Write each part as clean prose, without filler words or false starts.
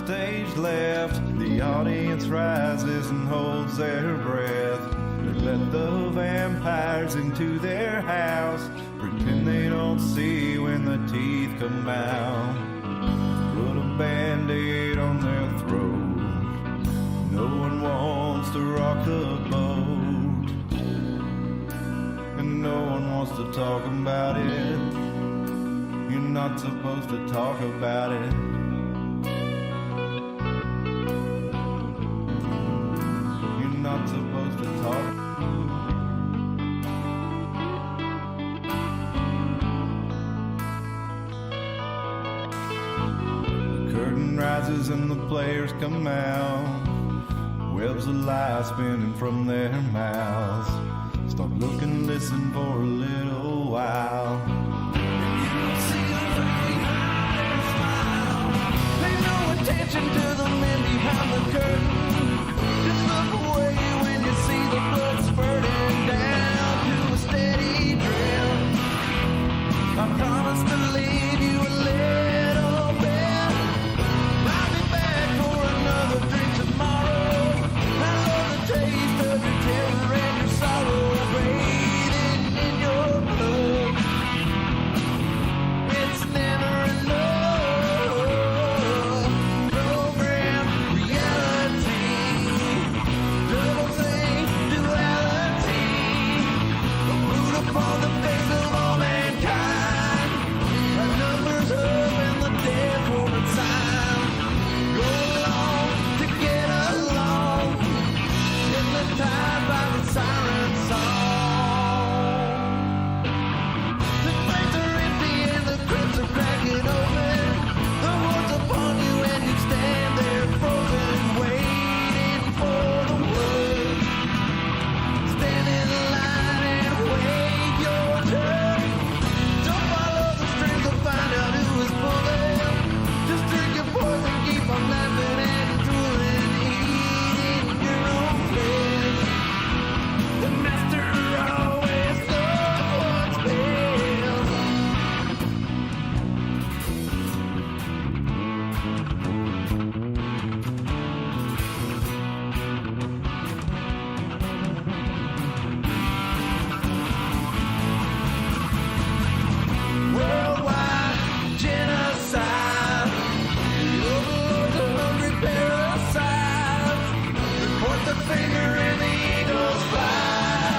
Stage left, the audience rises and holds their breath. They let the vampires into their house, pretend they don't see when the teeth come out. Put a band-aid on their throat. No one wants to rock the boat, and no one wants to talk about it. You're not supposed to talk about it. Not supposed to talk. The curtain rises and the players come out. Webs of light spinning from their mouths. Stop looking, listen for a little while. Pay no attention to the men behind the curtain. Just look away when you see the blood spurting down to a steady drip. I promise to leave you a little bit. I'll be back for another drink tomorrow. I love the taste of your terror and your sorrow bathing in your blood. It's never enough. Program reality. Double thing, duality. Root upon the face of all mankind. The numbers up and the dead woman sign. Go along to get along. Hypnotized by the siren song. The flames are empty and the crypts are cracking open. The horde's upon you and you stand there frozen, waiting for the word. Stand in line and wait your turn. Don't follow the strings to find out who is pulling. Just drink your poison, keep on laughing and drooling, eating your own flesh. The master always knows what's best. Worldwide genocide. The overlords are hungry parasites. Report the finger and the eagles fly.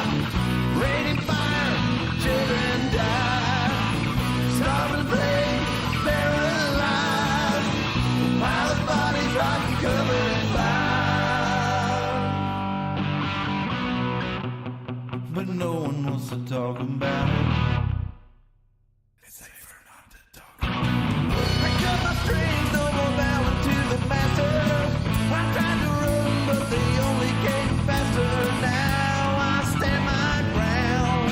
Raining fire, children die. Starving plague, paralyzed. Pile of bodies rotten, covered in fire. But no one wants to talk about it. It's safer not to talk about it. I cut my strings, no more bowing to the master. I tried to run, but they only came faster. Now I stand my ground.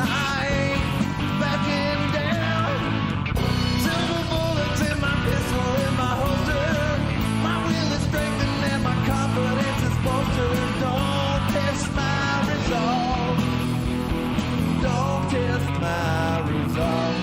I ain't backing down. Silver bullets in my pistol in my holster. My will is strengthened and my confidence is bolstered. Don't test my resolve. Don't test my resolve.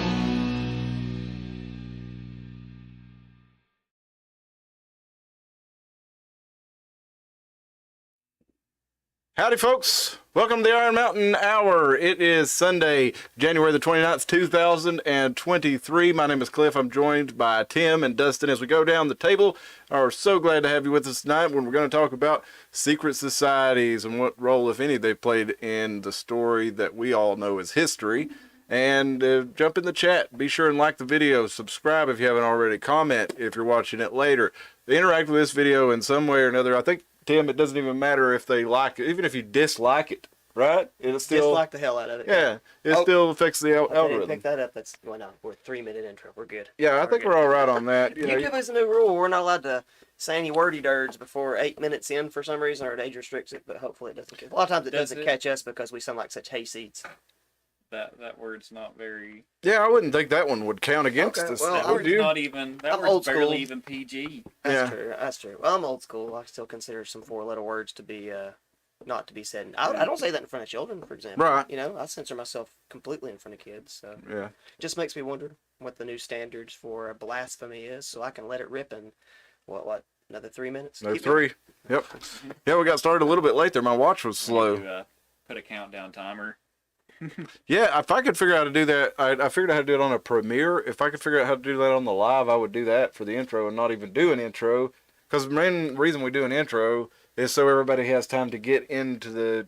Howdy, folks. Welcome to the Iron Mountain Hour. It is Sunday, January the 29th, 2023. My name is Cliff. I'm joined by Tim and Dustin as we go down the table. Are so glad to have you with us tonight when we're going to talk about secret societies and what role, if any, they've played in the story that we all know as history. And jump in the chat. Be sure and like the video. Subscribe if you haven't already. Comment if you're watching it later. Interact with this video in some way or another. I think, Tim, it doesn't even matter if they like it, even if you dislike it, right? It'll still dislike the hell out of it. Yeah, it still affects the algorithm. Pick that up. That's well, no, we're 3-minute intro. We're good. Yeah, I think we're all right on that. YouTube has a new rule. We're not allowed to say any wordy dirds before 8 minutes in for some reason, or it age restricts it. But hopefully it doesn't. A lot of times it doesn't catch us because we sound like such hayseeds. That word's not very. Yeah, I wouldn't think that one would count against us. Well, That word's not even. That I'm word's old school. barely even PG. That's true. That's true. Well, I'm old school. I still consider some 4-letter words to be not to be said. I don't say that in front of children, for example. Right. You know, I censor myself completely in front of kids. So Yeah. just makes me wonder what the new standards for blasphemy is, so I can let it rip in what another 3 minutes. No, Keep going. 3. Yep. Yeah, we got started a little bit late there. My watch was We need slow. to, put a countdown timer. Yeah, if I could figure out how to do that, I figured out how to do it on a Premiere. If I could figure out how to do that on the live, I would do that for the intro and not even do an intro. Because the main reason we do an intro is so everybody has time to get into the.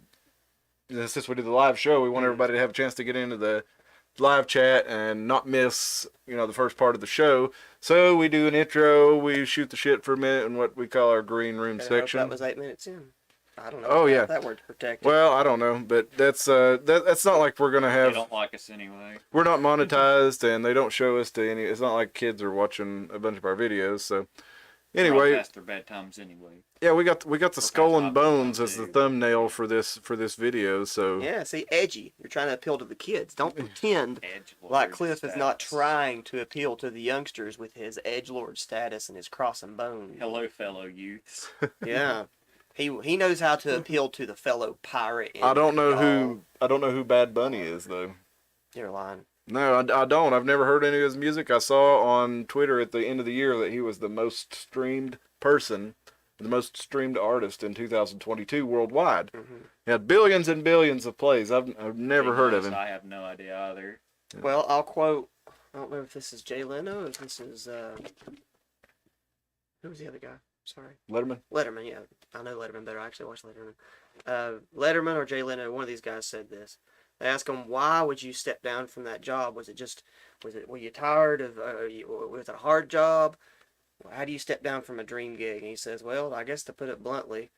Since we do the live show, we want everybody to have a chance to get into the live chat and not miss, the first part of the show. So we do an intro, we shoot the shit for a minute in what we call our green room Better hope section. that was 8 minutes in. I don't know. Oh, yeah. That word's protected. Well, I don't know, but that's not like we're gonna They have. don't like us anyway. We're not monetized, and they don't show us to any. It's not like kids are watching a bunch of our videos. So, anyway, They're all past their bedtimes anyway. yeah, we got the skull kinds and of bones videos as the do. thumbnail for this video. So Yeah, see, edgy. You're trying to appeal to the kids. Don't pretend Edgelord like Cliff is not status. trying to appeal to the youngsters with his edgelord status and his cross and bone. Hello, fellow youths. Yeah. He knows how to appeal to the fellow pirate. I don't know y'all. who Bad Bunny is though. You're lying. No, I don't. I've never heard any of his music. I saw on Twitter at the end of the year that he was the most streamed person, the most streamed artist in 2022 worldwide. Mm-hmm. He had billions and billions of plays. I've never heard of him. I have no idea either. Well, I'll quote. I don't know if this is Jay Leno or if this is who was the other guy? Sorry, Letterman. Letterman. Yeah, I know Letterman better. I actually watched Letterman. Letterman or Jay Leno. One of these guys said this. They asked him, "Why would you step down from that job? Were you tired of? Was it a hard job? How do you step down from a dream gig?" And he says, "Well, I guess to put it bluntly,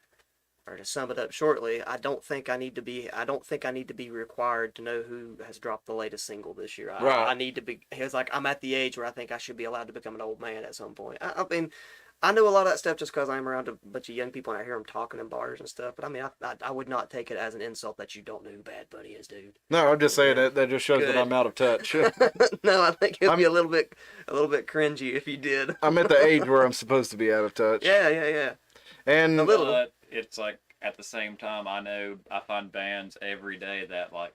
or to sum it up shortly, I don't think I need to be required to know who has dropped the latest single this year. Right. I need to be." He was like, "I'm at the age where I think I should be allowed to become an old man at some point." I mean, I know a lot of that stuff just because I'm around a bunch of young people and I hear them talking in bars and stuff. But I mean, I would not take it as an insult that you don't know who Bad Bunny is, dude. No, I'm just saying that just shows Good. that I'm out of touch. No, I think it'd be a little bit cringy if you did. I'm at the age where I'm supposed to be out of touch. Yeah. And A little. But it's like at the same time, I find bands every day that like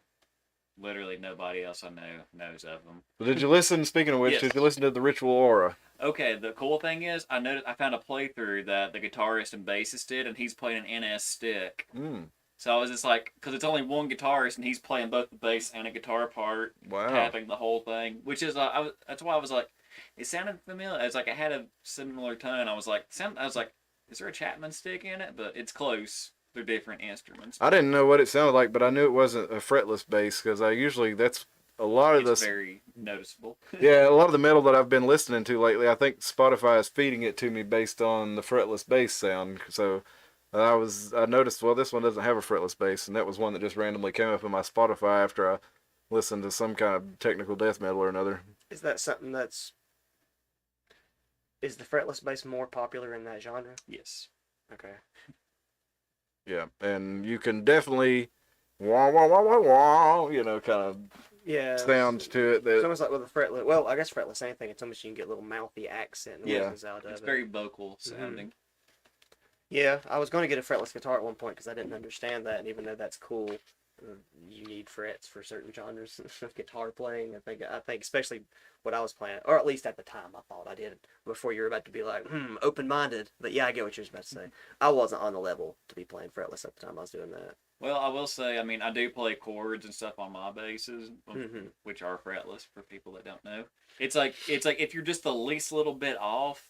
literally nobody else I know knows of them. did you listen? Speaking of which, Yes. did you listen to the Ritual Aura? Okay, the cool thing is I found a playthrough that the guitarist and bassist did, and he's playing an NS stick. Mm. So I was just like, because it's only one guitarist, and he's playing both the bass and a guitar part, Wow. tapping the whole thing. Which is, that's why I was like, it sounded familiar. It's like I had a similar tone. I was like, is there a Chapman stick in it? But it's close. They're different instruments. I didn't know what it sounded like, but I knew it wasn't a fretless bass because that's a lot of It's this. very noticeable. Yeah, a lot of the metal that I've been listening to lately, I think Spotify is feeding it to me based on the fretless bass sound. So I noticed, well, this one doesn't have a fretless bass, and that was one that just randomly came up in my Spotify after I listened to some kind of technical death metal or another. Is that something is the fretless bass more popular in that genre? Yes. Okay. Yeah, and you can definitely wah wah wah wah wah, kind of Yeah. sound to it It's that. almost like with a fretless. Well, I guess fretless, same thing. It's almost you can get a little mouthy accent Yeah. noises out of It's it. very vocal sounding. Yeah, I was going to get a fretless guitar at one point because I didn't understand that, and even though that's cool, you need frets for certain genres of guitar playing. I think especially what I was playing, or at least at the time I thought I did. Before you're about to be like, open-minded. But yeah, I get what you're about to say. I wasn't on the level to be playing fretless at the time I was doing that. Well, I will say, I mean, I do play chords and stuff on my basses, which are fretless for people that don't know. It's like if you're just the least little bit off,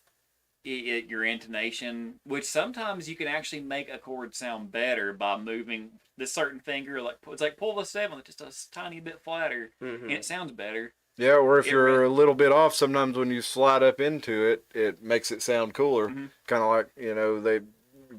your intonation, which sometimes you can actually make a chord sound better by moving this certain finger. Like it's like pull the seventh just a tiny bit flatter, and it sounds better. Yeah, or if It you're really- a little bit off, sometimes when you slide up into it, it makes it sound cooler. Mhm. Kind of like,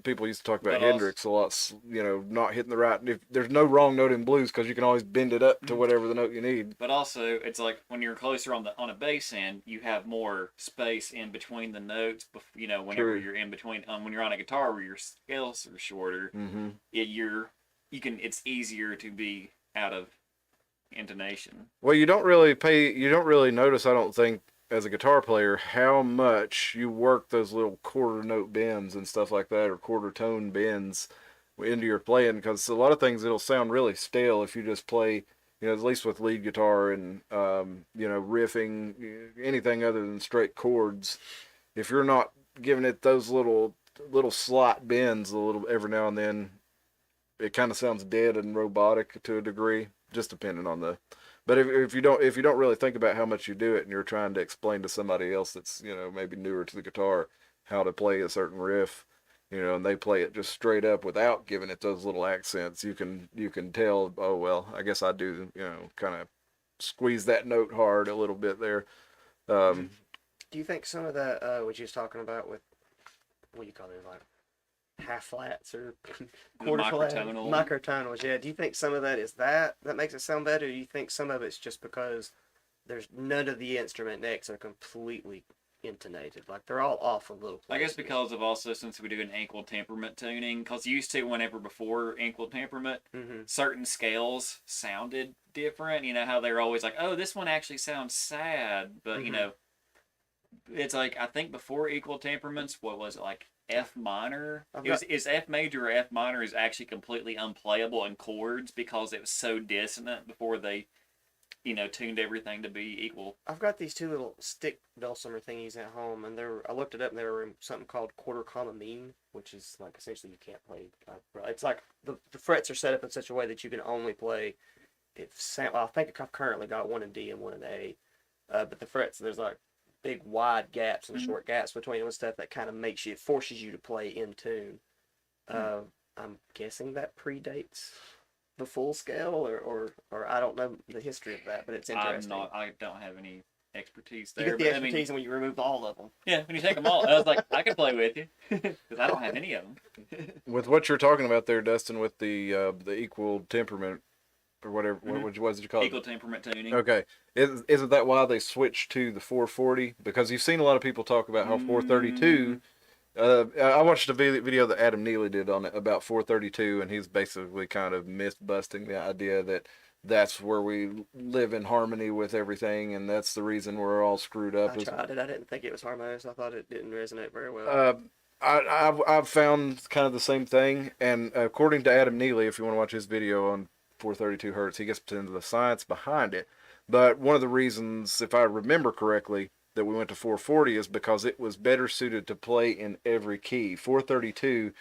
people used to talk about But also- Hendrix a lot, not hitting the right. If there's no wrong note in blues because you can always bend it up to whatever the note you need. But also, it's like when you're closer on a bass end, you have more space in between the notes. Whenever True. you're in between, when you're on a guitar where your scales are shorter, Mm-hmm. it's easier to be out of intonation. Well, you don't really notice, I don't think, as a guitar player, how much you work those little quarter note bends and stuff like that, or quarter tone bends into your playing, because a lot of things it'll sound really stale if you just play, at least with lead guitar and riffing, anything other than straight chords. If you're not giving it those little slot bends a little every now and then, it kind of sounds dead and robotic to a degree, just depending on the. But if you don't really think about how much you do it, and you're trying to explain to somebody else that's maybe newer to the guitar how to play a certain riff, and they play it just straight up without giving it those little accents, you can tell, oh well, I guess I do, kind of squeeze that note hard a little bit there. Do you think some of that, what you was talking about with, what do you call it, like half flats or quarter flat, microtonals? Yeah. Do you think some of that is that makes it sound better? Or do you think some of it's just because there's none of the instrument necks are completely intonated, like they're all off a little places? I guess because of also, since we do an equal temperament tuning, because used to, whenever before equal temperament, certain scales sounded different. You know how they're always like, oh, this one actually sounds sad, but it's like, I think before equal temperaments, what was it, like F minor? Is F major or F minor is actually completely unplayable in chords because it was so dissonant before they tuned everything to be equal. I've got these two little stick dulcimer thingies at home, and I looked it up, and they were something called quarter comma mean, which is like essentially you can't play. It's like the frets are set up in such a way that you can only play. I think I've currently got one in D and one in A, but the frets, there's like big wide gaps and short gaps between them and stuff that kind of forces you to play in tune. I'm guessing that predates the full scale, or I don't know the history of that, but it's interesting. I don't have any expertise there. You get the expertise, and when you remove all of them. Yeah, when you take them all, I was like, I can play with you because I don't have any of them. With what you're talking about there, Dustin, with the equal temperament or whatever, what did you call it? Equal temperament tuning. Okay, isn't that why they switched to the 440? Because you've seen a lot of people talk about how 432. I watched a video that Adam Neely did on it about 432, and he's basically kind of myth-busting the idea that that's where we live in harmony with everything, and that's the reason we're all screwed up. I tried it. I didn't think it was harmonious. I thought it didn't resonate very well. I've found kind of the same thing, and according to Adam Neely, if you want to watch his video on 432 hertz, he gets into the science behind it. But one of the reasons, if I remember correctly, that we went to 440 is because it was better suited to play in every key. 432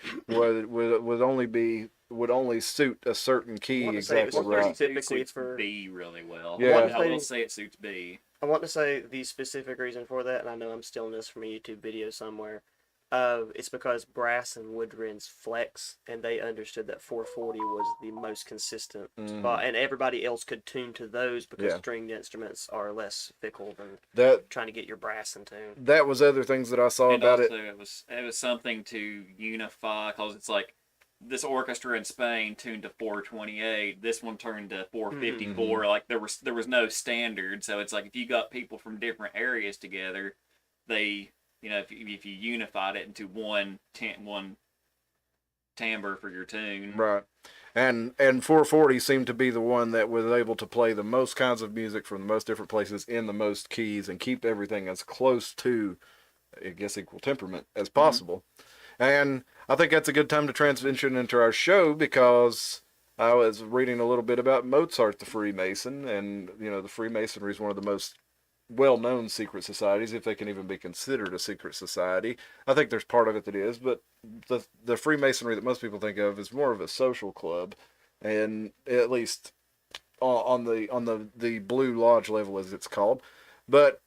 would only suit a certain key exactly right. It suits B really well. Yeah. I will say it suits B. I want to say the specific reason for that, and I know I'm stealing this from a YouTube video somewhere. It's because brass and woodwinds flex, and they understood that 440 was the most consistent spot, and everybody else could tune to those because stringed instruments are less fickle than trying to get your brass in tune. That was other things that I saw about it. It was something to unify, because it's like this orchestra in Spain tuned to 428, this one turned to 454. Like there was no standard, so it's like if you got people from different areas together, they. If you unified it into one timbre for your tune. Right. And 440 seemed to be the one that was able to play the most kinds of music from the most different places in the most keys and keep everything as close to, I guess, equal temperament as possible. And I think that's a good time to transition into our show, because I was reading a little bit about Mozart the Freemason, and, the Freemasonry is one of the most well-known secret societies, if they can even be considered a secret society. I think there's part of it that is, but the Freemasonry that most people think of is more of a social club, and at least on the Blue Lodge level, as it's called. But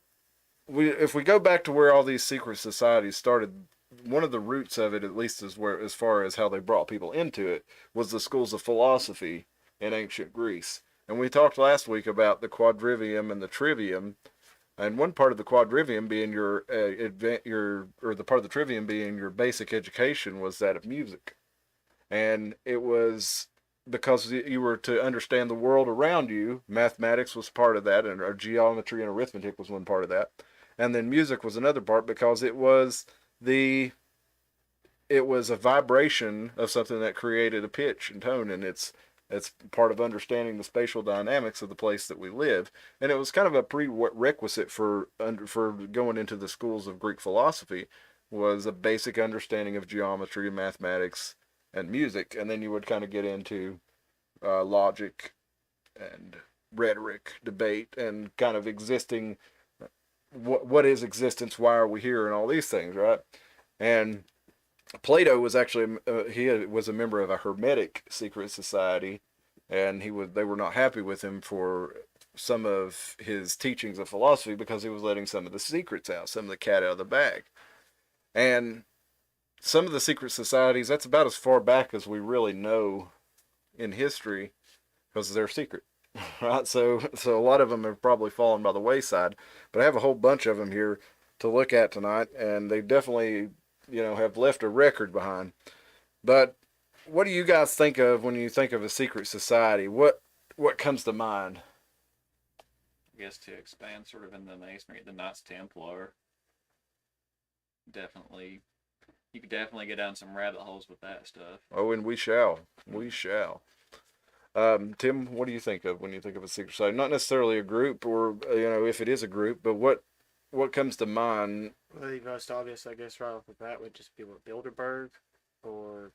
if we go back to where all these secret societies started, one of the roots of it, at least as far as how they brought people into it, was the schools of philosophy in ancient Greece. And we talked last week about the quadrivium and the trivium. And one part of the quadrivium being the part of the trivium being your basic education was that of music. And it was because you were to understand the world around you. Mathematics was part of that, and geometry and arithmetic was one part of that. And then music was another part, because it was a vibration of something that created a pitch and tone, and it's part of understanding the spatial dynamics of the place that we live. And it was kind of a prerequisite for going into the schools of Greek philosophy, was a basic understanding of geometry and mathematics, and music, and then you would kind of get into logic and rhetoric, debate, and kind of existing. What is existence? Why are we here? And all these things, right? And Plato was actually was a member of a Hermetic secret society, and they were not happy with him for some of his teachings of philosophy because he was letting some of the secrets out, some of the cat out of the bag. And some of the secret societies, that's about as far back as we really know in history, because they're secret, right? So a lot of them have probably fallen by the wayside, but I have a whole bunch of them here to look at tonight, and they definitely, have left a record behind. But what do you guys think of when you think of a secret society? What comes to mind? I guess to expand sort of in the Masonry, the Knights Templar. Definitely, you could definitely get down some rabbit holes with that stuff. Oh, and we shall. We shall. Tim, what do you think of when you think of a secret society? Not necessarily a group, or if it is a group, but what comes to mind? Well, the most obvious, I guess, right off the bat would just be Bilderberg, or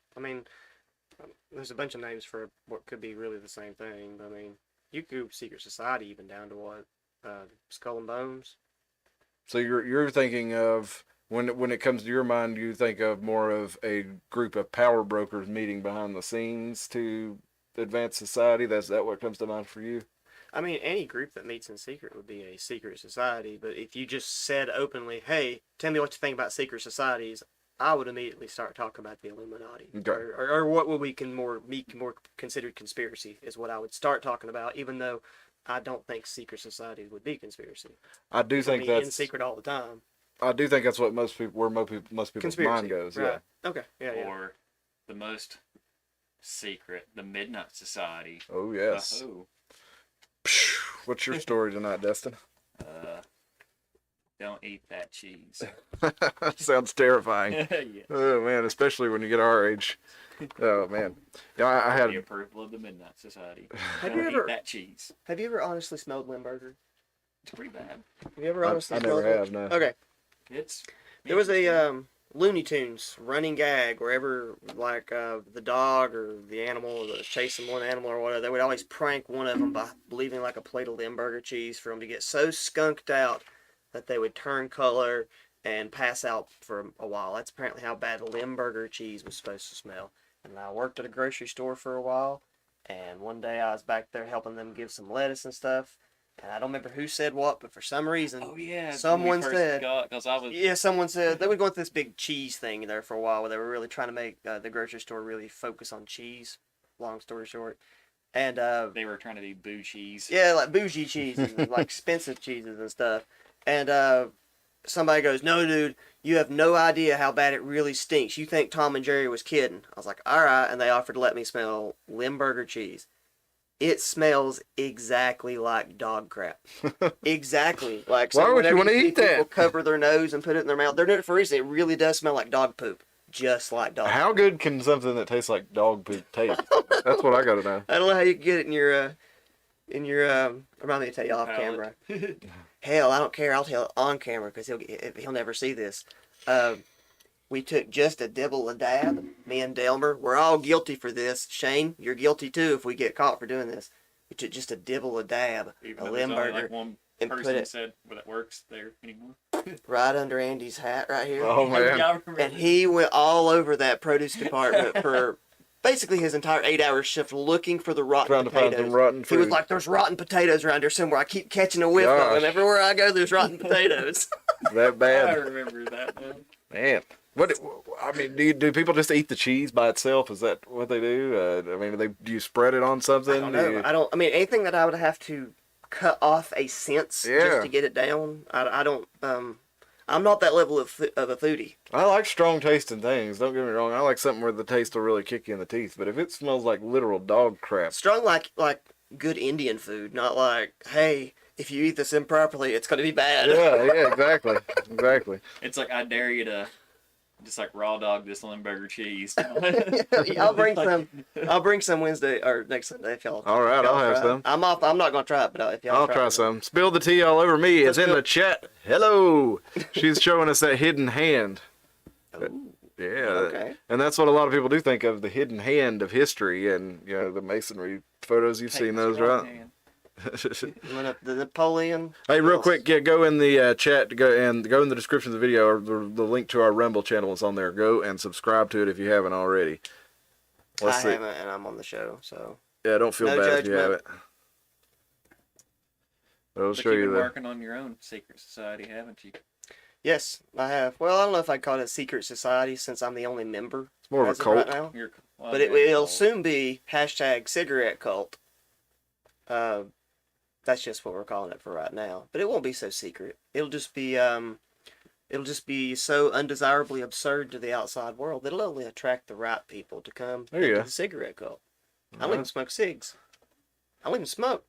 there's a bunch of names for what could be really the same thing. But you could group secret society even down to what Skull and Bones. So you're thinking of when it comes to your mind, you think of more of a group of power brokers meeting behind the scenes to advance society. That's what comes to mind for you? Any group that meets in secret would be a secret society. But if you just said openly, "Hey, tell me what you think about secret societies," I would immediately start talking about the Illuminati, Okay. or what would be more considered conspiracy is what I would start talking about. Even though I don't think secret societies would be conspiracy. I do think that's in secret all the time. I do think that's what most people's Conspiracy, mind goes. right. Yeah. Okay. Yeah. Or the most secret, the Midnight Society. Oh yes. Oh. What's your story tonight, Dustin? Don't eat that cheese. Sounds terrifying. Yeah. Oh man, especially when you get our age. Oh man. Yeah, I had The approval of the Midnight Society. Have Don't you ever- eat that cheese? Have you ever honestly smelled Limburger? It's pretty bad. Have you ever honestly I smelled never it? have, no. Okay. It's There was a Looney Tunes running gag wherever the dog or the animal was chasing one animal or whatever, they would always prank one of them by leaving like a plate of Limburger cheese for them to get so skunked out that they would turn color and pass out for a while. That's apparently how bad Limburger cheese was supposed to smell. And I worked at a grocery store for a while, and one day I was back there helping them give some lettuce and stuff, and I don't remember who said what, but for some reason, Oh yeah. Someone said- because I was. yeah, someone said they were going through this big cheese thing there for a while where they were really trying to make the grocery store really focus on cheese. Long story short. And They were trying to do boo cheese. yeah, like bougie cheeses, and, like expensive cheeses and stuff. And somebody goes, "No, dude, you have no idea how bad it really stinks. You think Tom and Jerry was kidding." I was like, "All right," and they offered to let me smell Limburger cheese. It smells exactly like dog crap. Exactly. Like, Why so would you whenever wanna see eat that? people cover their nose and put it in their mouth, they're doing it for a reason. It really does smell like dog poop. Just like dog How good can something that tastes like dog poop taste? That's what I gotta know. I don't know how you can get it in your remind me to tell you off Palate. camera. Hell, I don't care. I'll tell it on camera because he'll never see this. We took just a dibble of dab. Me and Delmer, we're all guilty for this. Shane, you're guilty too if we get caught for doing this. We took just a dibble of dab, Even a though there's only Limburger, like one and put person it said that works there anymore. right under Andy's hat right here. Oh man. Y'all remember And he went all over that produce department for basically his entire 8-hour shift looking for the rotten Trying to potatoes. find some rotten He was fruit. like, "There's rotten potatoes around here somewhere. I keep catching a whiff of Gosh. them. Everywhere I go, there's rotten potatoes." That I bad. remember that now. Man. Do people just eat the cheese by itself? Is that what they do? Do you spread it on something? I don't know. Anything that I would have to cut off a sense Yeah. just to get it down. I don't. I'm not that level of a foodie. I like strong tasting things. Don't get me wrong. I like something where the taste will really kick you in the teeth. But if it smells like literal dog crap, Strong like good Indian food, not like, hey, if you eat this improperly, it's gonna be bad. yeah, exactly, exactly. It's like I dare you to just like raw dog this Limburger cheese. I'll bring some. I'll bring some Wednesday or next Sunday if y'all. All right, if y'all I'll have try it. some. I'm off. I'm not gonna try it, but if y'all I'll try some. Spill the tea all over me. It's Let's in go. the chat. Hello. She's showing us that hidden hand. Ooh. Yeah, Okay. and that's what a lot of people do think of, the hidden hand of history, and the masonry photos. You've Hey, seen Mr. those, Right right? Hand. The Napoleon. Hey, real Yes. quick, go in the chat, go in the description of the video, or the link to our Rumble channel is on there. Go and subscribe to it if you haven't already. Let's I see. haven't, and I'm on the show, so Yeah, don't feel No bad if you judgment. haven't. I'll But show you've you been the. working on your own secret society, haven't you? yes, I have. Well, I don't know if I'd call it a secret society since I'm the only member. It's more of a as right cult. now. Well, But okay, it'll well, soon be #cigarette cult. That's just what we're calling it for right now. But it won't be so secret. It'll just be so undesirably absurd to the outside world that it'll only attract the right people to come There you into go. the cigarette cult. I don't even smoke cigs. I don't even smoke.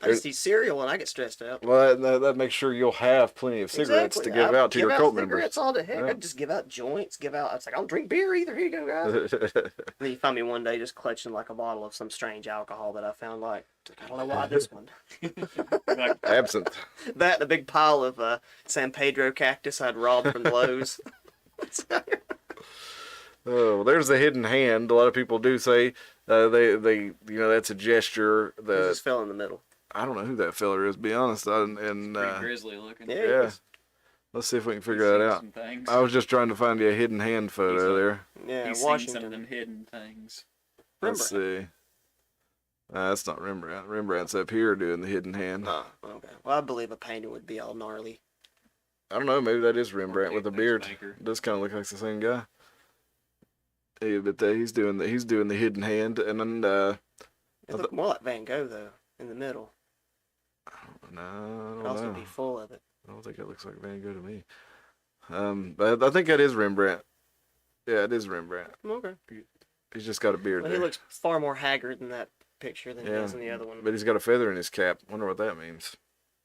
I There- just eat cereal and I get stressed out. Well, that makes sure you'll have plenty of cigarettes Exactly. to give I out to your cult members. cigarettes all the heck. Yeah. I just give out joints, It's like, I don't drink beer either. Here you go, guys. Then you find me one day just clutching like a bottle of some strange alcohol that I found. Like, I don't know why this one. like, Absinthe. That and a big pile of San Pedro cactus I'd robbed from Lowe's. Oh, well, there's the hidden hand. A lot of people do say they that's a gesture It that just fell in the middle. I don't know who that fella is. To be honest, and pretty grizzly looking. Yeah. yeah, let's see if we can He's figure that seen out. some things. I was just trying to find you a hidden hand photo He's a- there. Yeah, He's seen some of Washington. them hidden things. Let's see. That's not Rembrandt. Rembrandt's up here doing the hidden hand. Oh, okay. Well, I believe a painting would be all gnarly. I don't know. Maybe that is Rembrandt with a beard. Maker. Does kind of look like the same guy. Yeah, but he's doing the hidden hand, and then It looked more like Van Gogh though, in the middle. no, I It don't also know. be full of it. I don't think that looks like Van Gogh to me. But I think that is Rembrandt. Yeah, it is Rembrandt. Okay. He's just got a beard Well, there. he looks far more haggard in that picture than he Yeah, does in the other one. But he's got a feather in his cap. Wonder what that means.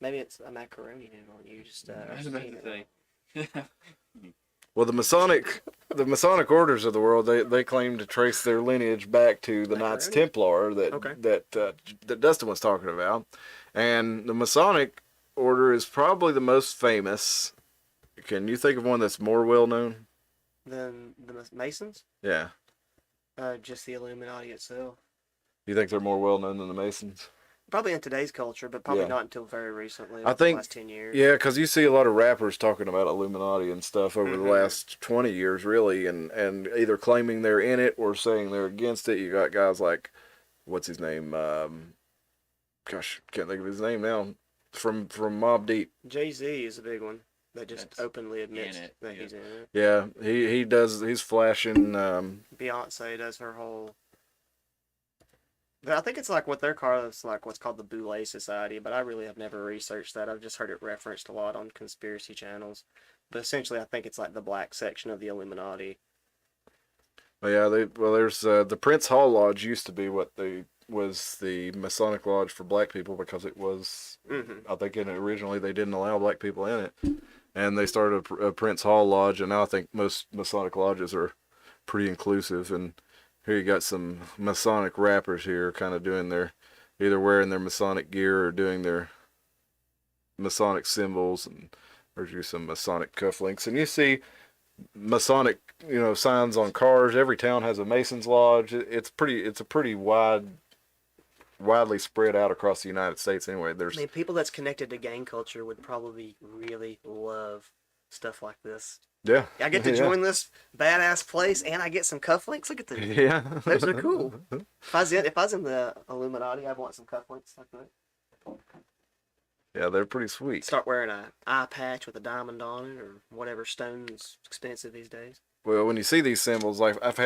Maybe it's a macaroni noodle and you just I was about to say. Well, the Masonic orders of the world, they claim to trace their lineage back to the Knights Macaroni? Templar Okay. that Dustin was talking about, and the Masonic order is probably the most famous. Can you think of one that's more well known? Then the Masons? Yeah, Just the Illuminati itself. you think they're more well known than the Masons? Probably in today's culture, but probably Yeah. not until very recently. I like think- the last 10 years. Yeah, because you see a lot of rappers talking about Illuminati and stuff over the last 20 years, really, and either claiming they're in it or saying they're against it. You got guys like, what's his name? Gosh, can't think of his name now. From Mobb Deep. Jay-Z is a big one that just That's openly admits in it, that yeah. he's in it. Yeah, he does. He's flashing. Beyonce does her whole. But I think it's like what they're called. It's like what's called the Boule Society. But I really have never researched that. I've just heard it referenced a lot on conspiracy channels. But essentially, I think it's like the black section of the Illuminati. Yeah, there's the Prince Hall Lodge used to be was the Masonic Lodge for black people because it was. I think originally they didn't allow black people in it, and they started a Prince Hall Lodge, and now I think most Masonic lodges are pretty inclusive. And here you got some Masonic rappers here, kind of doing either wearing their Masonic gear or doing their Masonic symbols, and there's you some Masonic cufflinks, and you see Masonic, signs on cars. Every town has a Mason's Lodge. It's a pretty widely spread out across the United States. Anyway, I mean, people that's connected to gang culture would probably really love stuff like this. yeah, I get to yeah. join this badass place, and I get some cufflinks. Look at these. Yeah, Those are cool. If I was in the Illuminati, I'd want some cufflinks like that. Yeah, they're pretty sweet. Start wearing a eye patch with a diamond on it, or whatever stone's expensive these days. Well, when you see these symbols, like I've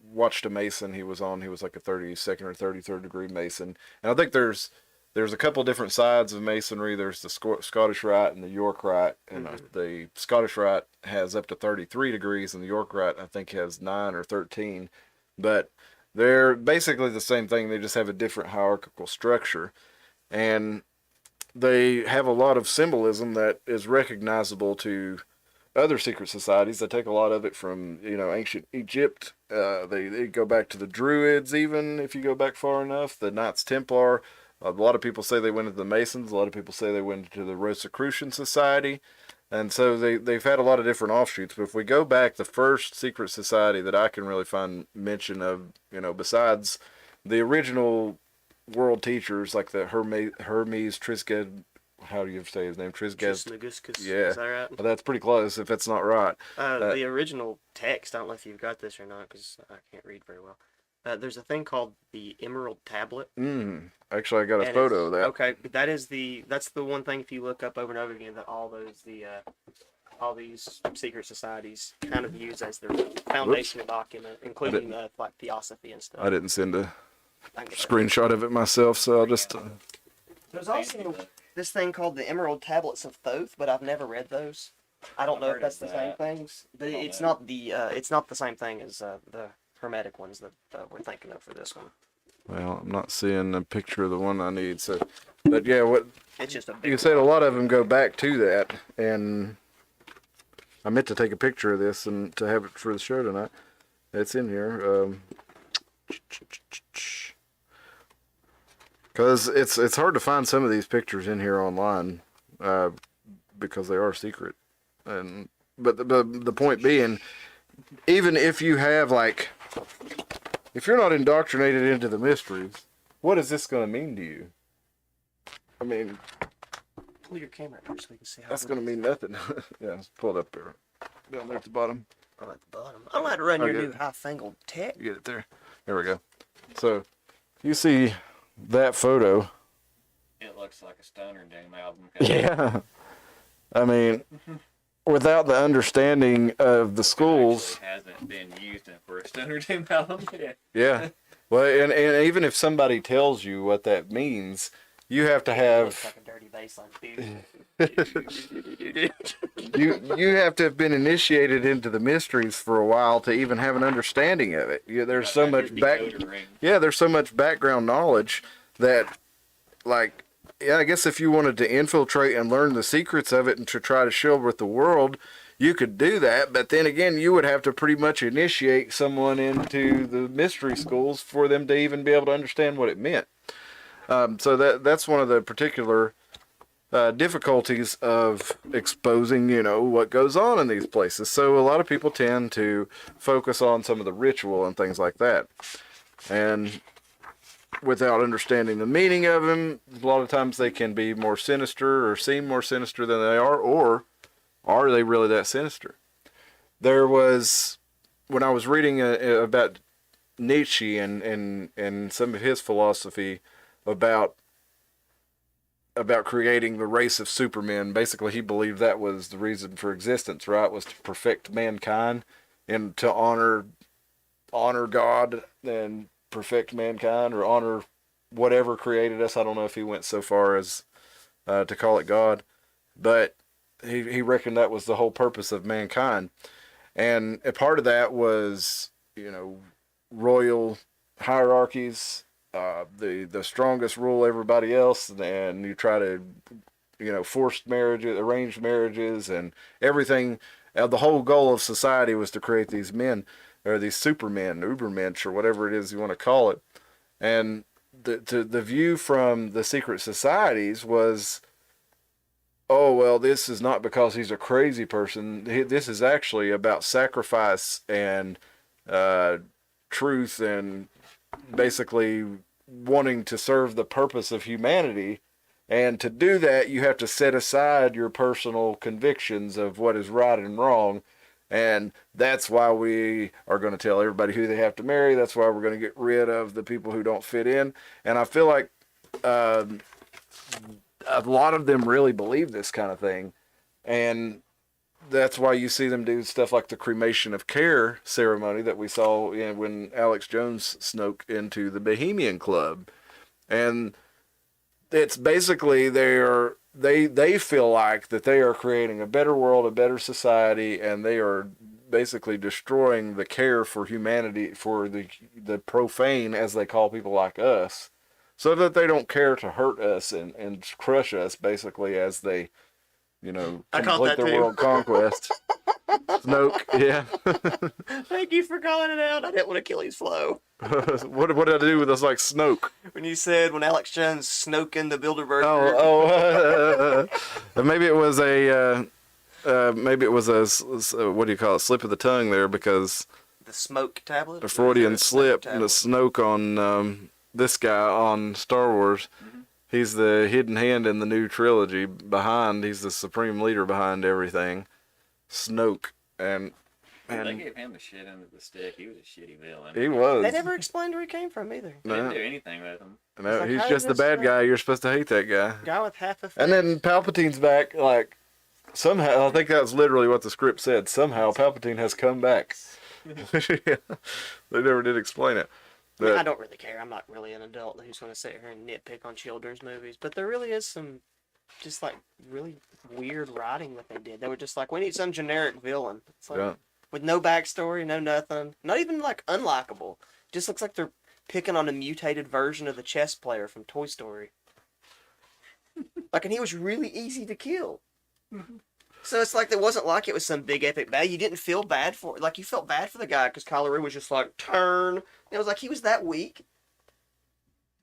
watched a Mason. He was like a 32nd or 33rd degree Mason, and I think there's a couple different sides of Masonry. There's the Scottish Rite and the York Rite, and the Scottish Rite has up to 33 degrees, and the York Rite I think has 9 or 13, but they're basically the same thing. They just have a different hierarchical structure, and they have a lot of symbolism that is recognizable to other secret societies. They take a lot of it from ancient Egypt. They go back to the Druids, even if you go back far enough. The Knights Templar. A lot of people say they went into the Masons. A lot of people say they went into the Rosicrucian Society. And so they've had a lot of different offshoots. But if we go back, the first secret society that I can really find mention of, besides the original world teachers like the Hermes Trisged, how do you say his name? Trismegistus. Yeah. Is that right? Well, that's pretty close if it's not right. The original text, I don't know if you've got this or not because I can't read very well. There's a thing called the Emerald Tablet. Actually, I got a And photo of that. Okay, that's the one thing if you look up over and over again that all these secret societies kind of use as their foundational document, including like theosophy and stuff. I didn't send a I can get that. screenshot of it myself, so I'll just. There's also this thing called the Emerald Tablets of Thoth, but I've never read those. I don't know if that's the same things. But it's not the same thing as the Hermetic ones that we're thinking of for this one. Well, I'm not seeing a picture of the one I need. So, but yeah, what It's just a big you said, a lot of them go back to that, and I meant to take a picture of this and to have it for the show tonight. It's in here. Because it's hard to find some of these pictures in here online, because they are secret, but the point being, even if you have if you're not indoctrinated into the mysteries, what is this going to mean to you? I mean, pull your camera up so we can see how that's going to mean nothing. Yeah, let's pull it up there, down there at the bottom. Oh, at the bottom. I'm about to run your Okay. new high-fangled tech. You get it there. There we go. So, you see that photo. It looks like a Stoner Doom album. Yeah. I mean, without the understanding of the schools. It hasn't been used for a Stoner Doom album yet. Yeah. Well, and even if somebody tells you what that means, you have to It looks have like a dirty bass line. you have to have been initiated into the mysteries for a while to even have an understanding of it. There's so much there's so much background knowledge that, I guess if you wanted to infiltrate and learn the secrets of it and to try to share with the world, you could do that. But then again, you would have to pretty much initiate someone into the mystery schools for them to even be able to understand what it meant. So that's one of the particular difficulties of exposing, what goes on in these places. So a lot of people tend to focus on some of the ritual and things like that. And without understanding the meaning of them, a lot of times they can be more sinister or seem more sinister than they are, or are they really that sinister? There was, when I was reading about Nietzsche and some of his philosophy about creating the race of supermen. Basically, he believed that was the reason for existence, right? Was to perfect mankind and to honor God and perfect mankind, or honor whatever created us. I don't know if he went so far as to call it God, but he reckoned that was the whole purpose of mankind. And a part of that was, royal hierarchies. The strongest rule everybody else, and you try to, forced marriages, arranged marriages, and everything. The whole goal of society was to create these men, or these supermen, ubermensch, or whatever it is you want to call it. And the view from the secret societies was, oh, well, this is not because he's a crazy person. This is actually about sacrifice and truth, and basically wanting to serve the purpose of humanity. And to do that, you have to set aside your personal convictions of what is right and wrong. And that's why we are going to tell everybody who they have to marry. That's why we're going to get rid of the people who don't fit in. And I feel like a lot of them really believe this kind of thing. And that's why you see them do stuff like the cremation of care ceremony that we saw when Alex Jones snuck into the Bohemian Club. And it's basically they feel like that they are creating a better world, a better society, and they are basically destroying the care for humanity, for the profane, as they call people like us, so that they don't care to hurt us and crush us, basically, as they, I caught complete that their too. world conquest. Snoke, yeah. Thank you for calling it out. I didn't want to kill his flow. What did I do with us like Snoke? When you said when Alex Jones snoke in the Bilderberg. Maybe it was a maybe it was what do you call it, slip of the tongue there, because The smoke tablet. a Freudian The slip, tablet? the Snoke on this guy on Star Wars. He's the hidden hand in the new trilogy. He's the supreme leader behind everything. Snoke, and They gave him the shit under the stick. He was a shitty villain. he was. They never explained where he came from either. They didn't do anything with him. No, It's like, he's how just the did this, bad guy. You're supposed to hate that guy. Guy with half a face. And then Palpatine's back, like, somehow, I think that's literally what the script said. Somehow Palpatine has come back. Yeah. They never did explain it. I mean, But- I don't really care. I'm not really an adult who's going to sit here and nitpick on children's movies. But there really is some, just like, really weird writing that they did. They were just like, we need some generic villain. It's like, yeah. with no backstory, no nothing. Not even, like, unlikable. Just looks like they're picking on a mutated version of the chess player from Toy Story. Like, and he was really easy to kill. So it's like, it wasn't like it was some big epic battle. You didn't feel bad for, like, you felt bad for the guy because Kylo Ren was just like, turn. And it was like, he was that weak.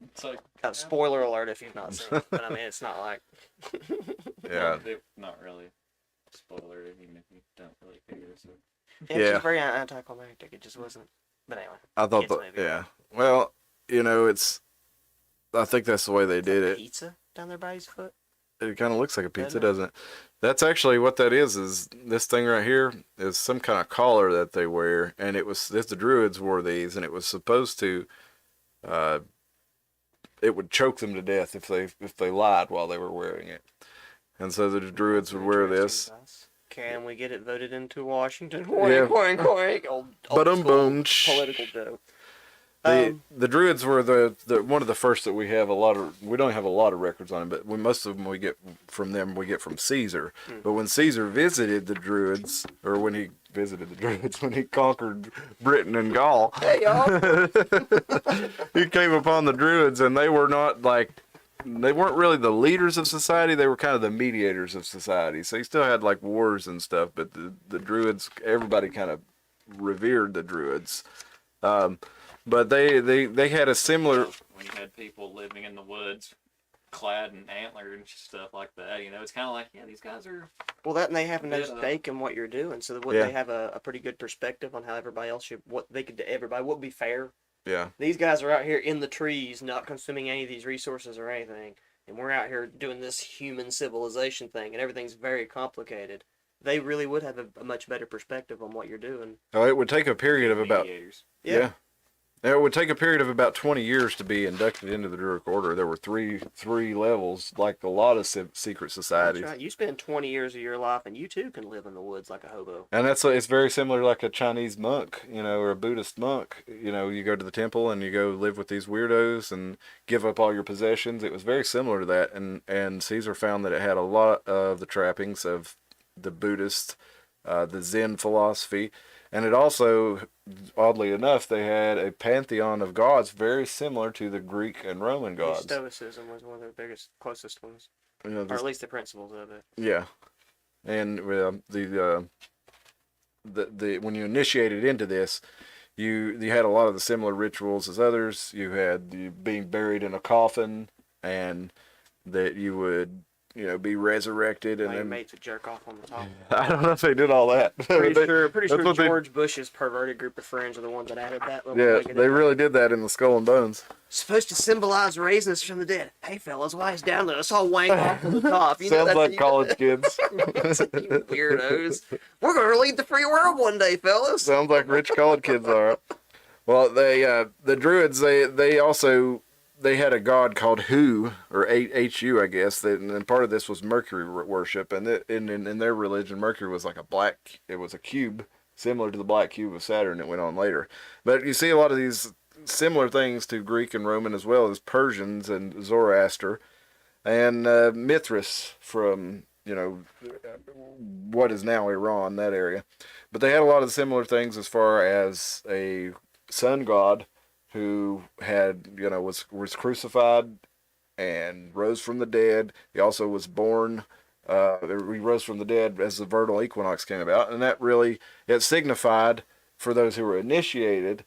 It's like, Spoiler alert if you've not seen it. But I mean, it's not like. Yeah. not really a spoiler, even if you don't really figure it. So. It was Yeah. just very anticlimactic. It just wasn't. But anyway. I thought Kids that, movie. yeah. Well, I think that's the way they did it. Pizza down there by his foot? It kind of looks like a pizza, Doesn't it? doesn't it? That's actually what that is this thing right here is some kind of collar that they wear, and the druids wore these, and it was supposed to, it would choke them to death if they lied while they were wearing it. And so the druids would wear this. Can we get it voted into Washington? Yeah. Quoink, quoink. Old Ba-dum school boom. political joke. The druids were the one of the first that we have we don't have a lot of records on them, but most of them we get from Caesar. But when Caesar visited the druids, or when he visited the druids, when he conquered Britain and Gaul, Hey, y'all. he came upon the druids, and they weren't really the leaders of society. They were kind of the mediators of society. So he still had like wars and stuff, but the druids, everybody kind of revered the druids. But they had a similar. When you had people living in the woods, clad in antler and stuff like that, it's kind of like, yeah, these guys are. Well, that and they have no Yeah. stake in what you're doing, so that Yeah. they have a pretty good perspective on how everybody else what they could do. Everybody would be fair. Yeah. These guys are out here in the trees, not consuming any of these resources or anything, and we're out here doing this human civilization thing, and everything's very complicated. They really would have a much better perspective on what you're doing. Oh, it would take a period of about. mediators. Yeah. It would take a period of about 20 years to be inducted into the Druidic Order. There were three levels, like a lot of secret That's societies. right. You spend 20 years of your life, and you too can live in the woods like a hobo. And it's very similar like a Chinese monk, or a Buddhist monk. You go to the temple and you go live with these weirdos and give up all your possessions. It was very similar to that. And Caesar found that it had a lot of the trappings of the Buddhist, the Zen philosophy. And it also, oddly enough, they had a pantheon of gods very similar to the Greek and Roman gods. Stoicism was one of the closest ones, Or or at least the principles of it. yeah, and the when you initiated into this, you had a lot of the similar rituals as others. You had you being buried in a coffin, and that you would be resurrected, and My then mates would jerk off on the top. I don't know if they did all that. Pretty sure that's what George Bush's perverted group of friends are the ones that added that little. Yeah, negative. they really did that in the Skull and Bones. Supposed to symbolize raising us from the dead. Hey fellas, why is down there? Let's all wank off on the top. You know, Sounds that's like you- college kids. you weirdos. We're gonna lead the free world one day, fellas. Sounds like rich college kids are. Well, the Druids, they had a god called Hu, or Hu, I guess. And part of this was Mercury worship, and in their religion, Mercury was like it was a cube, similar to the black cube of Saturn that went on later. But you see a lot of these similar things to Greek and Roman, as well as Persians and Zoroaster, and Mithras from what is now Iran, that area. But they had a lot of similar things as far as a sun god who had, was crucified and rose from the dead. He also was born, he rose from the dead as the vernal equinox came about. And that really, it signified for those who were initiated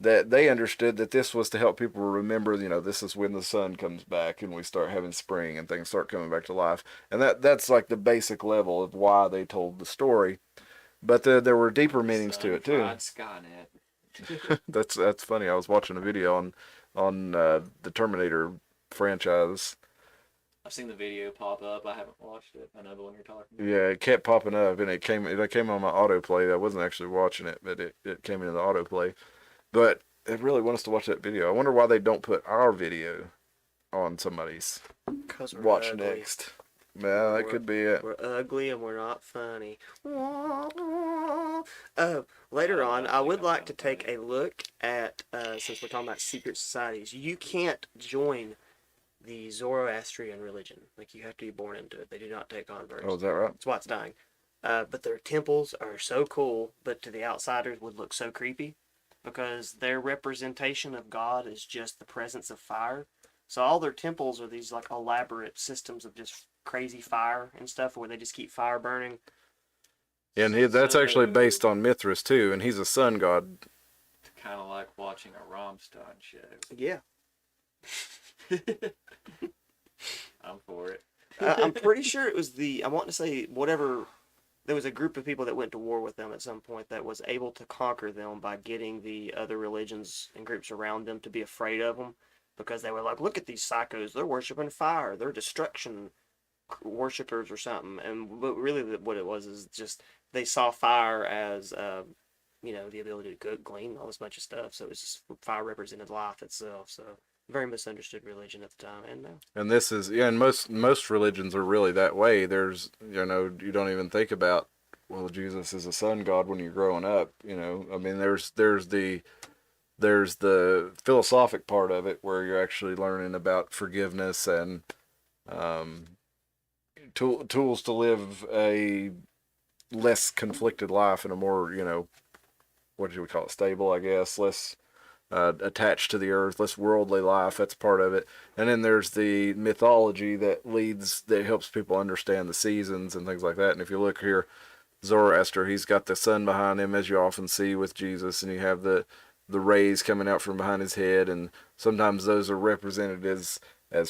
that they understood that this was to help people remember, this is when the sun comes back and we start having spring and things start coming back to life. And that's like the basic level of why they told the story. But there were deeper meanings to it too. Skynet. That's funny. I was watching a video on the Terminator franchise. I've seen the video pop up. I haven't watched it. I know the one you're talking about. Yeah, it kept popping up, and it came on my autoplay. I wasn't actually watching it, but it came into the autoplay. But it really wants us to watch that video. I wonder why they don't put our video on somebody's 'Cause we're watch ugly. next. Yeah, that could be it. We're ugly and we're not funny. Later on, I would like to take a look at, since we're talking about secret societies, you can't join the Zoroastrian religion. Like, you have to be born into it. They do not take converts. Oh, is that right? That's why it's dying. But their temples are so cool, but to the outsiders would look so creepy, because their representation of God is just the presence of fire. So all their temples are these like elaborate systems of just crazy fire and stuff, where they just keep fire burning. And that's actually based on Mithras too, and he's a sun god. Kind of like watching a Rammstein show. Yeah. I'm for it. I'm pretty sure it was I want to say whatever, there was a group of people that went to war with them at some point that was able to conquer them by getting the other religions and groups around them to be afraid of them, because they were like, look at these psychos, they're worshiping fire, they're destruction worshippers or something. But really what it was is just they saw fire as the ability to glean all this bunch of stuff. So it was just fire represented life itself. So very misunderstood religion at the time and now. And this is, and most religions are really that way. There's, you don't even think about, well, Jesus is a sun god when you're growing up. I mean, there's the philosophic part of it where you're actually learning about forgiveness and tools to live a less conflicted life and a more, what do we call it, stable, I guess, less attached to the earth, less worldly life. That's part of it. And then there's the mythology that helps people understand the seasons and things like that. And if you look here, Zoroaster, he's got the sun behind him, as you often see with Jesus, and you have the rays coming out from behind his head, and sometimes those are represented as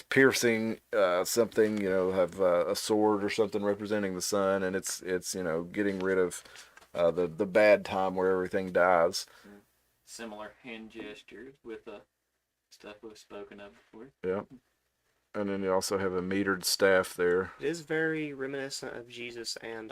piercing something, have a sword or something representing the sun, and it's getting rid of the bad time where everything dies. Similar hand gestures with stuff we've spoken of before. Yeah. And then you also have a metered staff there. It is very reminiscent of Jesus and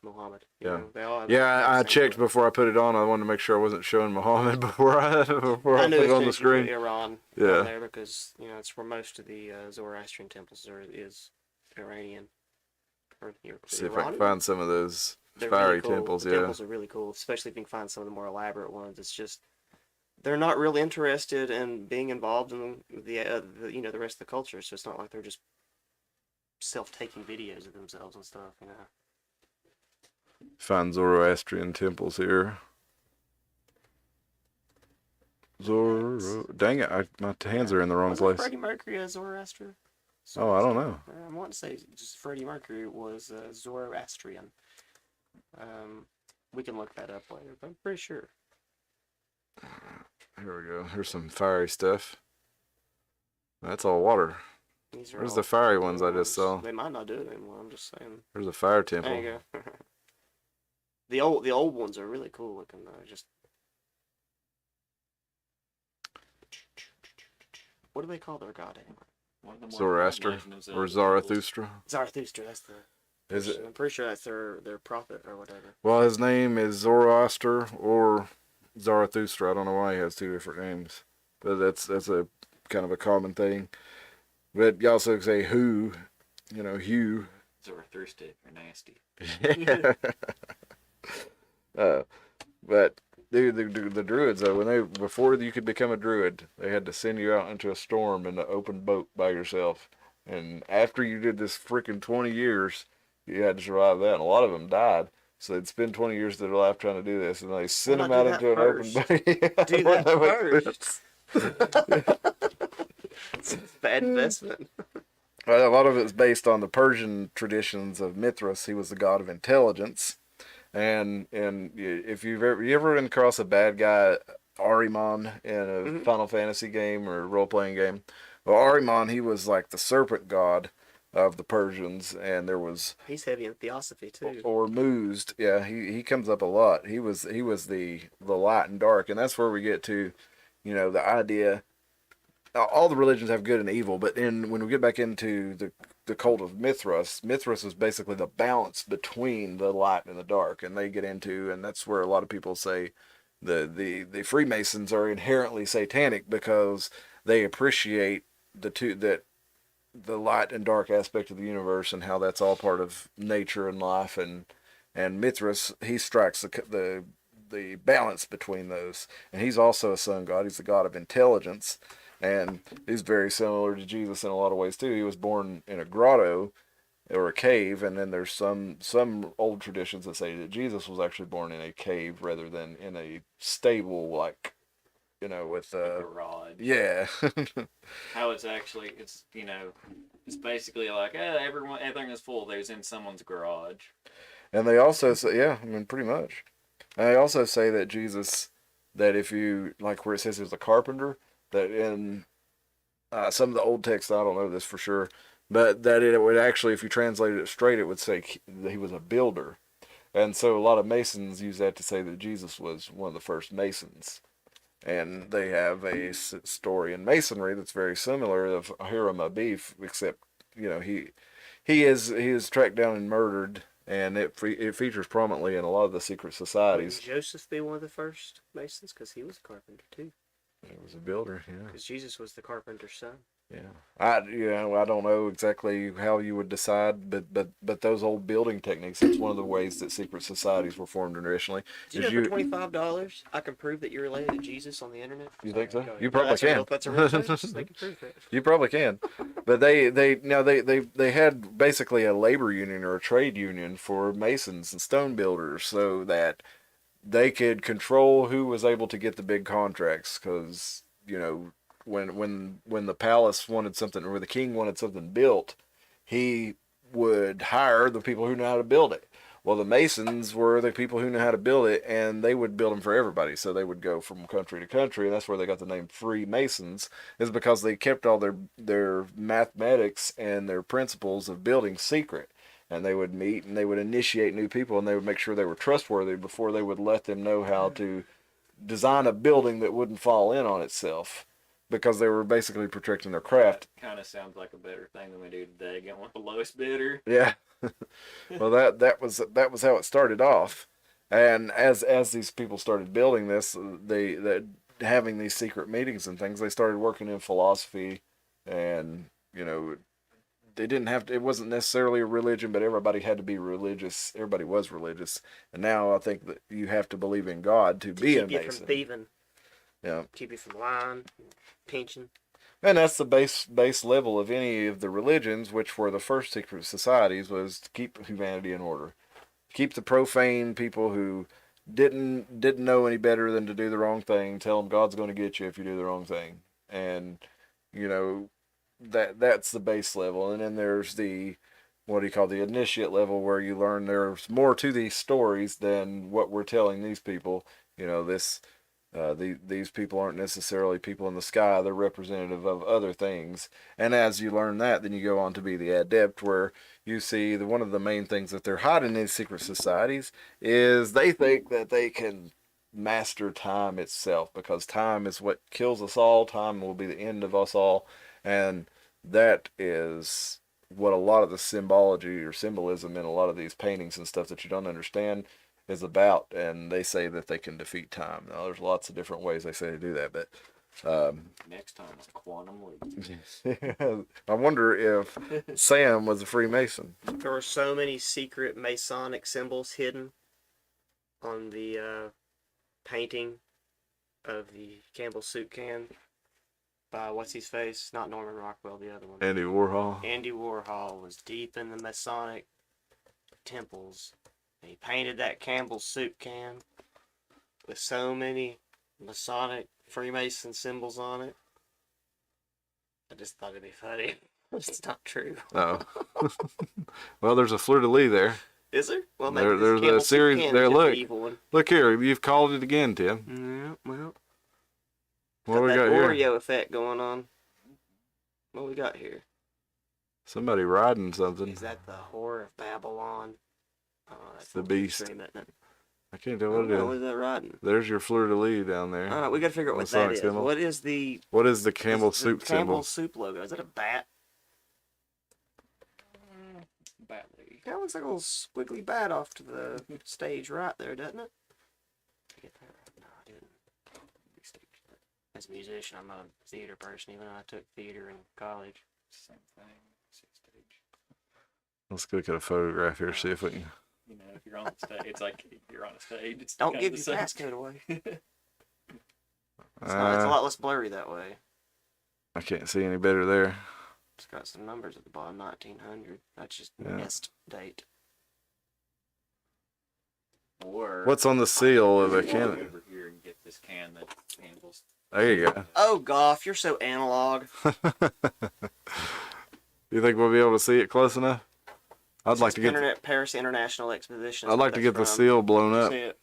Muhammad. Yeah. They all have I checked before I put it on. I wanted to make sure I wasn't showing Muhammad before I put it on the screen. Iran Yeah. on there because it's where most of the Zoroastrian temples is Iranian. See if I can find some of those They're fiery really cool. temples. The Yeah. temples are really cool, especially if you can find some of the more elaborate ones. It's just they're not really interested in being involved in the rest of the culture. So it's not like they're just self-taking videos of themselves and stuff. Find Zoroastrian temples here. Dang it! My hands are in the wrong Was place. Freddie Mercury a Zoroaster? Oh, I don't know. I want to say just Freddie Mercury was Zoroastrian. We can look that up later, but I'm pretty sure. Here we go. Here's some fiery stuff. That's all water. These are Where's all the fiery ones I ones. just saw? They might not do it anymore. I'm just saying. There's a fire temple. There you go. the old ones are really cool looking though. Just what do they call their god anyway? Zoroaster or Zarathustra. Zarathustra. That's the. Is it? I'm pretty sure that's their prophet or whatever. Well, his name is Zoroaster or Zarathustra. I don't know why he has two different names, but that's a kind of a common thing. But you also say Hugh. Zarathustra are nasty. But dude, the druids though, before you could become a druid, they had to send you out into a storm in an open boat by yourself, and after you did this freaking 20 years, you had to survive that. And a lot of them died, so they'd spend 20 years of their life trying to do this, and they sent them out into an open boat. Do that first. It's a bad investment. A lot of it's based on the Persian traditions of Mithras. He was the god of intelligence. And if you ever run across a bad guy Ahriman in a Final Fantasy game or role playing game. Well, Ahriman, he was like the serpent god of the Persians, and there was He's heavy in theosophy too. Ormuzd. Yeah, he comes up a lot. He was the light and dark, and that's where we get to, the idea. All the religions have good and evil, but when we get back into the cult of Mithras, Mithras is basically the balance between the light and the dark, and they get into, and that's where a lot of people say the Freemasons are inherently satanic because they appreciate the light and dark aspect of the universe and how that's all part of nature and life, and Mithras, he strikes the balance between those, and he's also a sun god. He's the god of intelligence. And he's very similar to Jesus in a lot of ways too. He was born in a grotto or a cave, and then there's some old traditions that say that Jesus was actually born in a cave rather than in a stable, like, with a garage. Yeah. How it's basically like everything is full. There's in someone's garage. And they also say, yeah, I mean, pretty much. And they also say that Jesus, that if you, like where it says he was a carpenter, that in some of the old texts, I don't know this for sure, but that it would actually, if you translated it straight, it would say that he was a builder. And so a lot of Masons use that to say that Jesus was one of the first Masons. And they have a story in Masonry that's very similar of Hiram Abif, except, he is tracked down and murdered, and it features prominently in a lot of the secret societies. Would Joseph be one of the first Masons? Because he was a carpenter too. He was a builder, yeah. Because Jesus was the carpenter's son. Yeah, I don't know exactly how you would decide, but those old building techniques, that's one of the ways that secret societies were formed originally. Did you know for $25 I can prove that you're related to Jesus on the internet? You think so? Go You ahead. probably can. That's a real thing. They can prove it. You probably can, but they had basically a labor union or a trade union for masons and stone builders, so that they could control who was able to get the big contracts, because when the palace wanted something, or the king wanted something built, he would hire the people who know how to build it. Well, the Masons were the people who know how to build it, and they would build them for everybody. So they would go from country to country, and that's where they got the name Freemasons, is because they kept all their mathematics and their principles of building secret. And they would meet, and they would initiate new people, and they would make sure they were trustworthy before they would let them know how to design a building that wouldn't fall in on itself, because they were basically protecting their craft. Kind of sounds like a better thing than we do today. Get one with the lowest bidder. Yeah. Well, that was how it started off, and as these people started building this, they having these secret meetings and things, they started working in philosophy, and they didn't have to. It wasn't necessarily a religion, but everybody had to be religious. Everybody was religious, and now I think that you have to believe in God to be a Mason. Keep you from thieving. Yeah. Keep you from lying, pinching. And that's the base level of any of the religions, which were the first secret societies, was to keep humanity in order. Keep the profane people who didn't know any better than to do the wrong thing, tell them God's going to get you if you do the wrong thing. And, that's the base level. And then there's the, the initiate level, where you learn there's more to these stories than what we're telling these people. These people aren't necessarily people in the sky. They're representative of other things. And as you learn that, then you go on to be the adept, where you see one of the main things that they're hiding in these secret societies is they think that they can master time itself, because time is what kills us all. Time will be the end of us all. And that is what a lot of the symbology or symbolism in a lot of these paintings and stuff that you don't understand is about. And they say that they can defeat time. Now, there's lots of different ways they say to do that, but next time it's quantum leap. I wonder if Sam was a Freemason. There were so many secret Masonic symbols hidden on the painting of the Campbell soup can by what's his face? Not Norman Rockwell, the other one. Andy Warhol. Andy Warhol was deep in the Masonic temples. And he painted that Campbell soup can with so many Masonic Freemason symbols on it. I just thought it'd be funny. It's not true. Oh. Well, there's a fleur-de-lis there. Is there? Well, maybe there's a series there. Look here, you've called it again, Tim. Yeah, well, audio effect going on. What we got here? Somebody riding something. Is that the Whore of Babylon? Oh, that's The a little beast. extreme, isn't it? I can't tell I what don't it know, what is. is that riding? There's your fleur de lis down there. All right, we got to figure out On what the that Sonic is. symbol. What is the What is the Campbell the soup Campbell symbol? soup logo? Is it a bat? Badly. That looks like a little squiggly bat off to the stage right there, doesn't it? Get that right? No, I didn't. As a musician, I'm not a theater person, even though I took theater in college. Same thing. Same stage. Let's look at a photograph here, see if we can. You know, if you're on stage, it's like you're on a stage. It's Don't kind give of your the same. passcode away. It's a lot less blurry that way. I can't see any better there. It's got some numbers at the bottom, 1900. That's just Yeah. nest date. Or What's on the seal of a walk can? over here and get this can that Campbell's. There you go. Oh, Goff, you're so analog. You think we'll be able to see it close enough? I'd like to get. Paris International Exposition. I'd like to get the seal blown up. See it?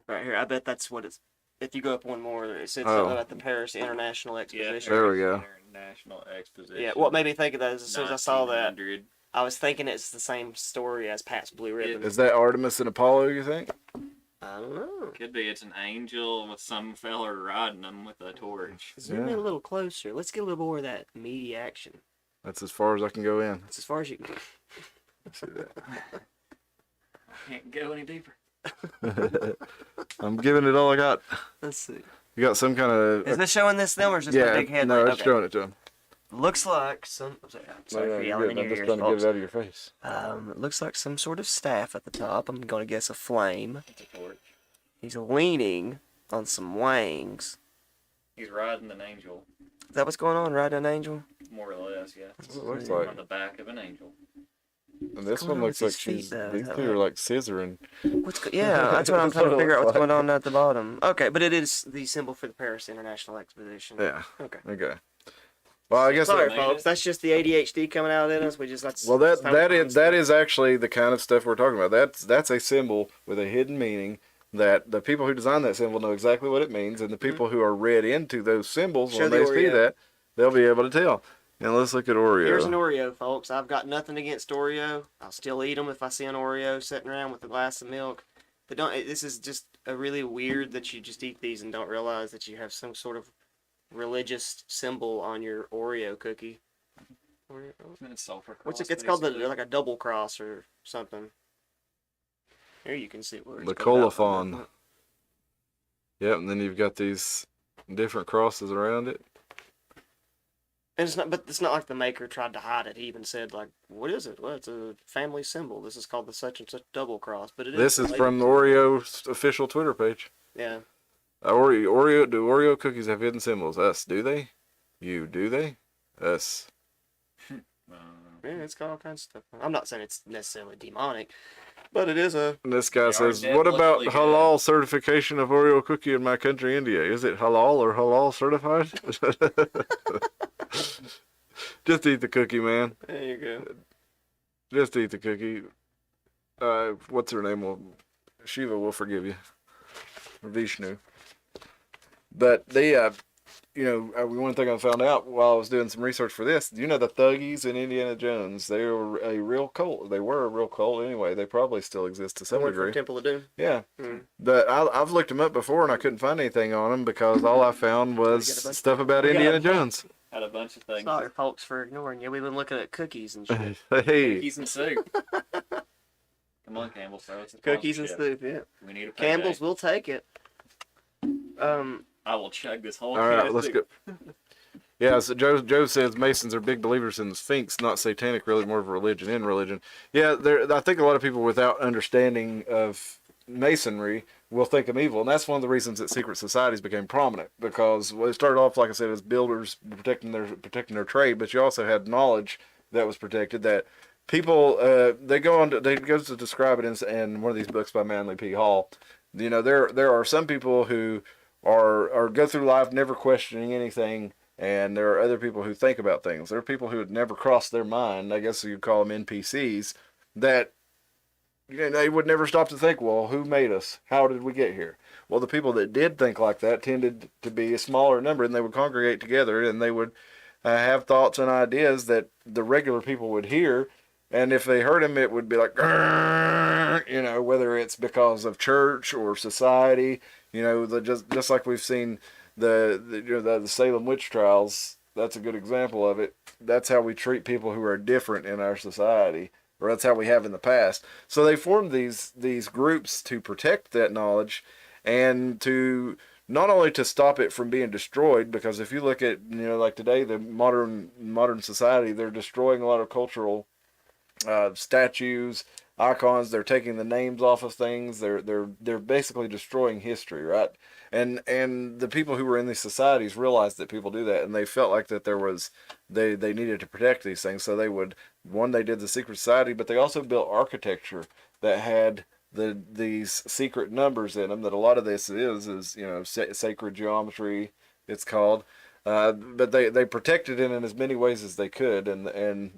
Right here. I bet that's what it's. If you go up one more, it says Oh. something about the Paris International Yeah, Exposition. There we go. International Exposition. Yeah, what made me think of that is as soon as I saw that, 1900. I was thinking it's the same story as Pat's Blue Ribbon. Is that Artemis and Apollo, you think? I don't know. Could be. It's an angel with some feller riding them with a torch. Zoom Yeah. in a little closer. Let's get a little more of that meaty action. That's as far as I can go in. That's as far as you can. See that? Can't go any deeper. I'm giving it all I got. Let's see. You got some kind of. Is this showing this them or is this my yeah, big head? no, right? it's showing it to him. Looks like some. Sorry No, for you're yelling good. in I'm your just ears, trying to get folks. it out of your face. It looks like some sort of staff at the top. I'm going to guess a flame. It's a torch. He's leaning on some wings. He's riding an angel, Is that what's going on? Riding an angel? more or less, yeah. That's what it looks On like. the back of an angel. And this going one on looks with like his feet, she's. though? Is These that two are right? like scissoring. Yeah, that's what I'm That's trying to what it figure out looks what's like. going on at the bottom. Okay, but it is the symbol for the Paris International Exposition. Yeah. Okay. Okay. Well, I guess. Sorry, made folks. it. That's just the ADHD coming out in us. Well, that is actually the kind of stuff we're talking about. That's a symbol with a hidden meaning that the people who design that symbol know exactly what it means, and the people who are read into those symbols Show when the they see Oreo. that, they'll be able to tell. Now let's look at Oreo. Here's an Oreo, folks. I've got nothing against Oreo. I'll still eat them if I see an Oreo sitting around with a glass of milk. But don't. This is just a really weird that you just eat these and don't realize that you have some sort of religious symbol on your Oreo cookie. Oreo? It's sulfur What's cross, it? It's but called it's like a double cross or something. Here you can see where it's The cut out from, colophon. doesn't it? Yep, and then you've got these different crosses around it. And it's not, but it's not like the maker tried to hide it. He even said, like, "What is it? Well, it's a family symbol. This is called the such and such double cross." But it This is related from the to- Oreo's official Twitter page. Yeah. Oreo, do Oreo cookies have hidden symbols? Us, do they? You, do they? Us. Yeah, it's got all kinds of stuff. I'm not saying it's necessarily demonic, but it is a. And this guy They are says, what about devilishly halal certification of Oreo cookie in my country, India? Is it halal or halal certified? Just eat the cookie, man. There you go. Just eat the cookie. What's her name? Well, Shiva will forgive you. Vishnu. But the, one thing I found out while I was doing some research for this, the Thuggies in Indiana Jones, they were a real cult. They were a real cult anyway. They probably still exist to some Someone from degree. Temple of Doom. Yeah. Mm. But I've looked them up before and I couldn't find anything on them because all I found was We got a bunch- stuff about we got a Indiana bunch- Jones. Had a bunch of things. Sorry, folks, for ignoring you. We've been looking at cookies and shit. Hey, Cookies and soup. Come on, Campbell. Throw us a Cookies and sponsorship. soup, yeah. We need a Campbell's, payday. we'll take it. I will chug this whole all can right, of let's soup. go. Yeah, so Joe says Masons are big believers in the Sphinx, not satanic, really more of a religion in religion. Yeah, I think a lot of people without understanding of Masonry will think them evil, and that's one of the reasons that secret societies became prominent, because it started off, like I said, as builders protecting their trade, but you also had knowledge that was protected. That people they go to describe it in one of these books by Manly P. Hall. There are some people who are go through life never questioning anything. And there are other people who think about things. There are people who had never crossed their mind, I guess you'd call them NPCs, that they would never stop to think, well, who made us? How did we get here? Well, the people that did think like that tended to be a smaller number, and they would congregate together, and they would have thoughts and ideas that the regular people would hear. And if they heard them, it would be like, whether it's because of church or society, just like we've seen the Salem witch trials. That's a good example of it. That's how we treat people who are different in our society, or that's how we have in the past. So they formed these groups to protect that knowledge, and to not only to stop it from being destroyed, because if you look at like today, the modern society, they're destroying a lot of cultural statues, icons. They're taking the names off of things. They're basically destroying history, right? And the people who were in these societies realized that people do that, and they felt like that they needed to protect these things. So they did the secret society, but they also built architecture that had these secret numbers in them. That a lot of this is sacred geometry, it's called. But they protected it in as many ways as they could, and the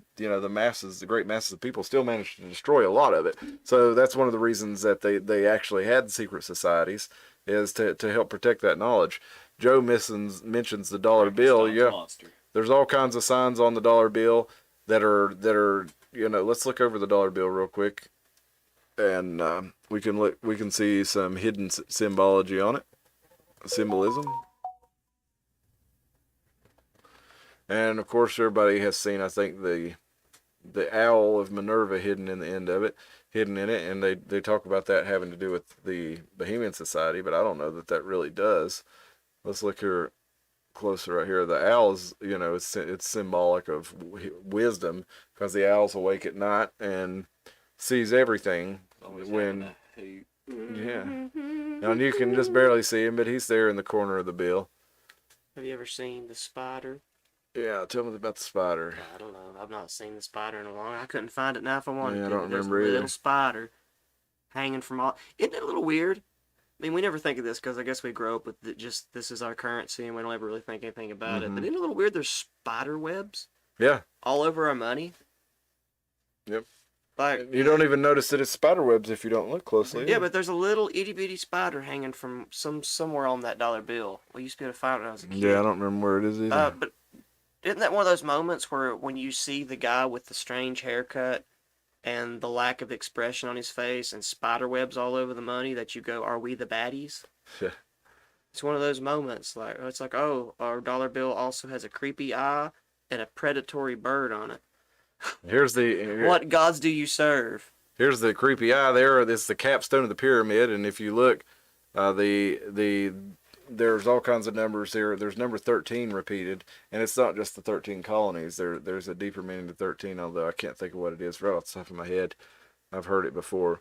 great masses of people still managed to destroy a lot of it. So that's one of the reasons that they actually had secret societies, is to help protect that knowledge. Joe mentions the dollar bill. Yeah, monster. There's all kinds of signs on the dollar bill that are let's look over the dollar bill real quick, and we can see some hidden symbology on it, symbolism. And of course, everybody has seen, I think, the owl of Minerva hidden in it, and they talk about that having to do with the Bohemian Society, but I don't know that really does. Let's look here closer right here. The owl is, it's symbolic of wisdom, because the owl's awake at night and sees everything. Yeah, and you can just barely see him, but he's there in the corner of the bill. Have you ever seen the spider? Yeah, tell me about the spider. I don't know. I've not seen the spider in a long. I couldn't find it now if I wanted to. I don't There's remember a either. little spider hanging from all. Isn't it a little weird? I mean, we never think of this because I guess we grow up with just this is our currency and we don't ever really think anything about it. But isn't it a little weird? There's spider webs. Yeah. All over our money. Yep. Like, You don't even notice that it's spider webs if you don't look closely. yeah, but there's a little itty bitty spider hanging from somewhere on that dollar bill. We used to be able to find it when I was a kid. Yeah, I don't remember where it is either. But isn't that one of those moments where when you see the guy with the strange haircut and the lack of expression on his face and spider webs all over the money that you go, are we the baddies? Yeah. It's one of those moments. Like it's like, oh, our dollar bill also has a creepy eye and a predatory bird on it. What gods do you serve? Here's the creepy eye there. This is the capstone of the pyramid, and if you look, there's all kinds of numbers here. There's number 13 repeated, and it's not just the 13 colonies. There's a deeper meaning to 13, although I can't think of what it is right off the top of my head. I've heard it before.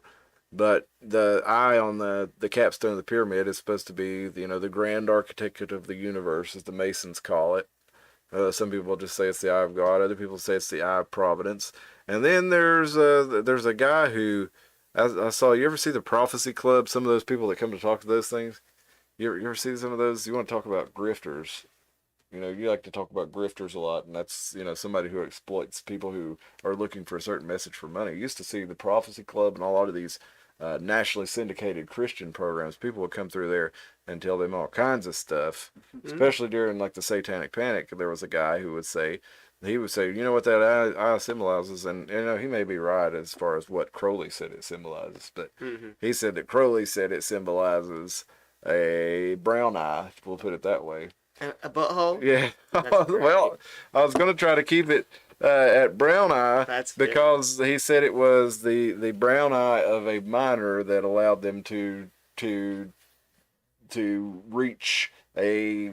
But the eye on the capstone of the pyramid is supposed to be, the grand architect of the universe, as the Masons call it. Some people just say it's the eye of God. Other people say it's the eye of providence. And then there's a guy who I saw. You ever see the Prophecy Club? Some of those people that come to talk to those things. You ever see some of those? You want to talk about grifters? You like to talk about grifters a lot, and that's somebody who exploits people who are looking for a certain message for money. You used to see the Prophecy Club and a lot of these nationally syndicated Christian programs. People would come through there and tell them all kinds of stuff, especially during like the Satanic Panic. There was a guy who would say, you know what that eye symbolizes, and he may be right as far as what Crowley said it symbolizes, but he said that Crowley said it symbolizes a brown eye. We'll put it that way. A butthole? Yeah. Well, I was going to try to keep it at brown eye. That's because he said it was the brown eye of a miner that allowed them to reach a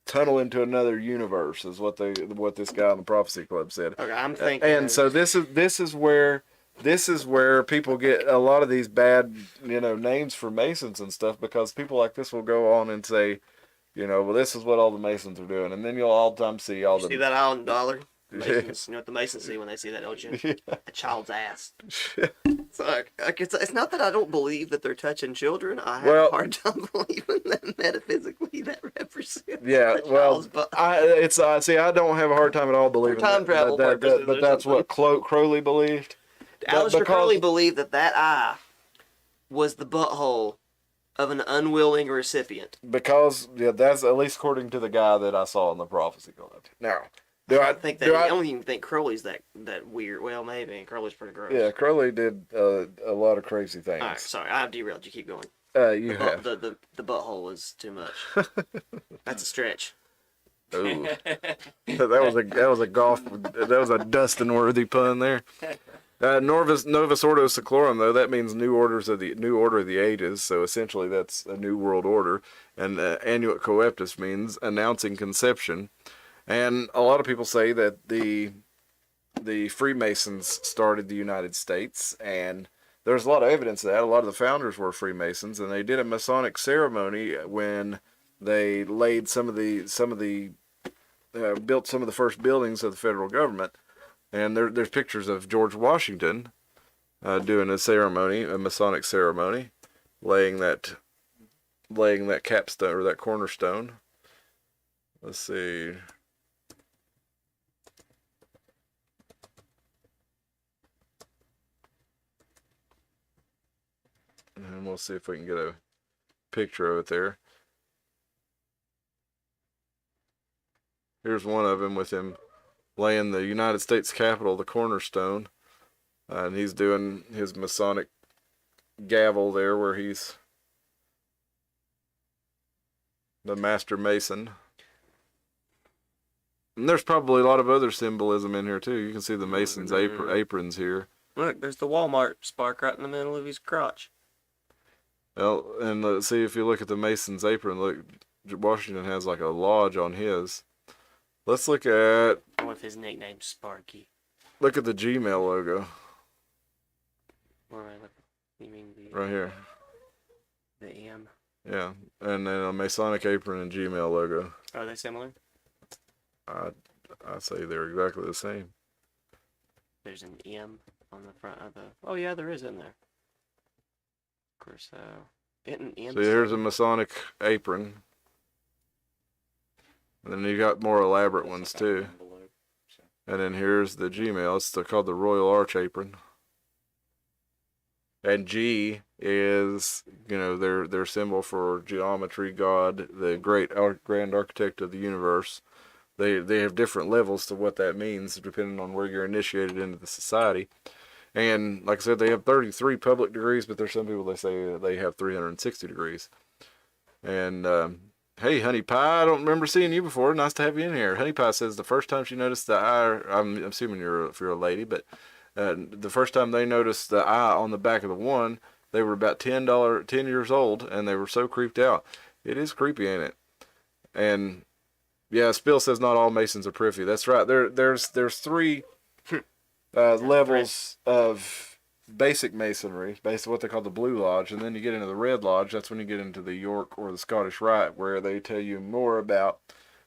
tunnel into another universe, is what this guy on the Prophecy Club said. Okay, I'm thinking. And so this is where people get a lot of these bad names for Masons and stuff, because people like this will go on and say, well, this is what all the Masons are doing, and then you'll all the time see all the. See that eye on the dollar? Masons, you know what the Masons see when they see that, don't you? Yeah. A child's ass. So it's not that I don't believe that they're touching children. I have a hard time believing that metaphysically that represents. Yeah, I don't have a hard time at all believing time travel that, but that's what Crowley believed. Aleister because- Crowley believed that eye was the butthole of an unwilling recipient. Because that's at least according to the guy that I saw in the prophecy collective. Now, I don't even think Crowley's that weird. Well, maybe Crowley's pretty gross. Yeah, Crowley did a lot of crazy things. All right, sorry, I derailed you. Keep going. You have. The butthole was too much. That's a stretch. Ooh. that was a Dustin worthy pun there. Novus Ordo Seclorum, though, that means new order of the ages. So essentially, that's a new world order. And Annuit Coeptus means announcing conception. And a lot of people say that the Freemasons started the United States, and there's a lot of evidence of that. A lot of the founders were Freemasons, and they did a Masonic ceremony when they laid built some of the first buildings of the federal government. And there's pictures of George Washington doing a ceremony, a Masonic ceremony, laying that capstone or that cornerstone. Let's see. And we'll see if we can get a picture of it there. Here's one of him with him laying the United States Capitol, the cornerstone. And he's doing his Masonic gavel there where he's the Master Mason. And there's probably a lot of other symbolism in here too. You can see the Mason's aprons here. Look, there's the Walmart spark right in the middle of his crotch. Well, and let's see if you look at the Mason's apron. Look, Washington has like a lodge on his. Let's look at. What if his nickname's Sparky? Look at the Gmail logo. Where am I looking? You mean the Right here. The M? Yeah, and then a Masonic apron and Gmail logo. Are they similar? I say they're exactly the same. There's an M on the front of the. Oh yeah, there is in there. Of course, isn't an M. So here's a Masonic apron. And then you got more elaborate ones too. And then here's the Gmail. It's called the Royal Arch apron. And G is, their symbol for geometry, God, the grand architect of the universe. They have different levels to what that means depending on where you're initiated into the society. And like I said, they have 33 public degrees, but there's some people that say they have 360 degrees. And hey, Honey Pie, I don't remember seeing you before. Nice to have you in here. Honey Pie says the first time she noticed the eye, I'm assuming if you're a lady, but the first time they noticed the eye on the back of the one, they were about 10 years old, and they were so creeped out. It is creepy, ain't it? And yeah, Spill says not all Masons are privy. That's right. There's three levels of basic Masonry, basically what they call the Blue Lodge, and then you get into the Red Lodge. That's when you get into the York or the Scottish Rite, where they tell you more about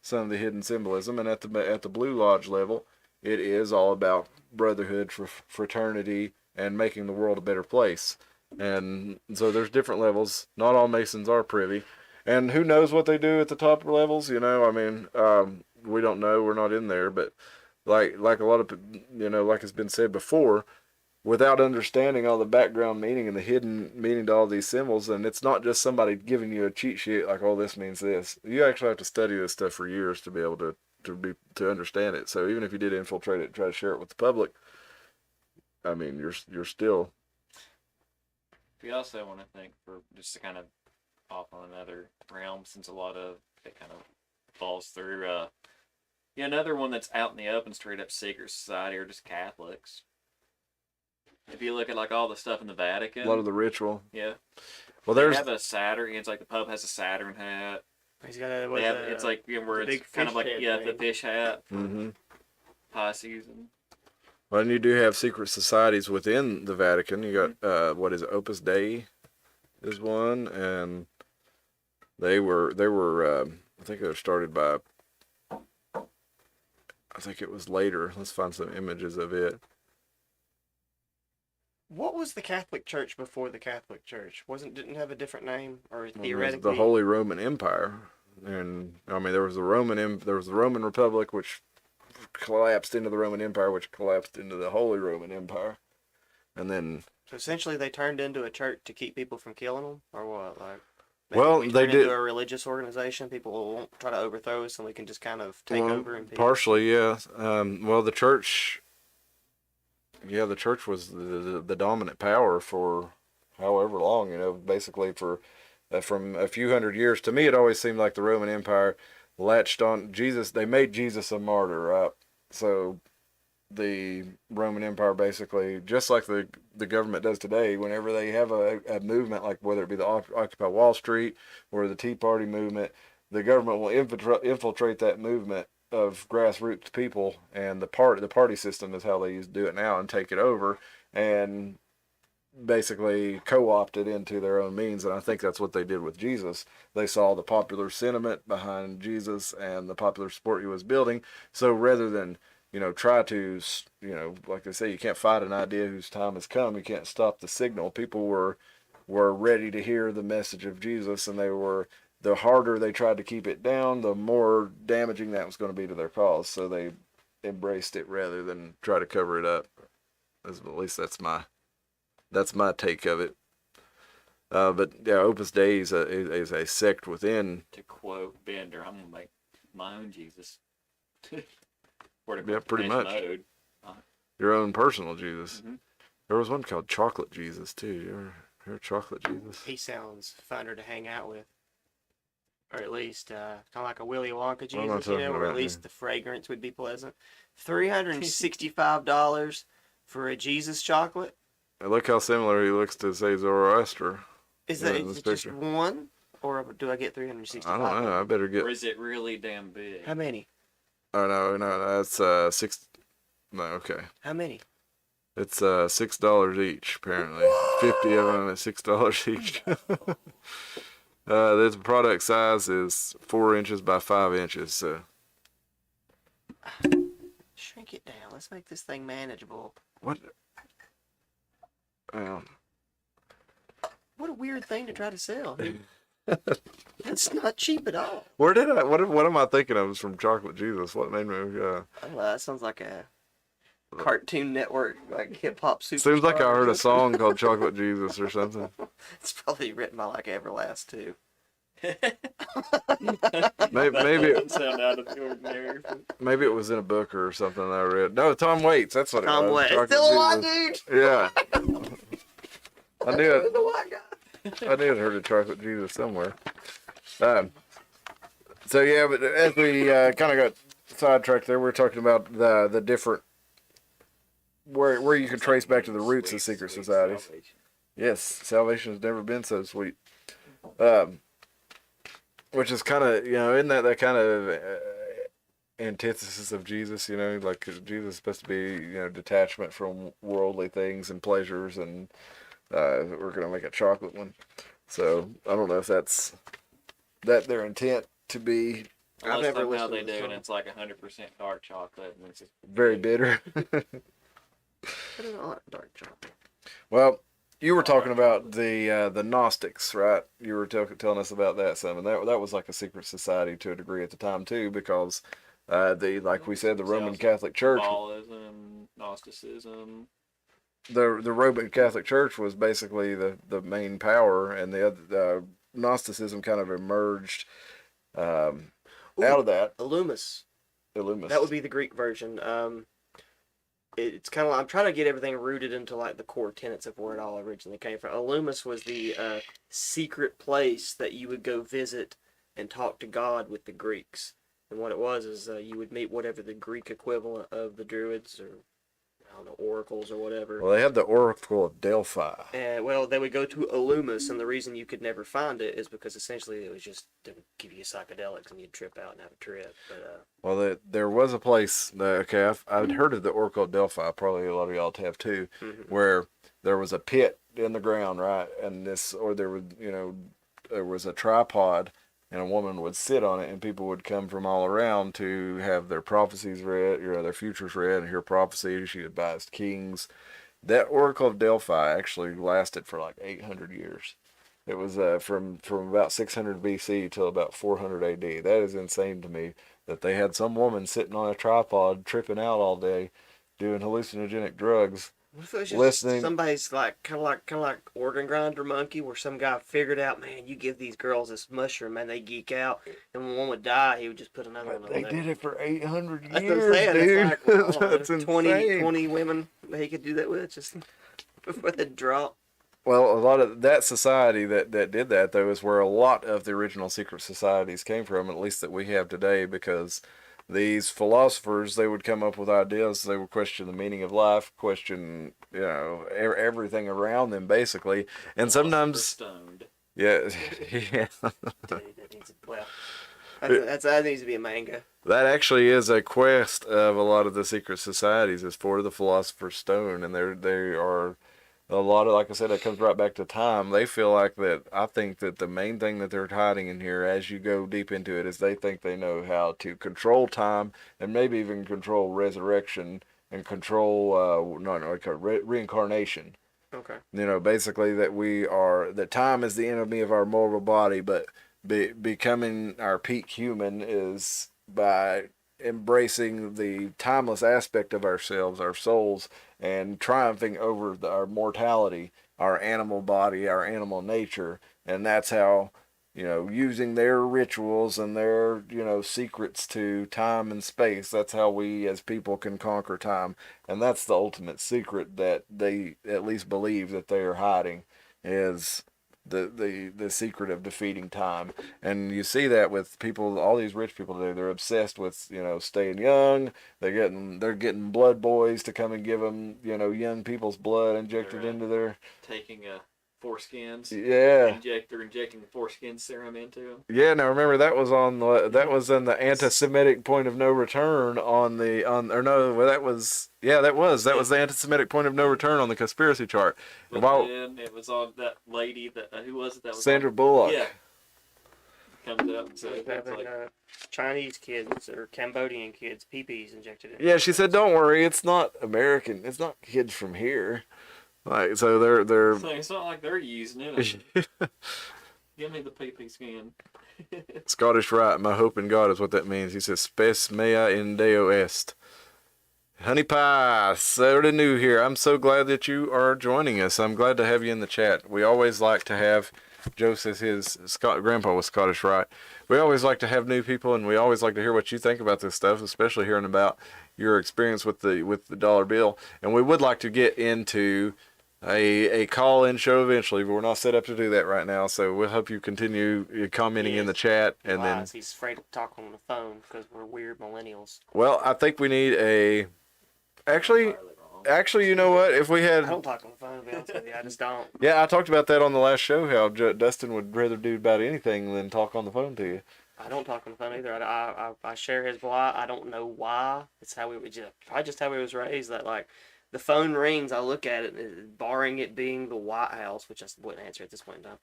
some of the hidden symbolism. And at the Blue Lodge level, it is all about brotherhood, fraternity, and making the world a better place. And so there's different levels. Not all Masons are privy. And who knows what they do at the top levels? We don't know. We're not in there. But like a lot of, like it's been said before, without understanding all the background meaning and the hidden meaning to all these symbols, and it's not just somebody giving you a cheat sheet like, oh, this means this. You actually have to study this stuff for years to be able to understand it. So even if you did infiltrate it and try to share it with the public, I mean, you're still. We also want to think, for just to kind of off on another realm, since a lot of it kind of falls through. Another one that's out in the open, straight up secret society, or just Catholics. If you look at like all the stuff in the Vatican, A lot of the ritual. yeah. Well, They there's have a Saturn. It's like the Pope has a Saturn hat. He's got a. They have, it's like where the it's big kind of fish like head the thing. fish hat, Mm-hmm. high season. Well, and you do have secret societies within the Vatican. You got what is it, Opus Dei is one, and they were I think they were started by, I think it was later. Let's find some images of it. What was the Catholic Church before the Catholic Church? Didn't have a different name, or Well, it was theoretically? the Holy Roman Empire, and I mean there was the Roman Republic, which collapsed into the Roman Empire, which collapsed into the Holy Roman Empire, and then So essentially, they turned into a church to keep people from killing them, or what? Like, Well, we they turn did- into a religious organization. People won't try to overthrow us, and we can just kind of take over and partially, yeah. Well, the church, the church was the dominant power for however long, basically for from a few hundred years. To me, it always seemed like the Roman Empire latched on Jesus. They made Jesus a martyr, right? So the Roman Empire basically, just like the government does today, whenever they have a movement, like whether it be the Occupy Wall Street or the Tea Party movement, the government will infiltrate that movement of grassroots people, and the party system is how they used to do it now, and take it over and basically co-opt it into their own means. And I think that's what they did with Jesus. They saw the popular sentiment behind Jesus and the popular support he was building. So rather than try to, like they say, you can't fight an idea whose time has come. You can't stop the signal. People were ready to hear the message of Jesus, and the harder they tried to keep it down, the more damaging that was going to be to their cause. So they embraced it rather than try to cover it up. At least that's my take of it. But yeah, Opus Dei is a sect within. To quote Bender, I'm gonna make my own Jesus. Yeah, pretty much. Mode. Your own personal Jesus. Mm-hmm. There was one called Chocolate Jesus too. You ever hear of Chocolate Jesus? He sounds funner to hang out with, or at least kind of like a Willy Wonka What am I Jesus, talking or at about least here? the fragrance would be pleasant. $365 for a Jesus chocolate. And look how similar he looks to, say, Zoroaster. Is Yeah, that in is this it just picture. one, or do I get I 365? don't know. I better get. Or is it really damn big? How many? Oh no, that's six. No, okay. How many? It's $6 each, apparently. 50 of them at $6 each. This product size is 4 inches by 5 inches. So Shrink it down. Let's make this thing manageable. what? Um, What a weird thing to try to sell. That's not cheap at all. where did I? What am I thinking of? From Chocolate Jesus. What made me? I don't know, that sounds like a Cartoon Network, like hip hop super. Seems like I heard a song called Chocolate Jesus or something. It's probably written by like Everlast too. Maybe Doesn't sound out of the ordinary. maybe it was in a book or something I read. No, Tom Waits. That's what Tom it was. Waits. Chocolate Still alive, Jesus. dude. Yeah. I knew it. The white guy. I knew I'd heard of Chocolate Jesus somewhere. So yeah, but as we kind of got sidetracked there, we were talking about the different where you can trace back to the roots of secret societies. Salvation. Yes, salvation has never been so sweet. Which is kind of, isn't that kind of antithesis of Jesus? Like Jesus is supposed to be, detachment from worldly things and pleasures, and we're gonna make a chocolate one. So I don't know if that's their intent to be I've Unless never somehow listened they to do, the and song. it's like 100% dark chocolate, and it's just very bitter. I don't like dark chocolate. Well, you were talking about the Gnostics, right? You were telling us about that some, and that was like a secret society to a degree at the time too, because like we said, the Roman Catholic Church, Kabbalism, Gnosticism. the Roman Catholic Church was basically the main power, and the other Gnosticism kind of emerged out of that. Illumis. Illumis. That would be the Greek version. It's kind of like, I'm trying to get everything rooted into like the core tenets of where it all originally came from. Illumis was the secret place that you would go visit and talk to God with the Greeks. And what it was is you would meet whatever the Greek equivalent of the Druids, or I don't know, oracles or whatever. Well, they had the Oracle of Delphi. And well, they would go to Illumis, and the reason you could never find it is because essentially it was just to give you psychedelics and you'd trip out and have a trip. But Well, there was a place. Okay, I'd heard of the Oracle of Delphi. Probably a lot of y'all have too, where there was a pit in the ground, right? And there was a tripod, and a woman would sit on it, and people would come from all around to have their prophecies read, their futures read, and hear prophecies. She advised kings. That Oracle of Delphi actually lasted for like 800 years. It was from about 600 BC till about 400 AD. That is insane to me, that they had some woman sitting on a tripod tripping out all day doing hallucinogenic drugs What if it was just listening. somebody's like kind of like organ grinder monkey, where some guy figured out, man, you give these girls this mushroom, man, they geek out, and when one would die, he would just put another one over They there. did it for 800 That's what I'm years, saying. dude. It's like, well, I don't know, That's 20, insane. 20 women that he could do that with just before they drop. Well, a lot of that society that did that, though, is where a lot of the original secret societies came from, at least that we have today, because these philosophers, they would come up with ideas, they would question the meaning of life, question, everything around them, basically. And sometimes, Stoned. yeah, yeah. Dude, that needs to be a manga. That actually is a quest of a lot of the secret societies, is for the Philosopher's Stone, and they are a lot of, like I said, it comes right back to time. They feel like that. I think that the main thing that they're hiding in here, as you go deep into it, is they think they know how to control time and maybe even control resurrection and control reincarnation. Okay. Basically that time is the enemy of our mortal body, but becoming our peak human is by embracing the timeless aspect of ourselves, our souls, and triumphing over our mortality, our animal body, our animal nature. And that's how, using their rituals and their, secrets to time and space, that's how we as people can conquer time. And that's the ultimate secret that they at least believe that they are hiding, is the secret of defeating time. And you see that with people, all these rich people today. They're obsessed with staying young. They're getting blood boys to come and give them young people's blood injected into their Taking foreskins. Yeah. They're injecting the foreskin serum into them. Yeah. Now remember, that was that was in the anti-Semitic point of no return that was the anti-Semitic point of no return on the conspiracy chart. But then it was on that lady that who was it that was Sandra on? Bullock. Yeah. Comes up and says Having Chinese kids or Cambodian kids pee-pees injected in. Yeah, she said, "Don't worry, it's not American. It's not kids from here." Like, so they're. So it's not like they're using it. Give me the pee-pee skin. Scottish Rite, my hope in God is what that means. He says, "Spes mea in Deo est." Honey Pie, Saturday New here. I'm so glad that you are joining us. I'm glad to have you in the chat. We always like to have. Joe says his grandpa was Scottish Rite. We always like to have new people, and we always like to hear what you think about this stuff, especially hearing about your experience with the dollar bill. And we would like to get into a call-in show eventually, but we're not set up to do that right now. So we'll hope you continue commenting in the chat, and then He's afraid to talk on the phone because we're weird millennials. well, I think we need a actually. You know what? If we had, I don't talk on the phone, to be honest with you. I just don't. yeah, I talked about that on the last show. How Dustin would rather do about anything than talk on the phone to you. I don't talk on the phone either. I share his blah. I don't know why. It's how probably just how we was raised. That like, the phone rings, I look at it, barring it being the White House, which I wouldn't answer at this point in time.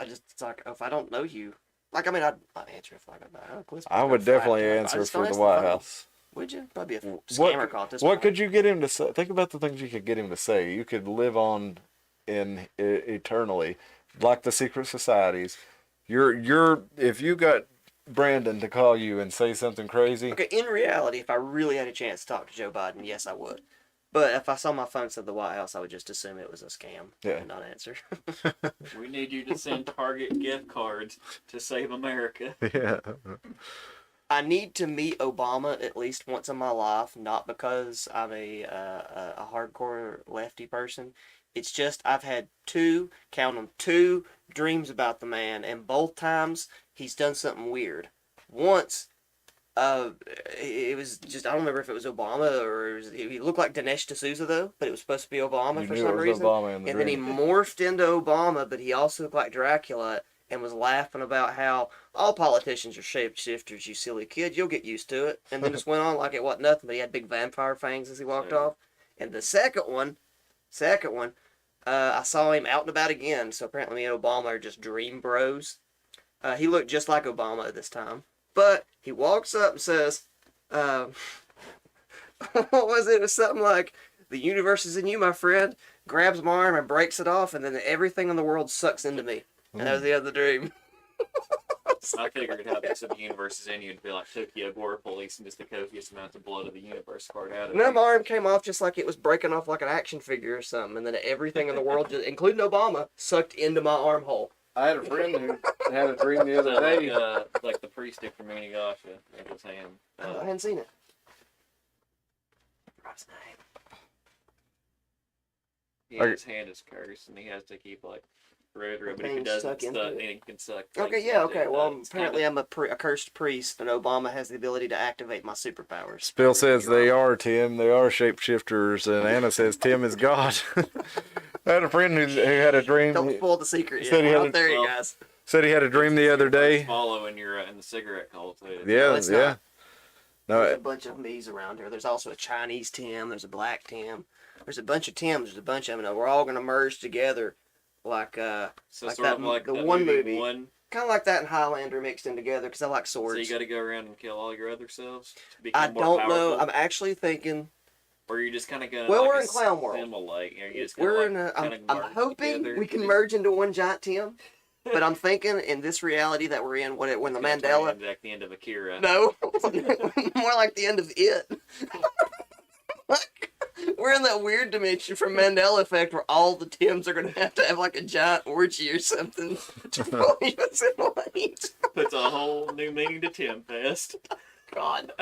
It's like, if I don't know you, like, I mean, I'd answer if like I would definitely answer for the White House. Would you? Probably a scammer call at this point. What could you get him to say? Think about the things you could get him to say. You could live on eternally, like the secret societies. If you got Brandon to call you and say something crazy. Okay, in reality, if I really had a chance to talk to Joe Biden, yes, I would. But if I saw my phone said the White House, I would just assume it was a scam and not answer. We need you to send Target gift cards to save America. Yeah. I need to meet Obama at least once in my life, not because I'm a hardcore lefty person. It's just I've had two dreams about the man, and both times he's done something weird. Once, it was just, I don't remember if it was Obama or he looked like Dinesh D'Souza though, but it was supposed to be Obama for some reason. Obama and then he morphed into Obama, but he also looked like Dracula. And was laughing about how all politicians are shapeshifters, you silly kid. You'll get used to it. And then just went on like it wasn't nothing, but he had big vampire fangs as he walked off. And the second one, I saw him out and about again. So apparently me and Obama are just dream bros. He looked just like Obama at this time. But he walks up and says, what was it? It was something like, "The universe is in you, my friend." Grabs my arm and breaks it off, and then everything in the world sucks into me. And that was the other dream. I figured how big some universes in you would be like Tokyo Gore Police and just the copious amounts of blood of the universe squirt out of No, you. my arm came off just like it was breaking off like an action figure or something, and then everything in the world, just, including Obama, sucked into my armhole. I had a friend who had a dream the other So, day. like the priest did from Inuyasha with his hand. I hadn't seen it. What's his name? Yeah, his hand is cursed, and he has to keep like rotary, but if he Things doesn't suck into suck, it. then he can suck. Okay, things yeah, into okay. it. Well, It's apparently kinda- I'm a cursed priest, and Obama has the ability to activate my superpowers. Bill says they are, Tim. They are shapeshifters, and Anna says Tim is God. I had a friend who had a dream. Don't spoil the secret He yet. said he We're had out there, you well, guys. Said he had a dream the other day. Following your in the cigarette cult too. Yeah, it's yeah. not. There's No, a bunch of me's around here. There's also a Chinese Tim. There's a black Tim. There's a bunch of Tims. There's a bunch of them. And we're all gonna merge together, like So like sort that, of like the that one movie. One. kind of like that and Highlander mixed in together because I like So swords. you got to go around and kill all your other selves to become I more don't know. powerful? I'm actually thinking Or you just kind of gonna. Well, like we're in Clown World. assimilate, you just we're kinda, in a. kinda I'm merge hoping together. we can Just- merge into one giant Tim, but I'm thinking in this reality that we're in, when the it's gonna turn Mandela. into like the end of Akira. No, more like the end of it. Like, we're in that weird dimension from Mandela Effect where all the Tims are going to have like a giant orgy or something to fully assimilate. Puts a whole new meaning to Tim Fest. God.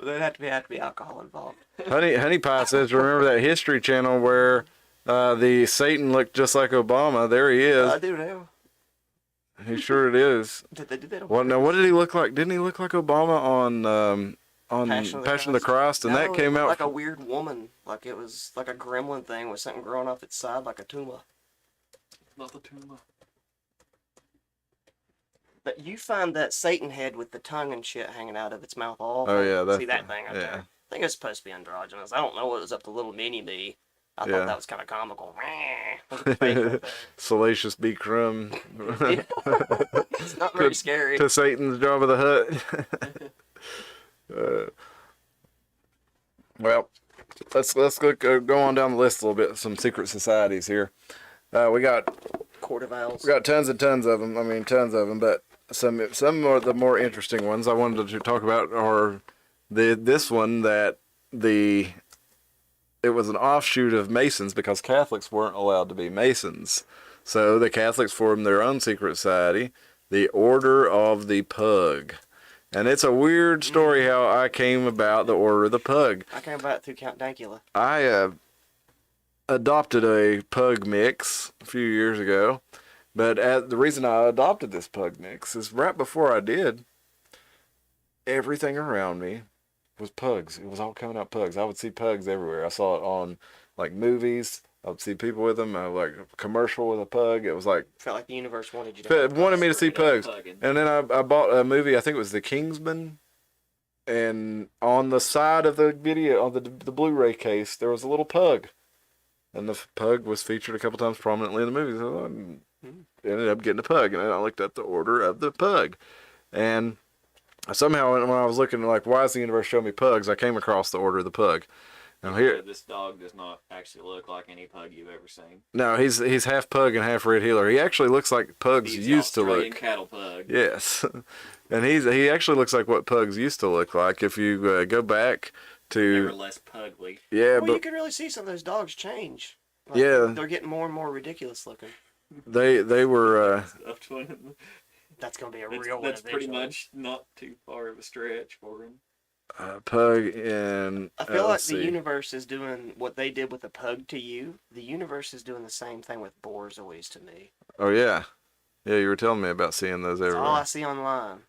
There'd have to be alcohol involved. Honey Pie says, remember that History Channel where the Satan looked just like Obama? There he is. I do now. He sure it is. Did they do that on Well, now what did he look like? Didn't he look like Obama on Passion of the Christ? And No, that came it out looked like a weird woman. Like it was like a gremlin thing with something growing off its side like a tumor. Not the tumor. But you find that Satan head with the tongue and shit hanging out of its mouth all Oh, yeah, that's see that the- thing up yeah. there. I think it's supposed to be androgynous. I don't know what was up to little mini me. I Yeah. thought that was kind of comical. Look at the face right there. Salacious B. Crumb It's not very scary. to Satan's Job of the Hut. Well, let's look, go on down the list a little bit. Some secret societies here. We got Court of Owls. tons and tons of them. I mean, tons of them. But some of the more interesting ones I wanted to talk about are this one that it was an offshoot of Masons because Catholics weren't allowed to be Masons. So the Catholics formed their own secret society, the Order of the Pug. And it's a weird story how I came about the Order of the Pug. I came about through Count Dankula. I adopted a pug mix a few years ago, but the reason I adopted this pug mix is right before I did, everything around me was pugs. It was all coming out pugs. I would see pugs everywhere. I saw it on like movies. I would see people with them. Like a commercial with a pug. It was like Felt like the universe wanted you to. it wanted me to see Straight up pugs. pugging. And then I bought a movie. I think it was The Kingsman. And on the side of the video, on the Blu-ray case, there was a little pug. And the pug was featured a couple times prominently in the movie. So I ended up getting a pug. And then I looked at the Order of the Pug. And somehow when I was looking like, why is the universe showing me pugs? I came across the Order of the Pug. Now here, This dog does not actually look like any pug you've ever seen. no, he's half pug and half red heeler. He actually looks like pugs He's used to Australian look. cattle pug. Yes, and he actually looks like what pugs used to look like. If you go back Never to less pugly. yeah, Well, you but can really see some of those dogs change. Yeah. They're getting more and more ridiculous looking. they were Up to one. That's going to be a That's, real one. that's pretty eventually. much not too far of a stretch for him. pug and I feel like let's the see. universe is doing what they did with the pug to you. The universe is doing the same thing with Borzoi to me. Oh yeah, you were telling me about seeing those That's everywhere. all I see online.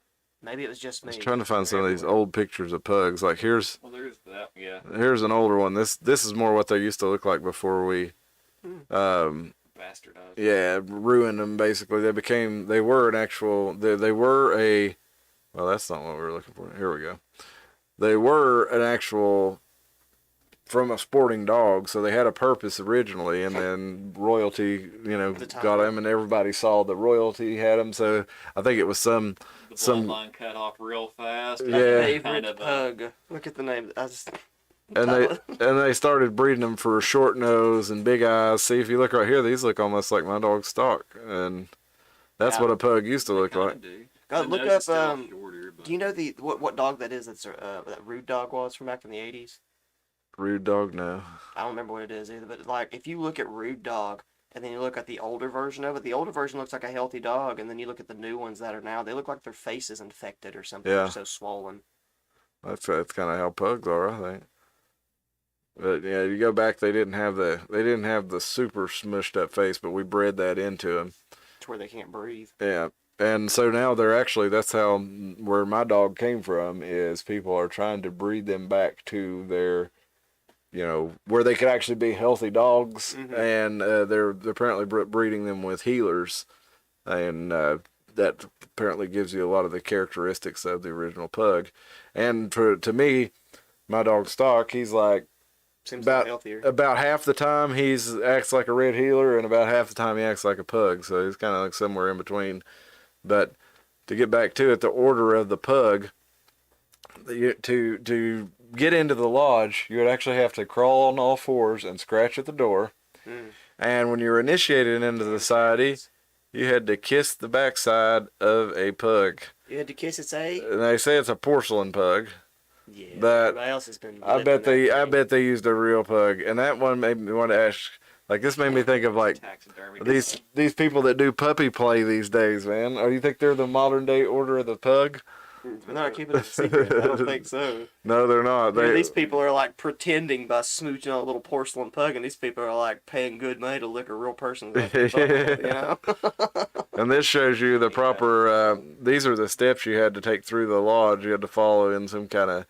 Maybe it was just I me. was trying to find They're some of these everywhere. old pictures of pugs. Like here's Well, there's that. Yeah. an older one. This is more what they used to look like before we Bastardized. yeah, ruined them basically. They were an actual, they were a, well, that's not what we were looking for. Here we go. They were an actual, from a sporting dog, so they had a purpose originally, and then royalty, The time. got them, and everybody saw that royalty had them, so I think it was some, The Some- bloodline cut off real fast. Yeah. Favorite Kind of pug. Look at the name. I just. and they started breeding them for short nose and big eyes. See, if you look right here, these look almost like my dog's stock, and that's Yeah. what a pug used to look kinda like. do. The Look nose is up. still off shorter, but Do you know what dog that is? That's that rude dog was from back in the 80s. Rude dog, no. I don't remember what it is either. But like, if you look at rude dog and then you look at the older version of it, the older version looks like a healthy dog, and then you look at the new ones that are now, they look like their face is infected or something. Yeah. They're so swollen. That's kind of how pugs are, I think. But yeah, you go back, they didn't have the super smushed up face, but we bred that into them. To where they can't breathe. Yeah. And so now that's how, where my dog came from, is people are trying to breed them back to their, where they could actually be healthy dogs. Mm-hmm. And they're apparently breeding them with healers. And that apparently gives you a lot of the characteristics of the original pug. And to me, my dog Stock, he's like, Seems about healthier. About half the time acts like a red heeler, and about half the time he acts like a pug. So he's kind of like somewhere in between. But to get back to it, the order of the pug, to get into the lodge, you would actually have to crawl on all fours and scratch at the door. Mm. And when you were initiated into the society, you had to kiss the backside of a pug. You had to kiss its egg? And they say it's a porcelain pug. Yeah. But everybody else has been. I bet they used a real pug, and that one made me want to ask. Like, this made me think of like taxidermy. these people that do puppy play these days, man. Or you think they're the modern day order of the pug? They're not keeping it a secret. I don't think so. No, they're not. These people are like pretending by smooching on a little porcelain pug, and these people are like paying good money to lick a real person's And this shows you the proper. These are the steps you had to take through the lodge. You had to follow in some kind of,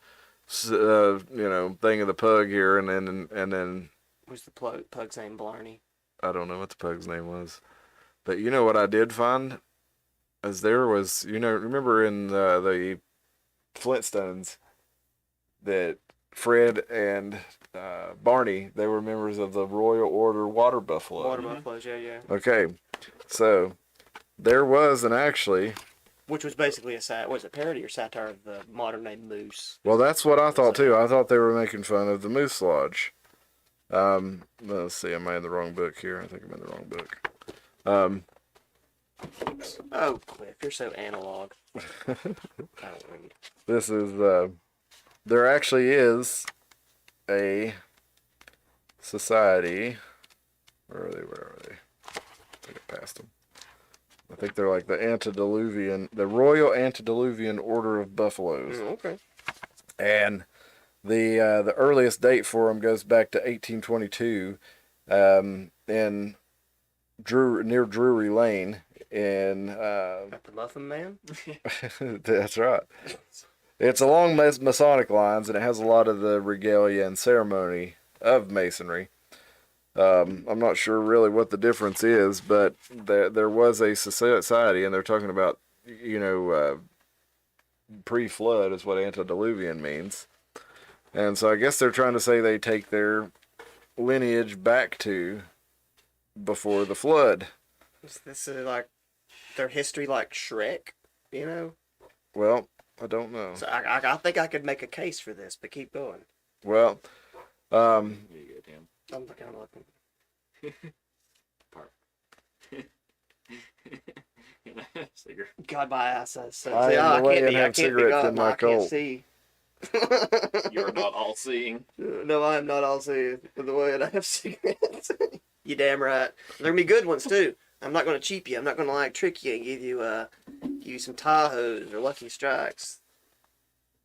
thing of the pug here, and then. What's the pug's name? Blarney. I don't know what the pug's name was, but you know what I did find? As there was, remember in the Flintstones that Fred and Barney, they were members of the Royal Order Water Buffalo. Water buffaloes, yeah. Okay, so there was Which was basically a parody or satire of the modern day moose. Well, that's what I thought too. I thought they were making fun of the Moose Lodge. Let's see, am I in the wrong book here? I think I'm in the wrong book. Oh, Cliff, you're so analog. I don't read. This is, there actually is a society. Where are they? I think I passed them. I think they're like the Royal Antediluvian Order of Buffaloes. Okay. And the earliest date for them goes back to 1822, in near Drury Lane Got the Muffin Man? That's right. It's along Masonic lines, and it has a lot of the regalia and ceremony of Masonry. I'm not sure really what the difference is, but there was a society, and they're talking about, pre-flood is what antediluvian means. And so I guess they're trying to say they take their lineage back to before the flood. Is this like their history like Shrek, Well, I don't know. So I think I could make a case for this, but keep going. Well, Here you go, Tim. I'm kind of looking. Cigarette. God, my eyesight. So, I see, am I away can't and be. I have can't be cigarettes God. in my I can't coat. see. You're not all seeing. No, I am not all seeing with the way that I have cigarettes. You damn right. They're gonna be good ones too. I'm not gonna cheap you. I'm not gonna trick you and give you some Tahoes or Lucky Strikes.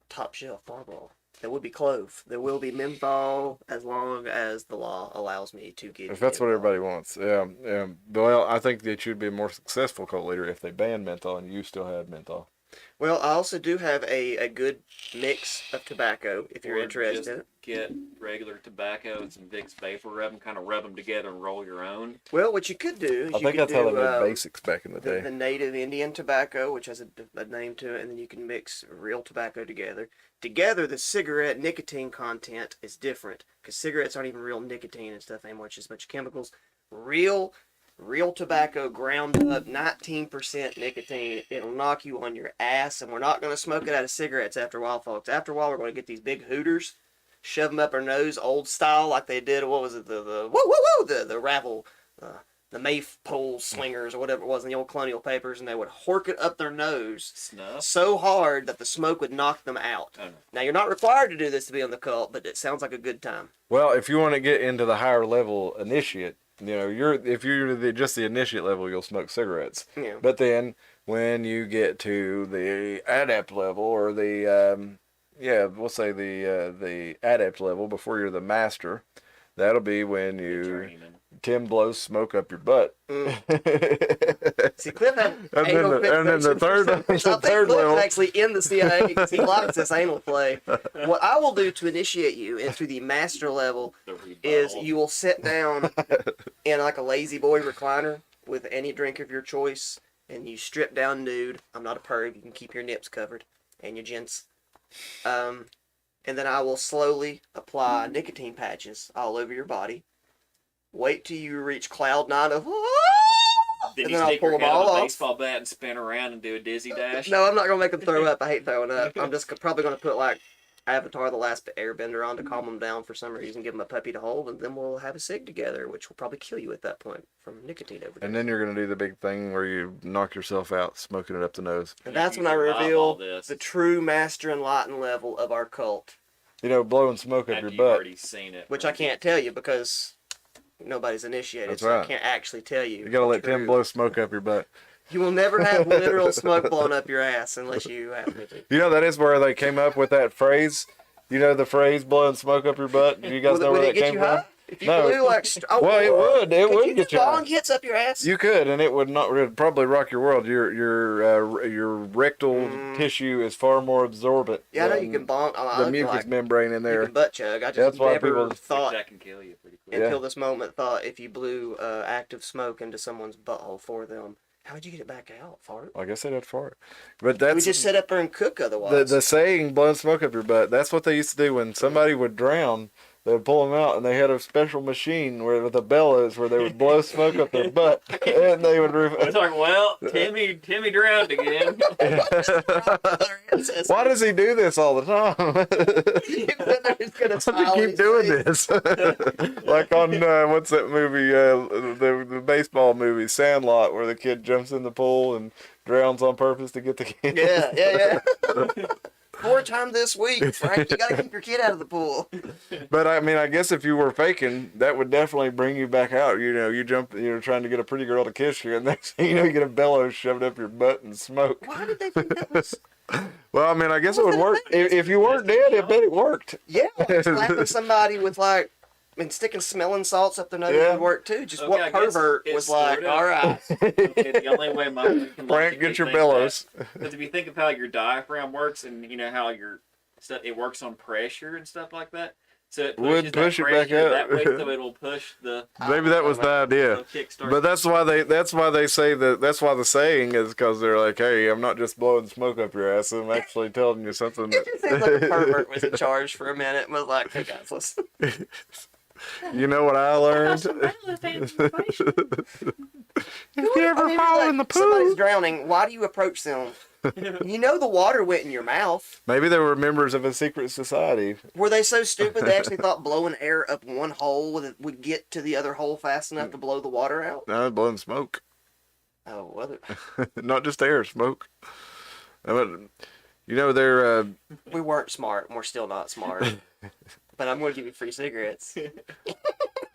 Top shelf Barbell. There will be clove. There will be menthol as long as the law allows me to give. If that's what everybody wants, yeah. Well, I think that you'd be a more successful cult leader if they banned menthol and you still had menthol. Well, I also do have a good mix of tobacco if you're Or interested. just get regular tobacco and some Vicks vapor rub them, kind of rub them together and roll your own. Well, what you could do is I think that's how they made basics back in the the day. native Indian tobacco, which has a name to it, and then you can mix real tobacco together. Together, the cigarette nicotine content is different because cigarettes aren't even real nicotine and stuff anymore. It's just a bunch of chemicals. Real tobacco ground up, 19% nicotine. It'll knock you on your ass, and we're not going to smoke it out of cigarettes after a while, folks. After a while, we're going to get these big hooters, shove them up our nose, old style, like they did. What was it? The ravel. maypole slingers or whatever it was in the old colonial papers, and they would hork it up their nose Snuff. so hard that the smoke would knock them out. Oh, no. Now, you're not required to do this to be on the cult, but it sounds like a good time. Well, if you want to get into the higher level initiate, if you're just the initiate level, you'll smoke cigarettes. Yeah. But then when you get to the adept level, or we'll say the adept level before you're the master, that'll be when Tim blows smoke up your butt. See, Cliff had And anal then the fixation. third I think Cliff's level. actually in the CIA because he likes this anal play. What I will do to initiate you into the master level is you will sit down in like a lazy boy recliner with any drink of your choice, and you strip down nude. I'm not a perv. You can keep your nips covered and your gents. And then I will slowly apply nicotine patches all over your body. Wait till you reach cloud 9 of... Then and you then I'll stick pull your them head all on a off. baseball bat and spin around and do a dizzy dash. No, I'm not gonna make them throw up. I hate throwing up. I'm just probably gonna put like Avatar: The Last Airbender on to calm them down for some reason, give them a puppy to hold, and then we'll have a cig together, which will probably kill you at that point from nicotine overdose. And then you're going to do the big thing where you knock yourself out smoking it up the nose. And that's when I You survive all reveal this. the true master enlightened level of our cult, Blowing smoke up After your you've butt. already seen it. which I can't tell you because nobody's initiated, That's so I right. can't actually tell you. You got to let True. Tim blow smoke up your butt. You will never have literal smoke blown up your ass unless you have me to. That is where they came up with that phrase. The phrase blowing smoke up your butt? You guys know Would where it that get came you from? high? If you No. blew like... Well, it would. It Could would you get do you high. bong hits up your ass? You could, and it would not it'd probably rock your world. Your rectal tissue is far more absorbent. Yeah, I know than you can bonk. the mucus membrane in You there. can butt chug. I just That's why never people- thought That can kill you pretty quick. until this moment if you blew active smoke into someone's butthole for them, how would you get it back out? Fart? I guess they'd have to fart. But We that's just sit up there and cook otherwise. the saying, blowing smoke up your butt. That's what they used to do when somebody would drown. They would pull them out, and they had a special machine with the bellows where they would blow smoke up their butt, and they would. It's like, well, Timmy drowned again. Why does he do this all the time? Why does he keep doing this? Like on what's that movie? The baseball movie Sandlot, where the kid jumps in the pool and drowns on purpose to get the kid. Yeah. 4 times this week, Frank. You gotta keep your kid out of the pool. But I mean, I guess if you were faking, that would definitely bring you back out. You jump, trying to get a pretty girl to kiss you, and next thing you get a bellows shoved up your butt and smoke. Why did they think that was? Well, I mean, I guess it would work. If you weren't dead, I bet it worked. Yeah, slapping somebody with sticking smelling salts up their nose Yeah. would work too. Just Okay, what I guess pervert it's was like, sort of- all right. Okay, the only way my brain can Frank, logically get your think bellows. Because if you think of how your diaphragm works, and how your stuff, it works on pressure and stuff like that. So it Would pushes push that it back pressure up. that way, so it'll push the Maybe that was the idea. kickstart. But that's why they say that. That's why the saying is because they're like, "Hey, I'm not just blowing smoke up your ass. I'm actually telling you something." It just seems like a pervert was in charge for a minute and was like, hey guys, listen. You know what I learned? If you ever fall in the Somebody's pool, drowning, why do you approach them? You know the water went in your mouth. maybe they were members of a secret society. Were they so stupid they actually thought blowing air up one hole would get to the other hole fast enough to blow the water out? No, blowing smoke, Oh, well, not just air, smoke. They're. we weren't smart, and we're still not smart. But I'm going to give you free cigarettes.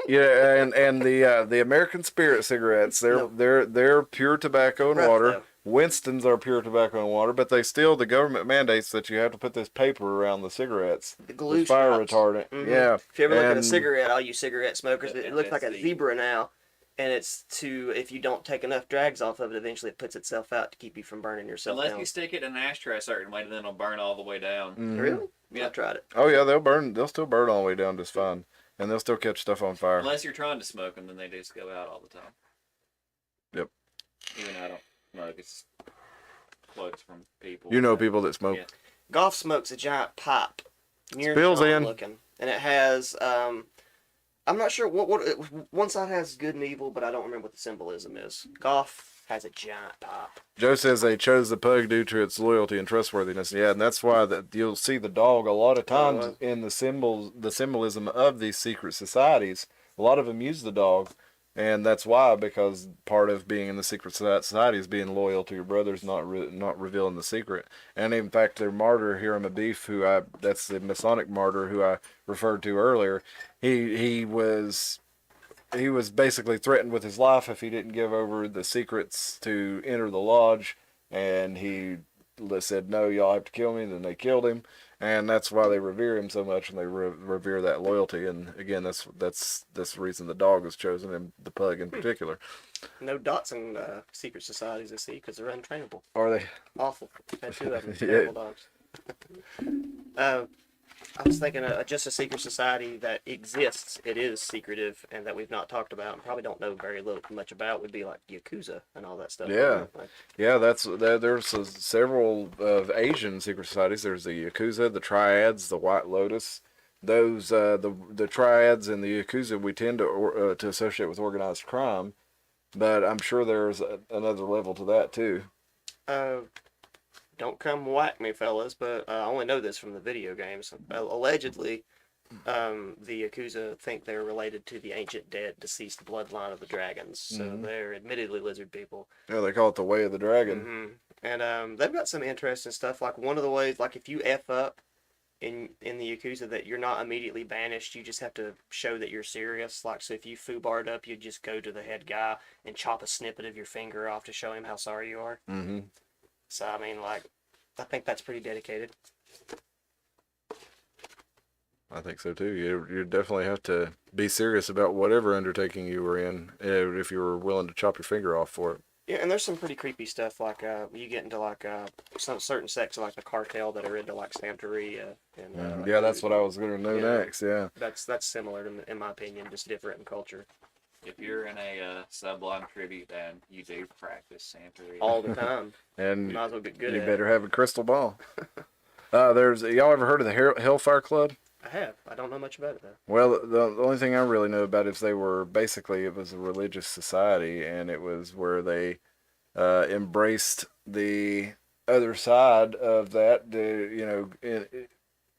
Yeah, and the American Spirit cigarettes, they're pure tobacco and Rough, water. though. Winston's are pure tobacco and water, but the government mandates that you have to put this paper around the cigarettes. The glue It's fire straps. retardant. Mhm. Yeah. If you ever look at a And- cigarette, all you cigarette smokers, Yeah, it looks like a FSD. zebra now. And it's if you don't take enough drags off of it, eventually it puts itself out to keep you from burning yourself Unless down. you stick it in an ashtray a certain way, then it'll burn all the way down. Mhm. Really? Yeah. I tried it. Oh yeah, they'll still burn all the way down just fine, and they'll still catch stuff on fire. Unless you're trying to smoke them, then they just go out all the time. Yep. Even I don't smoke. It's quotes from people. You know people that smoke. Yeah. Golf smokes a giant pipe, near Spills John in. looking, and it has. I'm not sure one side has good and evil, but I don't remember what the symbolism is. Golf has a giant pipe. Joe says they chose the pug due to its loyalty and trustworthiness. Yeah, and that's why you'll see the dog a lot of times in the symbolism of these secret societies. A lot of them use the dog And that's why, because part of being in the secret society is being loyal to your brothers, not revealing the secret. And in fact, their martyr, Hiram Abif, that's the Masonic martyr who I referred to earlier, he was basically threatened with his life if he didn't give over the secrets to enter the lodge, and he said, no, y'all have to kill me. Then they killed him, and that's why they revere him so much, and they revere that loyalty. And again, that's the reason the dog was chosen, and the pug in particular. No dots in secret societies, I see, because they're untrainable. Are they? Awful. Had 2 of them. Yeah. Terrible dogs. I was thinking just a secret society that exists, it is secretive, and that we've not talked about and probably don't know very little much about would be like Yakuza and all that stuff. Yeah. Like, Yeah, there's several of Asian secret societies. There's the Yakuza, the Triads, the White Lotus. Those the Triads and the Yakuza we tend to associate with organized crime, but I'm sure there's another level to that too. don't come whack me, fellas, but I only know this from the video games. Allegedly, the Yakuza think they're related to the ancient dead, deceased bloodline of the dragons. So they're admittedly lizard people. Yeah, they call it the Way of the Dragon. And they've got some interesting stuff. Like one of the ways, like if you F up in the Yakuza, that you're not immediately banished. You just have to show that you're serious. Like, so if you foobarred up, you just go to the head guy and chop a snippet of your finger off to show him how sorry you are. So, I mean, like, I think that's pretty dedicated. I think so too. You definitely have to be serious about whatever undertaking you were in, if you were willing to chop your finger off for it. Yeah, and there's some pretty creepy stuff. Like, you get into like some certain sects of like the cartel that are into like Santeria and yeah, that's what I was going to know next. Yeah, that's similar to, in my opinion, just different in culture. If you're in a Sublime tribute, then you do practice Santeria All the time. and Might as well get good you at better have a crystal ball. Y'all ever heard of the Hellfire Club? I have. I don't know much about it though. Well, the only thing I really know about it is it was a religious society, and it was where they embraced the other side of that,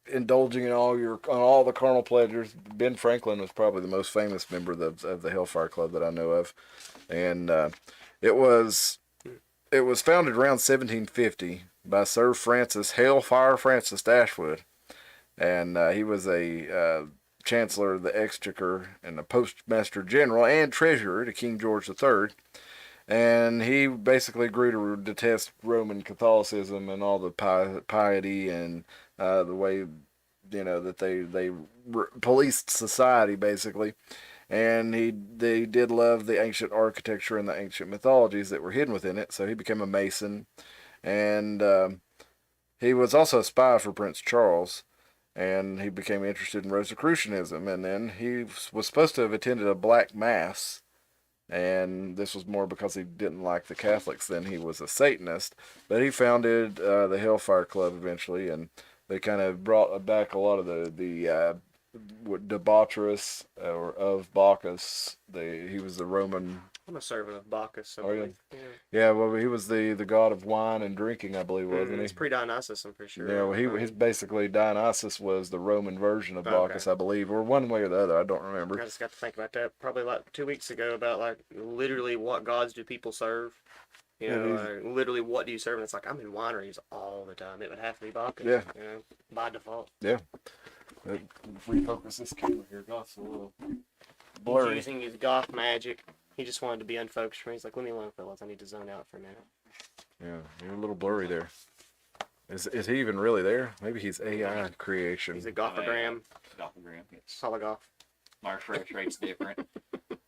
indulging in all the carnal pleasures. Ben Franklin was probably the most famous member of the Hellfire Club that I know of, and it was founded around 1750 by Sir Francis Hellfire Francis Dashwood. And he was a chancellor of the exchequer and a postmaster general and treasurer to King George III. And he basically grew to detest Roman Catholicism and all the piety and the way, that they policed society, basically. And they did love the ancient architecture and the ancient mythologies that were hidden within it. So he became a Mason. And he was also a spy for Prince Charles. And he became interested in Rosicrucianism, and then he was supposed to have attended a black mass, and this was more because he didn't like the Catholics than he was a Satanist. But he founded the Hellfire Club eventually, and they kind of brought back a lot of the debaucherous of Bacchus. He was the Roman. I'm a servant of Bacchus. Are you? Yeah. Yeah, well, he was the god of wine and drinking, I believe, wasn't he? It's pre-Dionysus, I'm pretty sure. Yeah, well, his basically Dionysus was the Roman version of Bacchus, I believe, or one way or the other. I don't remember. I just got to think about that probably like 2 weeks ago about like literally what gods do people serve. Literally what do you serve? And it's like I'm in wineries all the time. It would have to be Bacchus. Yeah. By default. Yeah. Refocus this camera here. Goth's a little He's blurry. using his goth magic. He just wanted to be unfocused for me. He's like, leave me alone, fellas. I need to zone out for a minute. Yeah, you're a little blurry there. Is he even really there? Maybe he's AI creation. He's a gothogram. Doppelgram, yes. Hologoth. My refresh rate's different.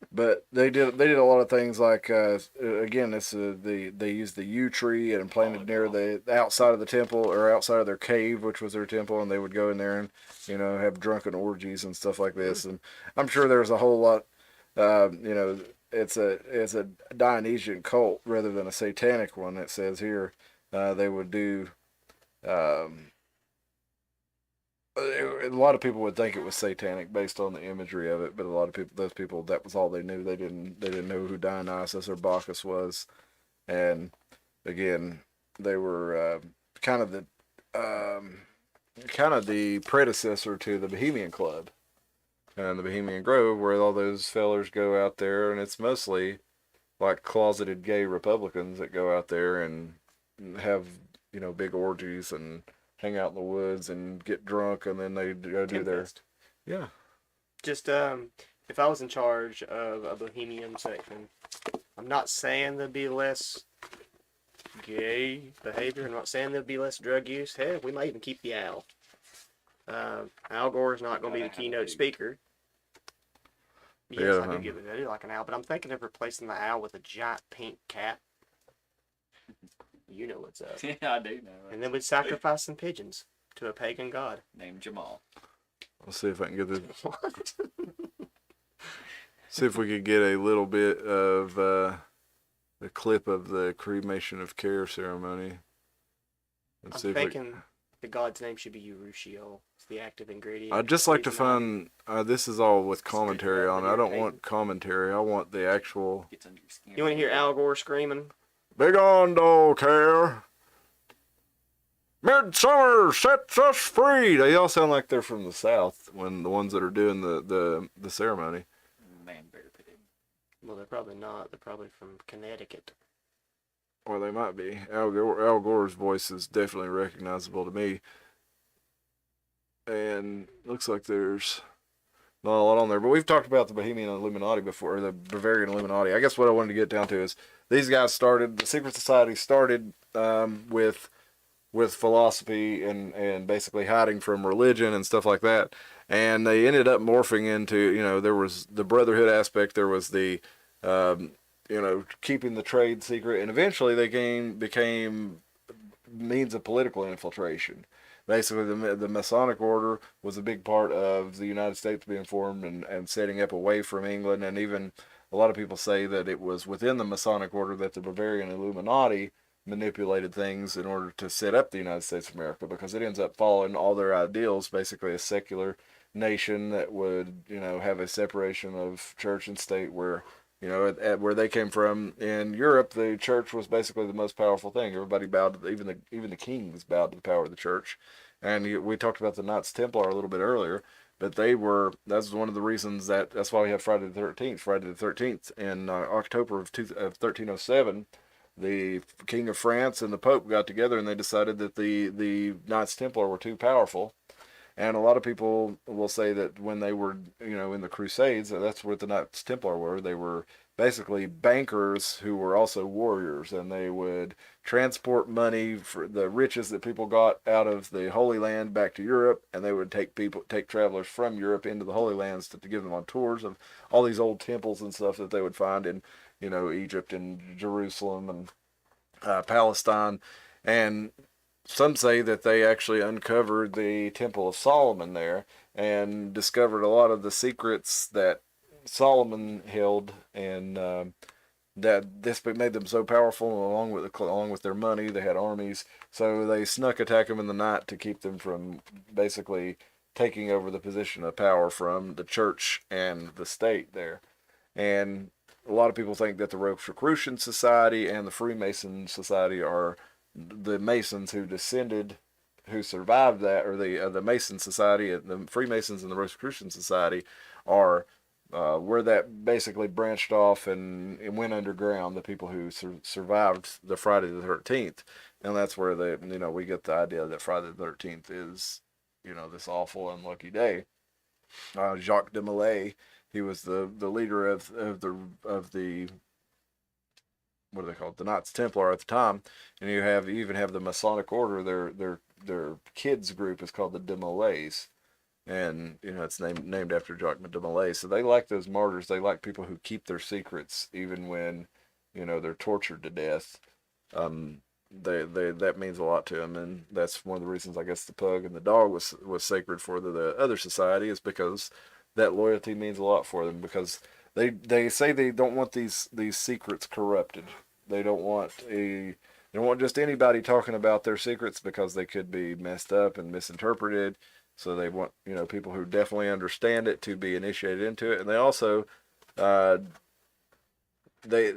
But they did a lot of things like again, they used the yew tree and planted near the outside of the temple or outside of their cave, which was their temple, and they would go in there and have drunken orgies and stuff like this. And I'm sure there's a whole lot. It's a Dionysian cult rather than a satanic one. It says here they would do. A lot of people would think it was satanic based on the imagery of it, but a lot of those people, that was all they knew. They didn't know who Dionysus or Bacchus was, and again, they were kind of the predecessor to the Bohemian Club. and the Bohemian Grove, where all those fellers go out there, and it's mostly like closeted gay Republicans that go out there and have, big orgies and hang out in the woods and get drunk, and then they go do their, Tempest. yeah. Just if I was in charge of a bohemian section, I'm not saying there'd be less gay behavior. I'm not saying there'd be less drug use. Hell, we might even keep the owl. Al Gore's not going to be the keynote speaker. Yes, Yeah, I do like an owl, but I'm thinking of replacing the owl with a giant pink cat. You know what's up. Yeah, I do know. And then we'd sacrifice some pigeons to a pagan god. Named Jamal. Let's see if I can get this. What? See if we could get a little bit of the clip of the cremation of care ceremony. Let's see I'm if thinking the god's name should be Urushiol. It's the active ingredient. I'd just like to Reason find. This is all with commentary on it. I don't Hey. want commentary. I want the actual. Gets under your skin. You want to hear Al Gore screaming? Big on dog care. Midsummer sets us free. They all sound like they're from the South when the ones that are doing the ceremony. Man, better put it. Well, they're probably not. They're probably from Connecticut. Or they might be. Al Gore's voice is definitely recognizable to me. And looks like there's not a lot on there. But we've talked about the Bohemian Illuminati before, the Bavarian Illuminati. I guess what I wanted to get down to is these guys started, the secret society started with philosophy and basically hiding from religion and stuff like that. And they ended up morphing into, there was the brotherhood aspect, there was the, keeping the trade secret, and eventually they became means of political infiltration. Basically, the Masonic order was a big part of the United States being formed and setting up away from England, and even a lot of people say that it was within the Masonic order that the Bavarian Illuminati manipulated things in order to set up the United States of America, because it ends up following all their ideals, basically a secular nation that would, have a separation of church and state where, where they came from in Europe, the church was basically the most powerful thing. Everybody bowed to even the kings bowed to the power of the church. And we talked about the Knights Templar a little bit earlier, but that's one of the reasons that's why we have Friday the 13th. Friday the 13th in October of 1307, the King of France and the Pope got together and they decided that the Knights Templar were too powerful. And a lot of people will say that when they were, in the Crusades, that's what the Knights Templar were. They were basically bankers who were also warriors, and they would transport money for the riches that people got out of the Holy Land back to Europe, and they would take travelers from Europe into the Holy Lands to give them on tours of all these old temples and stuff that they would find in, Egypt and Jerusalem and Palestine. And some say that they actually uncovered the Temple of Solomon there and discovered a lot of the secrets that Solomon held, and that this made them so powerful. Along with their money, they had armies, so they snuck attack them in the night to keep them from basically taking over the position of power from the church and the state there. And a lot of people think that the Rosicrucian Society and the Freemason Society are the Masons who survived that, or the Mason Society, the Freemasons and the Rosicrucian Society are where that basically branched off and went underground. The people who survived the Friday the 13th, and that's where we get the idea that Friday the 13th is, this awful unlucky day. Jacques de Molay, he was the leader of the what are they called? The Knights Templar at the time, and you even have the Masonic order. Their kids group is called the de Molays, and it's named after Jacques de Molay. So they like those martyrs. They like people who keep their secrets even when they're tortured to death. That means a lot to them, and that's one of the reasons I guess the pug and the dog was sacred for the other society, is because that loyalty means a lot for them, because they say they don't want these secrets corrupted. They don't want just anybody talking about their secrets, because they could be messed up and misinterpreted. So they want people who definitely understand it to be initiated into it, and they also they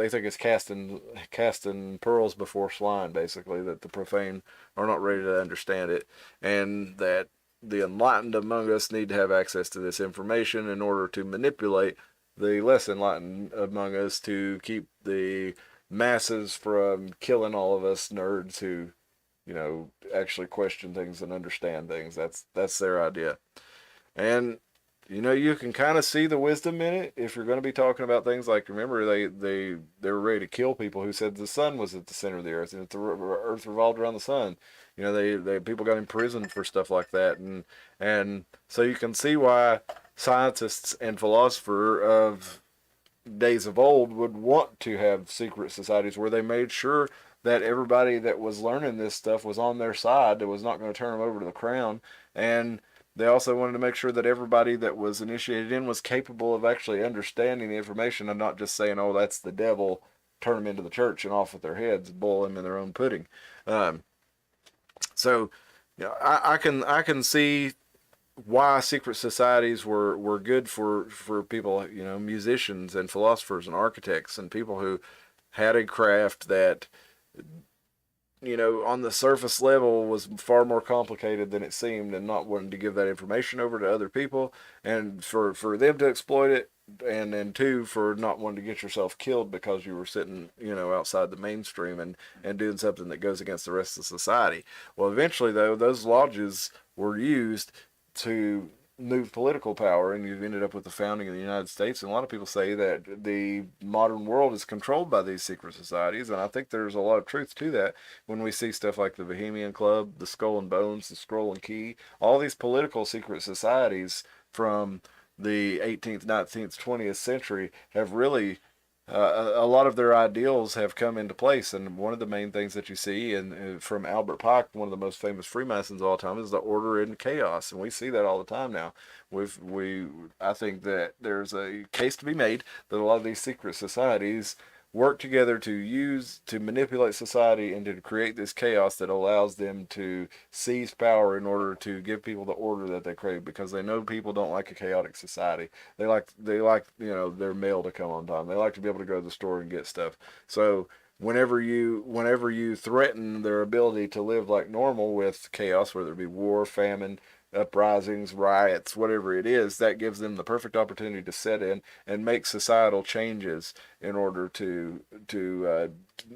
think it's casting pearls before swine, basically, that the profane are not ready to understand it, and that the enlightened among us need to have access to this information in order to manipulate the less enlightened among us to keep the masses from killing all of us nerds who, actually question things and understand things. That's their idea. And you can kind of see the wisdom in it if you're going to be talking about things like, remember, they were ready to kill people who said the sun was at the center of the earth and the earth revolved around the sun. They people got imprisoned for stuff like that, and so you can see why scientists and philosophers of days of old would want to have secret societies where they made sure that everybody that was learning this stuff was on their side, that was not going to turn them over to the crown. And they also wanted to make sure that everybody that was initiated in was capable of actually understanding the information and not just saying, oh, that's the devil, turn them into the church and off with their heads, boil them in their own pudding. So I can see why secret societies were good for people, musicians and philosophers and architects and people who had a craft that, on the surface level was far more complicated than it seemed, and not wanting to give that information over to other people, and for them to exploit it, and then two, for not wanting to get yourself killed because you were sitting, outside the mainstream and doing something that goes against the rest of society. Well, eventually, though, those lodges were used to move political power, and you've ended up with the founding of the United States. And a lot of people say that the modern world is controlled by these secret societies, and I think there's a lot of truth to that when we see stuff like the Bohemian Club, the Skull and Bones, the Scroll and Key, all these political secret societies from the 18th, 19th, 20th century have really a lot of their ideals have come into place. And one of the main things that you see from Albert Pike, one of the most famous Freemasons of all time, is the order and chaos. And we see that all the time now. I think that there's a case to be made that a lot of these secret societies work together to manipulate society and to create this chaos that allows them to seize power in order to give people the order that they crave, because they know people don't like a chaotic society. They like their mail to come on time. They like to be able to go to the store and get stuff. So whenever you threaten their ability to live like normal with chaos, whether it be war, famine, uprisings, riots, whatever it is, that gives them the perfect opportunity to set in and make societal changes in order to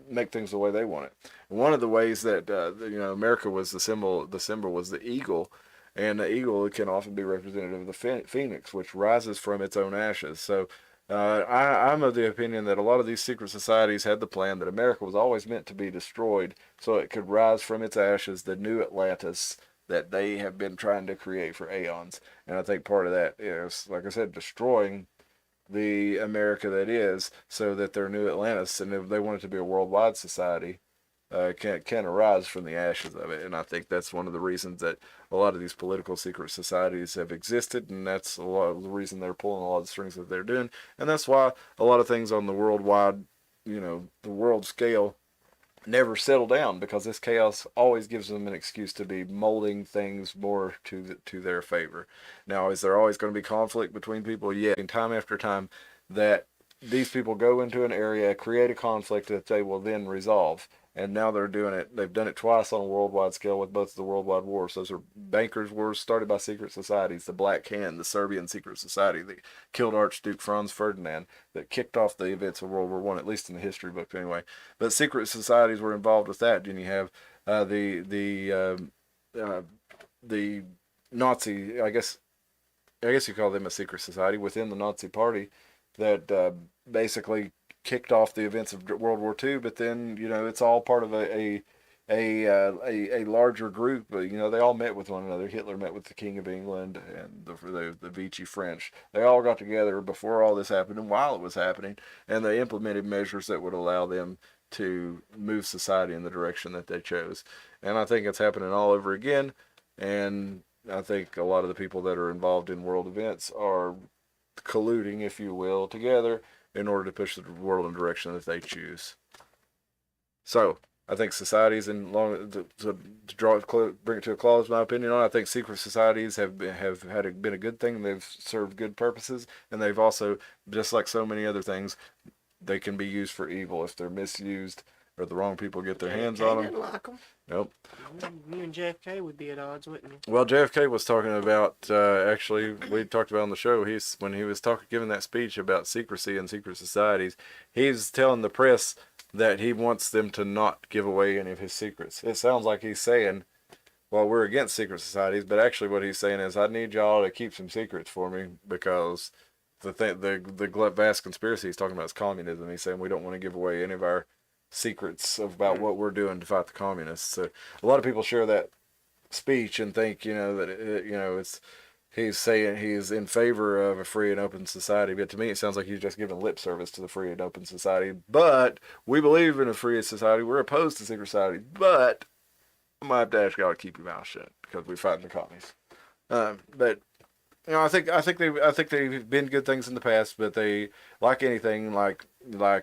make things the way they want it. And one of the ways that America was the symbol was the eagle, and the eagle can often be representative of the phoenix, which rises from its own ashes. So I'm of the opinion that a lot of these secret societies had the plan that America was always meant to be destroyed so it could rise from its ashes, the new Atlantis that they have been trying to create for aeons. And I think part of that is, like I said, destroying the America that is, so that their new Atlantis, and if they want it to be a worldwide society, can arise from the ashes of it. And I think that's one of the reasons that a lot of these political secret societies have existed, and that's a lot of the reason they're pulling a lot of the strings that they're doing. And that's why a lot of things on the worldwide, the world scale, never settle down, because this chaos always gives them an excuse to be molding things more to their favor. Now, is there always going to be conflict between people? Yeah, and time after time that these people go into an area, create a conflict that they will then resolve. And now they're doing it. They've done it twice on a worldwide scale with both of the worldwide wars. Those are bankers' wars started by secret societies. The Black Hand, the Serbian secret society that killed Archduke Franz Ferdinand, that kicked off the events of World War One, at least in the history book anyway. But secret societies were involved with that. And you have the Nazi, I guess you call them a secret society within the Nazi Party that basically kicked off the events of World War II, but then it's all part of a larger group. They all met with one another. Hitler met with the King of England and the Vichy French. They all got together before all this happened and while it was happening, and they implemented measures that would allow them to move society in the direction that they chose. And I think it's happening all over again. And I think a lot of the people that are involved in world events are colluding, if you will, together in order to push the world in the direction that they choose. So I think societies, bring it to a close, my opinion on it, I think secret societies have been a good thing. They've served good purposes, and they've also, just like so many other things, they can be used for evil if they're misused. or the wrong people get their hands JFK on them. didn't like 'em. Nope. You and JFK would be at odds, wouldn't you? Well, JFK was talking about, actually, we talked about on the show, when he was giving that speech about secrecy and secret societies, he's telling the press that he wants them to not give away any of his secrets. It sounds like he's saying, well, we're against secret societies, but actually what he's saying is, I need y'all to keep some secrets for me, because the vast conspiracy he's talking about is communism. He's saying we don't want to give away any of our secrets about what we're doing to fight the communists. So a lot of people share that speech and think, that he's saying he's in favor of a free and open society, but to me it sounds like he's just giving lip service to the free and open society. But we believe in a free society. We're opposed to secret society, but I might have to ask y'all to keep your mouth shut because we're fighting the commies. But I think they've been good things in the past, but they, like anything, like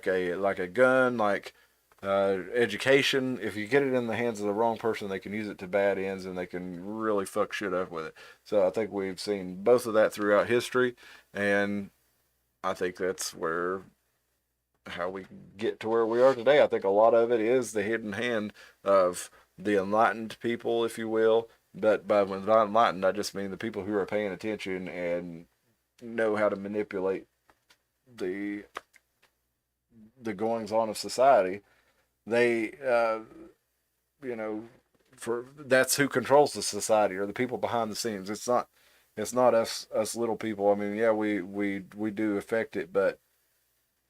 a gun, like education, if you get it in the hands of the wrong person, they can use it to bad ends and they can really fuck shit up with it. So I think we've seen both of that throughout history, and I think that's how we get to where we are today. I think a lot of it is the hidden hand of the enlightened people, if you will. But by enlightened, I just mean the people who are paying attention and know how to manipulate the goings on of society. They, that's who controls the society, or the people behind the scenes. It's not us little people. I mean, yeah, we do affect it, but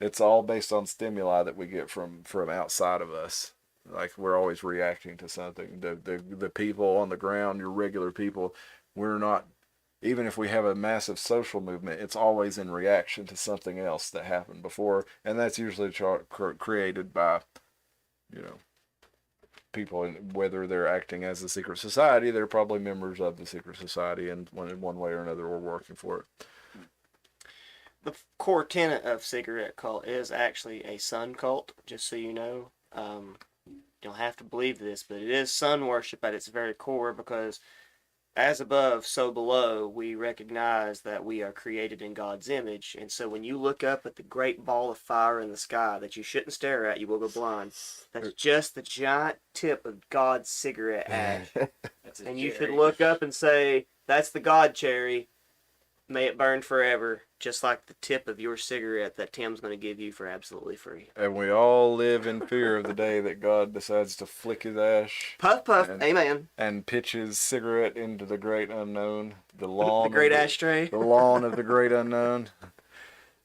it's all based on stimuli that we get from outside of us. Like, we're always reacting to something. The people on the ground, your regular people, we're not, even if we have a massive social movement, it's always in reaction to something else that happened before, and that's usually created by, people, and whether they're acting as a secret society, they're probably members of the secret society, and in one way or another, we're working for it. The core tenet of cigarette cult is actually a sun cult, just so you know. You don't have to believe this, but it is sun worship at its very core, because as above, so below, we recognize that we are created in God's image. And so when you look up at the great ball of fire in the sky that you shouldn't stare at, you will go blind. That's just the giant tip of God's cigarette ash. And you should look up and say, that's the God cherry. May it burn forever, just like the tip of your cigarette that Tim's going to give you for absolutely free. And we all live in fear of the day that God decides to flick his ash. Puff, puff, amen. And pitch his cigarette into the great unknown. The lawn. The great ashtray. The lawn of the great unknown.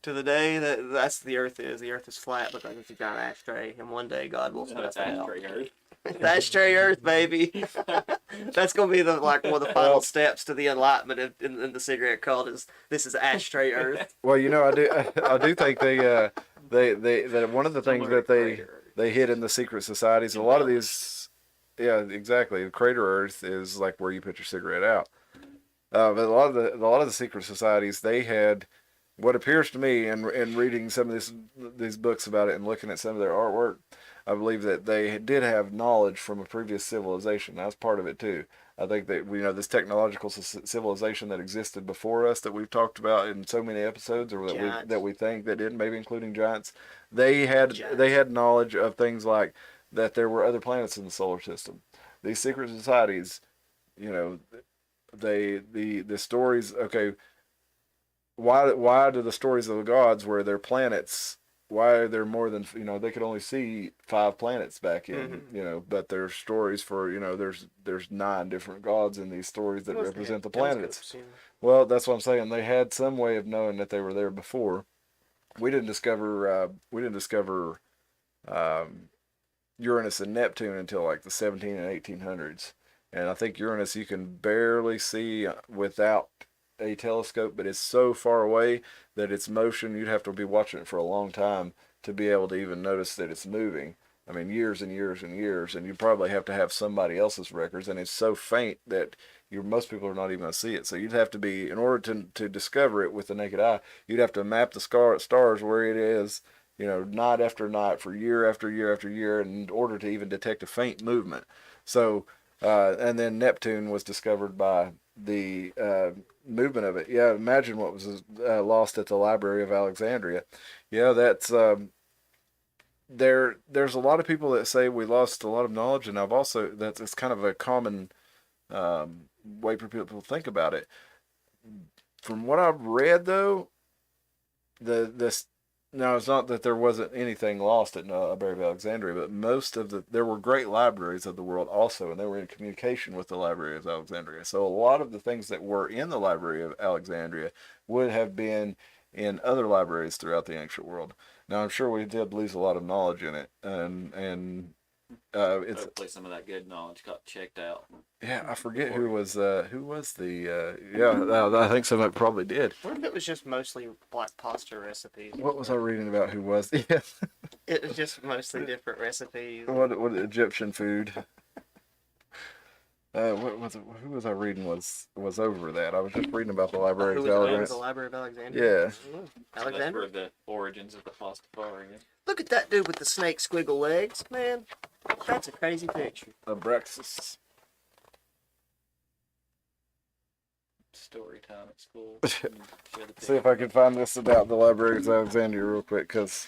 To the day that's the earth is. The earth is flat because it's a giant ashtray. And one day God will set us out. It's ashtray earth, baby. That's gonna be one of the final steps to the enlightenment in the cigarette cult. This is ashtray earth. Well, I do think they one of the things that they hid in the secret societies. A lot of these, yeah, exactly. Crater Earth is like where you put your cigarette out. But a lot of the secret societies, they had what appears to me, in reading some of these books about it and looking at some of their artwork, I believe that they did have knowledge from a previous civilization. That's part of it too. I think that this technological civilization that existed before us, that we've talked about in so many episodes, or that we think that did, maybe including giants, they had knowledge of things like that there were other planets in the solar system. These secret societies, the stories. Okay, why do the stories of the gods, where their planets? Why are there more than, they could only see 5 planets back in, but there's stories for, there's 9 different gods in these stories that represent the planets. Well, that's what I'm saying. They had some way of knowing that they were there before. We didn't discover Uranus and Neptune until like the 17 and 1800s. And I think Uranus you can barely see without a telescope, but it's so far away that its motion, you'd have to be watching it for a long time to be able to even notice that it's moving. I mean, years and years and years, and you probably have to have somebody else's records, and it's so faint that most people are not even going to see it. So you'd have to be, in order to discover it with the naked eye, you'd have to map the stars where it is, night after night for year after year after year, in order to even detect a faint movement. So, and then Neptune was discovered by the movement of it. Yeah, imagine what was lost at the Library of Alexandria. Yeah, that's there's a lot of people that say we lost a lot of knowledge, and I've also that's it's kind of a common way for people to think about it. From what I've read, though, this now it's not that there wasn't anything lost at Library of Alexandria, but there were great libraries of the world also, and they were in communication with the Library of Alexandria. So a lot of the things that were in the Library of Alexandria would have been in other libraries throughout the ancient world. Now I'm sure we did lose a lot of knowledge in it, and it's Hopefully some of that good knowledge got checked out. yeah, I forget who was the yeah, I think some of it probably did. What if it was just mostly black pasta recipes? What was I reading about who was yeah It was just mostly different recipes. what Egyptian food? What was it? Who was I reading was over that? I was just reading about the Library of Who owns Alexandria. the Library of Alexandria? Yeah. Alexander. That's where the origins of the pastafari is. Look at that dude with the snake squiggle legs, man. That's a crazy picture. Abraxas. Story time at school. See if I can find this about the Library of Alexandria real quick, because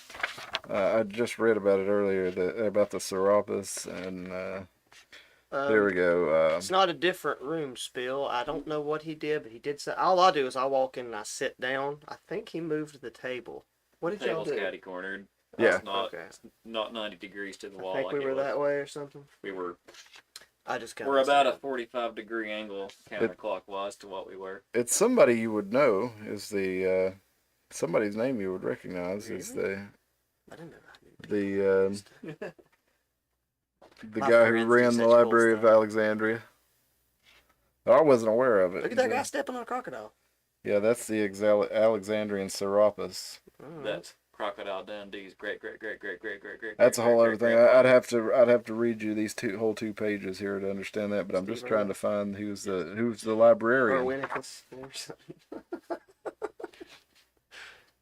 I just read about it earlier, about the Serapis, and there we go. It's not a different room spill. I don't know what he did, but he did say. All I do is I walk in and I sit down. I think he moved the table. What did y'all Table's do? catty cornered. Yeah. It's not, Okay. it's not 90 degrees to the wall. I think like we were it was. that way or something. We were. I just kind We're about a 45-degree angle counterclockwise to what we were. It's somebody you would know, is the somebody's name you would recognize, is I didn't know that. the My guy who friends do ran such the cool Library of stuff. Alexandria. I wasn't aware of it. Look at that guy stepping on a crocodile. Yeah, that's the Alexandrian Serapis. Oh, That's Crocodile Dundee's great. That's a whole other thing. great-great-great-great-grandfather. I'd have to read you these whole 2 pages here to understand that. But I'm just Steve trying to find who's the librarian. Erwinicus or something.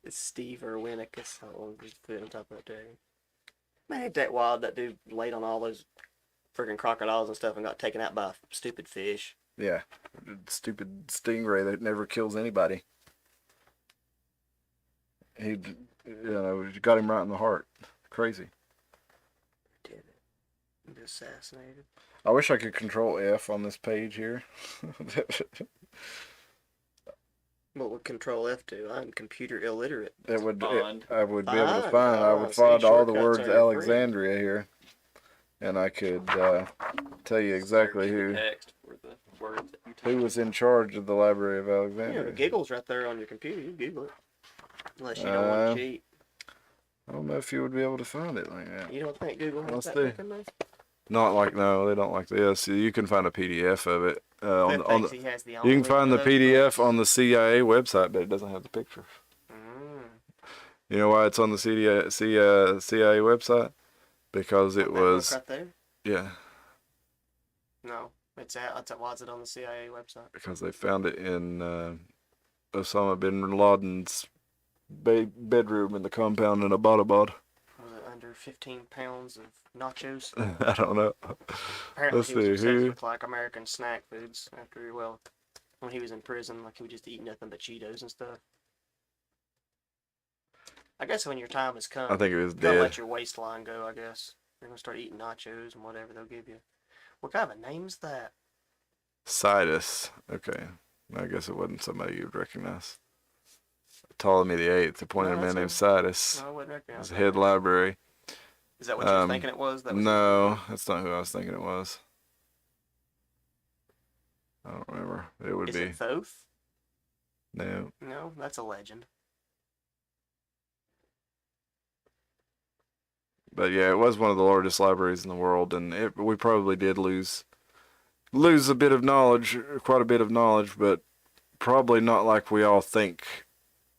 It's Steve Erwinicus. I'll just put it on top of that dragon. Man, ain't that wild? That dude laid on all those freaking crocodiles and stuff and got taken out by a stupid fish. Yeah, stupid stingray that never kills anybody. He, got him right in the heart. Crazy. Did it? Be assassinated. I wish I could control F on this page here. What would Control F do? I'm computer illiterate. I would be able to Find. find. I Oh, would see, find all the shortcuts words are free. Alexandria here, and I could tell you exactly Search the who text for the words that you who type. was in charge of the Library of You know, Alexandria. the giggle's right there on your computer. You Google it. Unless you don't want to cheat. I don't know if you would be able to find it like that. You don't think Google has Let's that see. looking nice? Not like no, they don't like this. You can find a PDF of it on That the, thinks he has the you only can find the one of those PDF books. on the CIA website, but it doesn't have the picture. You know why it's on the CIA website? Because it That book was right there. yeah, No, it's why is it on the CIA website? because they found it in Osama bin Laden's bedroom in the compound in Abbottabad. Was it under 15 pounds of nachos? I don't know. Apparently Let's he was see, obsessed who? with like American snack foods after when he was in prison, like he would just eat nothing but Cheetos and stuff. I guess when your time has come, I think it was you gotta dead. let your waistline go, I guess. You're gonna start eating nachos and whatever they'll give you. What kind of a name's that? Sidus. Okay. I guess it wasn't somebody you'd recognize. Ptolemy VIII appointed a No, man named that's Sidus No, I wouldn't recognize as that. head library. Is that what you were thinking it was? That was No, that's not who I was thinking it was. I don't remember. It would Is be. it Thoth? No. No, that's a legend. But yeah, it was one of the largest libraries in the world, and we probably did lose a bit of knowledge, quite a bit of knowledge, but probably not like we all think,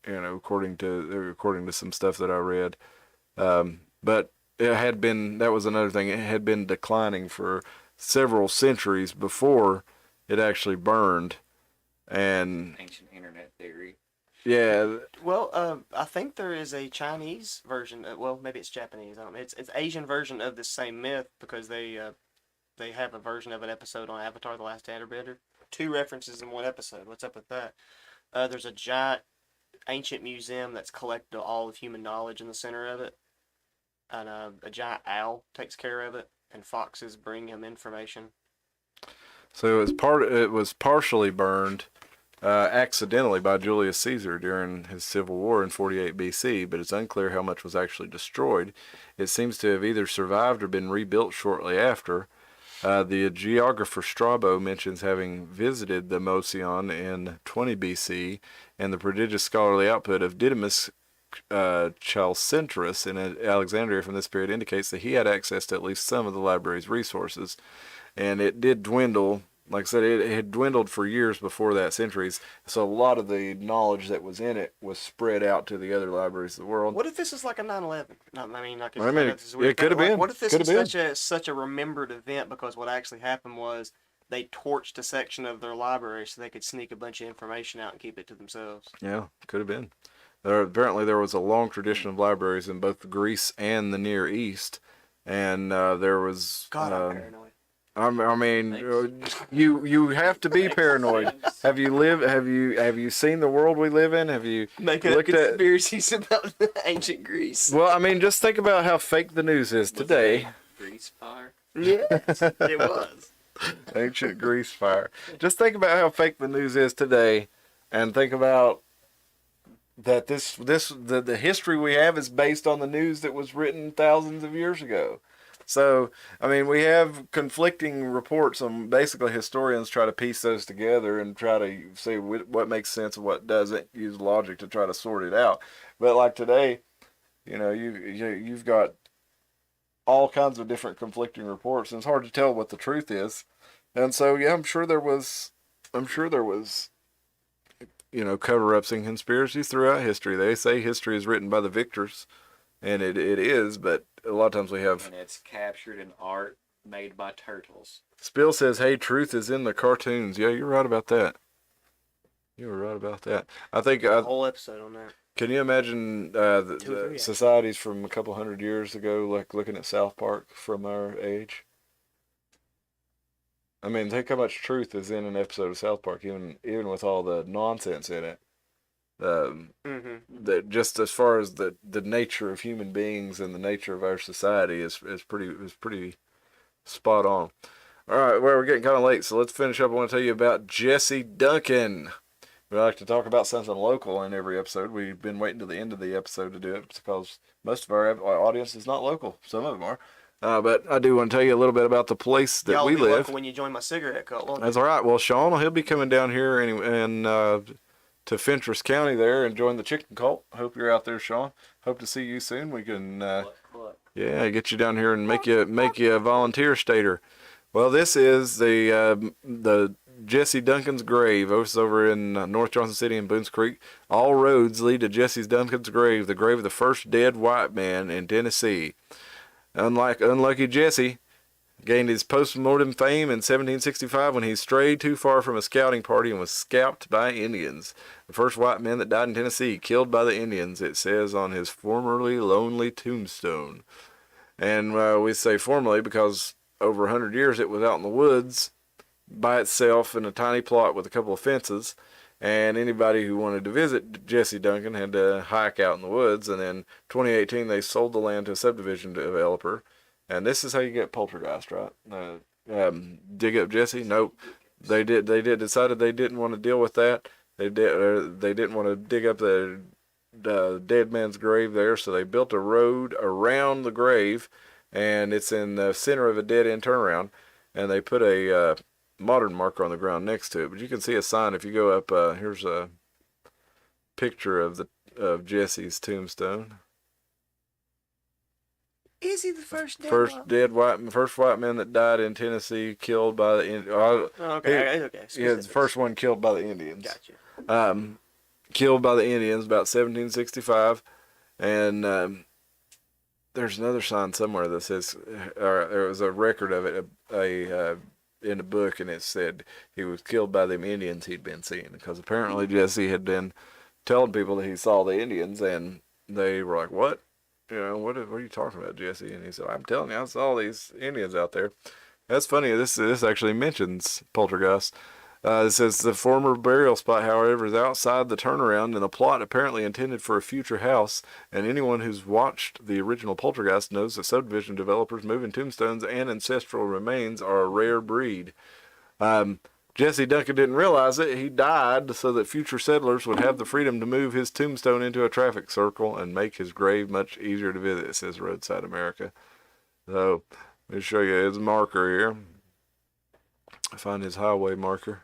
according to some stuff that I read. But it had been, that was another thing, it had been declining for several centuries before it actually burned. And Ancient internet theory. yeah, Well, I think there is a Chinese version. Well, maybe it's Japanese. I don't know. It's Asian version of this same myth because they have a version of an episode on Avatar: The Last Airbender. 2 references in one episode. What's up with that? There's a giant ancient museum that's collected all of human knowledge in the center of it. and a giant owl takes care of it, and foxes bring him information. So it was partially burned accidentally by Julius Caesar during his civil war in 48 BC, but it's unclear how much was actually destroyed. It seems to have either survived or been rebuilt shortly after. The geographer Strabo mentions having visited the Mosion in 20 BC, and the prodigious scholarly output of Didymus Chalcintris in Alexandria from this period indicates that he had access to at least some of the library's resources. And it did dwindle. Like I said, it had dwindled for years before that, centuries. So a lot of the knowledge that was in it was spread out to the other libraries of the world. What if this is like a 9/11? It could have been. What if this is such a remembered event because what actually happened was they torched a section of their library so they could sneak a bunch of information out and keep it to themselves? Yeah, could have been. Apparently, there was a long tradition of libraries in both Greece and the Near East, and there was. God, I'm paranoid. I mean, you have to be paranoid. Have you seen the world we live in? Have you Making up conspiracies about ancient Greece? Well, I mean, just think about how fake the news is today. Grease fire. Yes, it was. Ancient Greece fire. Just think about how fake the news is today, and think about that the history we have is based on the news that was written thousands of years ago. So, I mean, we have conflicting reports on basically historians try to piece those together and try to see what makes sense and what doesn't, use logic to try to sort it out. But like today, you know, you've got all kinds of different conflicting reports, and it's hard to tell what the truth is. And so, yeah, I'm sure there was, you know, cover-ups and conspiracies throughout history. They say history is written by the victors, and it is, but a lot of times we have... And it's captured in art made by turtles. Spill says, hey, truth is in the cartoons. Yeah, you're right about that. You were right about that. I think... A whole episode on that. Can you imagine the societies from a couple hundred years ago, like looking at South Park from our age? I mean, think how much truth is in an episode of South Park, even with all the nonsense in it. That just as far as the nature of human beings and the nature of our society is pretty spot on. All right, well, we're getting kind of late, so let's finish up. I want to tell you about Jesse Duncan. We like to talk about something local in every episode. We've been waiting to the end of the episode to do it because most of our audience is not local. Some of them are. But I do want to tell you a little bit about the place that we live. Local when you join my cigarette cult, won't you? That's all right. Well, Sean, he'll be coming down here to Fentress County there and join the chicken cult. I hope you're out there, Sean. Hope to see you soon. We can, yeah, get you down here and make you a volunteer stater. Well, this is the Jesse Duncan's grave. It's over in North Johnson City and Boones Creek. All roads lead to Jesse Duncan's grave, the grave of the first dead white man in Tennessee. Unlucky Jesse gained his post-mortem fame in 1765 when he strayed too far from a scouting party and was scalped by Indians. The first white man that died in Tennessee, killed by the Indians, it says on his formerly lonely tombstone. And we say formerly because over 100 years it was out in the woods by itself in a tiny plot with a couple of fences. And anybody who wanted to visit Jesse Duncan had to hike out in the woods. And in 2018, they sold the land to a subdivision developer. And this is how you get poltergeist, right? Dig up Jesse? Nope. They decided they didn't want to deal with that. They didn't want to dig up the dead man's grave there, so they built a road around the grave, and it's in the center of a dead-end turnaround. And they put a modern marker on the ground next to it. But you can see a sign if you go up. Here's a picture of Jesse's tombstone. Is he the first first white man that died in Tennessee, killed by the Indians? Okay. Yeah, the first one killed by the Indians. Gotcha. Killed by the Indians about 1765, and there's another sign somewhere that says, there was a record of it, in the book, and it said he was killed by them Indians he'd been seeing, because apparently Jesse had been telling people that he saw the Indians, and they were like, "What? You know, what are you talking about, Jesse?" And he said, "I'm telling you, I saw these Indians out there." That's funny. This actually mentions poltergeist. It says the former burial spot, however, is outside the turnaround and the plot apparently intended for a future house. And anyone who's watched the original Poltergeist knows that subdivision developers moving tombstones and ancestral remains are a rare breed. Jesse Duncan didn't realize it. He died so that future settlers would have the freedom to move his tombstone into a traffic circle and make his grave much easier to visit, says Roadside America. So, let me show you his marker here. I find his highway marker.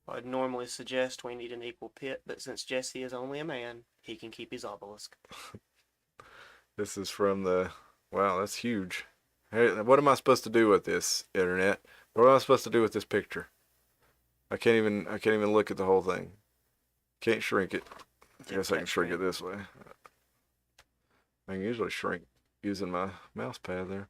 I'd normally suggest we need an equal pit, but since Jesse is only a man, he can keep his obelisk. This is from the... Wow, that's huge. Hey, what am I supposed to do with this, internet? What am I supposed to do with this picture? I can't even look at the whole thing. Can't shrink it. I guess I can shrink it this way. I can usually shrink using my mouse pad there.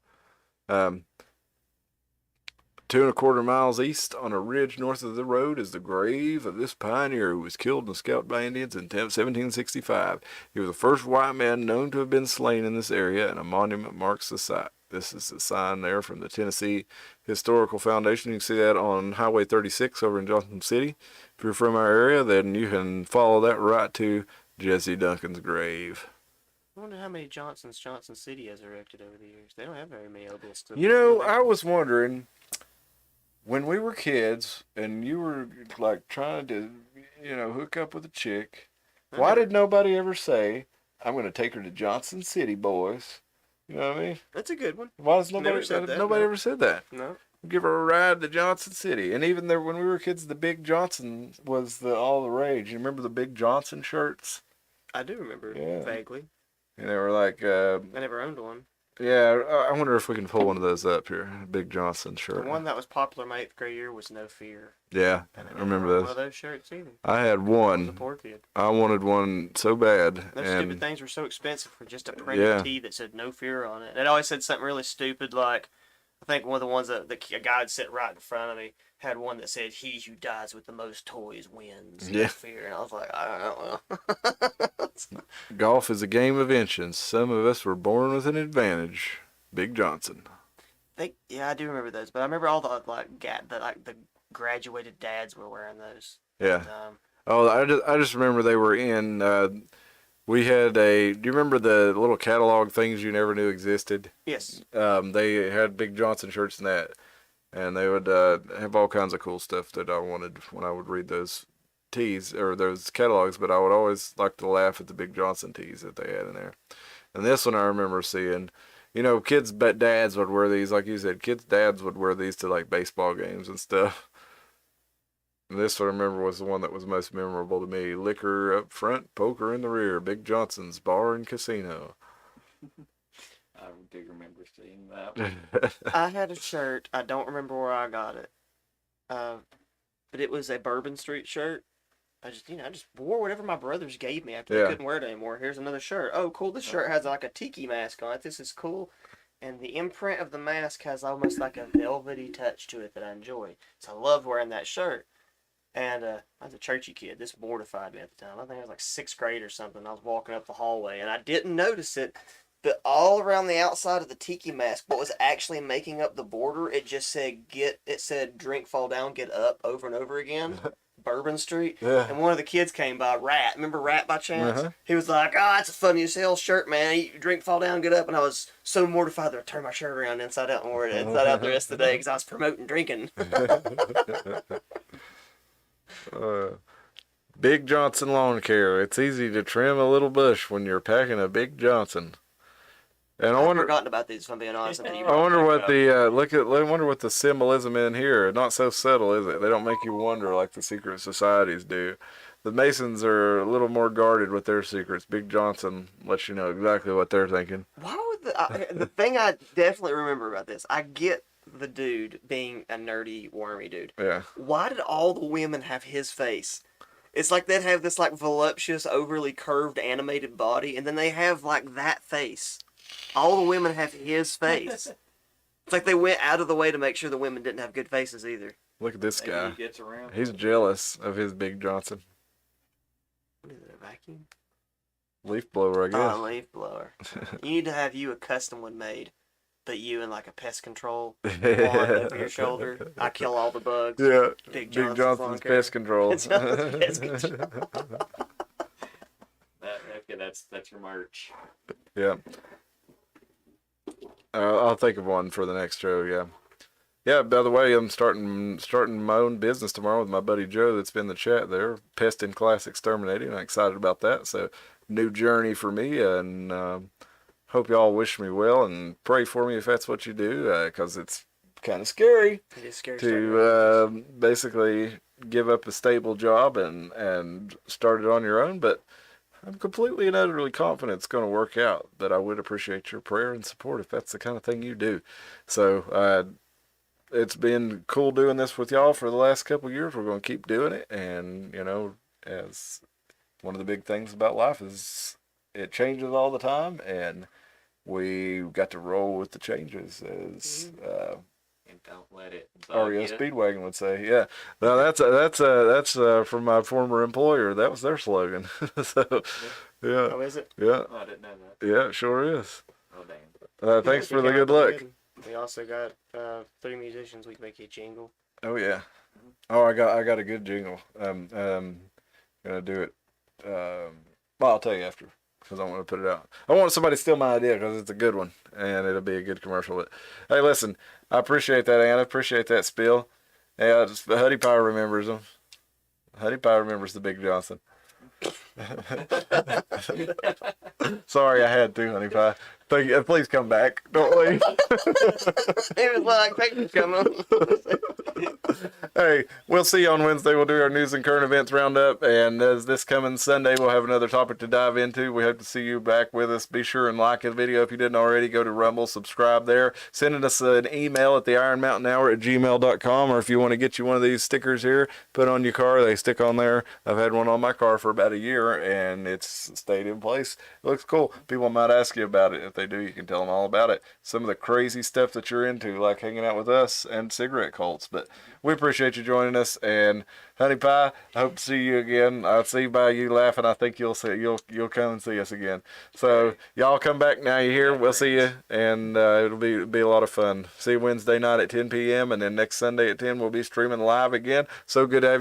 2.25 miles east on a ridge north of the road is the grave of this pioneer who was killed and scalped by Indians in 1765. He was the first white man known to have been slain in this area, and a monument marks the site. This is a sign there from the Tennessee Historical Foundation. You can see that on Highway 36 over in Johnson City. If you're from our area, then you can follow that right to Jesse Duncan's grave. I wonder how many Johnson City has erected over the years. They don't have very many obelisks. You know, I was wondering, when we were kids and you were like trying to, hook up with a chick, why did nobody ever say, I'm going to take her to Johnson City, boys? You know what I mean? That's a good one. Why does nobody Never said that, nobody no. ever said that? No. Give her a ride to Johnson City. And even there, when we were kids, the Big Johnson was all the rage. You remember the Big Johnson shirts? I do remember vaguely. And they were like, I never owned one. yeah, I wonder if we can pull one of those up here. A Big Johnson shirt. The one that was popular in my 8th grade year was No Fear. Yeah, And I remember one those. of those shirts either. I had I was a one. poor kid. I wanted one so bad. Those and stupid things were so expensive for just a printed tee that said No Fear on it. It always said something really stupid like, I think one of the ones that a guy had sit right in front of me had one that said, "He who dies with the most toys wins." No Yeah. fear. And I was like, I don't know. Golf is a game of inches. Some of us were born with an advantage. Big Johnson. Yeah, I do remember those, but I remember all the the graduated dads were wearing those. Yeah. And, Oh, I just remember they were in. We had do you remember the little catalog things you never knew existed? yes. They had Big Johnson shirts and that, and they would have all kinds of cool stuff that I wanted when I would read those tees or those catalogs. But I would always like to laugh at the Big Johnson tees that they had in there. And this one I remember seeing. Kids' dads would wear these, like you said. Kids' dads would wear these to like baseball games and stuff. And this one I remember was the one that was most memorable to me. Liquor up front, poker in the rear. Big Johnson's Bar and Casino. I do remember seeing that. I had a shirt. I don't remember where I got it. But it was a Bourbon Street shirt. I just wore whatever my brothers gave me after they couldn't wear it anymore. Here's another shirt. Oh, cool. This shirt has like a tiki mask on it. This is cool. And the imprint of the mask has almost like a velvety touch to it that I enjoy. So I loved wearing that shirt. And I was a churchy kid. This mortified me at the time. I think I was like 6th grade or something. I was walking up the hallway and I didn't notice it. But all around the outside of the tiki mask, what was actually making up the border, it just said drink, fall down, get up over and over again. Bourbon Street. Yeah. And one of the kids came by, Rat. Remember Rat by chance? Uh-huh. He was like, that's a funny as hell shirt, man. You drink, fall down, get up. And I was so mortified that I turned my shirt around inside out and wore it inside out the rest of the day because I was promoting drinking. Big Johnson Lawn Care. It's easy to trim a little bush when you're packing a Big Johnson. And I've forgotten about these, if I'm being honest. I wonder what I wonder what the symbolism in here. Not so subtle, is it? They don't make you wonder like the secret societies do. The Masons are a little more guarded with their secrets. Big Johnson lets you know exactly what they're thinking. Why would the thing I definitely remember about this? I get the dude being a nerdy, wormy dude. Yeah. Why did all the women have his face? It's like they'd have this like voluptuous, overly curved, animated body, and then they have like that face. All the women have his face. It's like they went out of the way to make sure the women didn't have good faces either. Look at this Maybe guy. he gets around. He's jealous of his Big Johnson. What is it, a vacuum? Leaf blower, I guess. Oh, a leaf blower. You need to have you a custom one made. put you in like a pest control wand over your shoulder. I kill all the bugs. Yeah. Big Big Johnson's Johnson's lawn Pest care. Control. Johnson's Pest Control. Okay, that's your merch. Yeah. I'll think of one for the next show. Yeah. Yeah. By the way, I'm starting my own business tomorrow with my buddy Joe. That's been in the chat there. Pest and Class Exterminating. I'm excited about that. So, new journey for me, and hope y'all wish me well and pray for me if that's what you do, because it's kind of scary It is scary. to basically give up a stable job and start it on your own. But I'm completely and utterly confident it's going to work out. But I would appreciate your prayer and support if that's the kind of thing you do. So it's been cool doing this with y'all for the last couple of years. We're going to keep doing it. And, as one of the big things about life is it changes all the time. And we got to roll with the changes, as And don't let it bug REO you. Speedwagon would say. Yeah, no, that's from my former employer. That was their slogan. So, yeah, Oh, is it? yeah, Oh, I didn't know that. yeah, it sure is. Oh, damn. Thanks for the We good got luck. We also got 3 musicians. We can make you a jingle. Oh yeah. Oh, I got a good jingle. Gonna do it. Well, I'll tell you after, because I want to put it out. I want somebody to steal my idea because it's a good one and it'll be a good commercial. But hey, listen, I appreciate that, Anna. Appreciate that spiel. Yeah, Huddy Pie remembers them. Huddy Pie remembers the Big Johnson. Sorry, I had to, Honey Pie. Please come back. Don't leave. It was like pictures coming. Hey, we'll see you on Wednesday. We'll do our news and current events roundup. And as this coming Sunday, we'll have another topic to dive into. We hope to see you back with us. Be sure and like the video if you didn't already. Go to Rumble, subscribe there. Send us an email at theironmountainhour@gmail.com. Or if you want to get you one of these stickers here, put on your car. They stick on there. I've had one on my car for about a year, and it's stayed in place. It looks cool. People might ask you about it. If they do, you can tell them all about it. Some of the crazy stuff that you're into, like hanging out with us and cigarette cults. But we appreciate you joining us. And Honey Pie, I hope to see you again. I'll see by you laughing. I think you'll come and see us again. So y'all come back now. You're here. We'll see you, and it'll be a lot of fun. See you Wednesday night at 10 p.m. and then next Sunday at 10 we'll be streaming live again. So good to have you.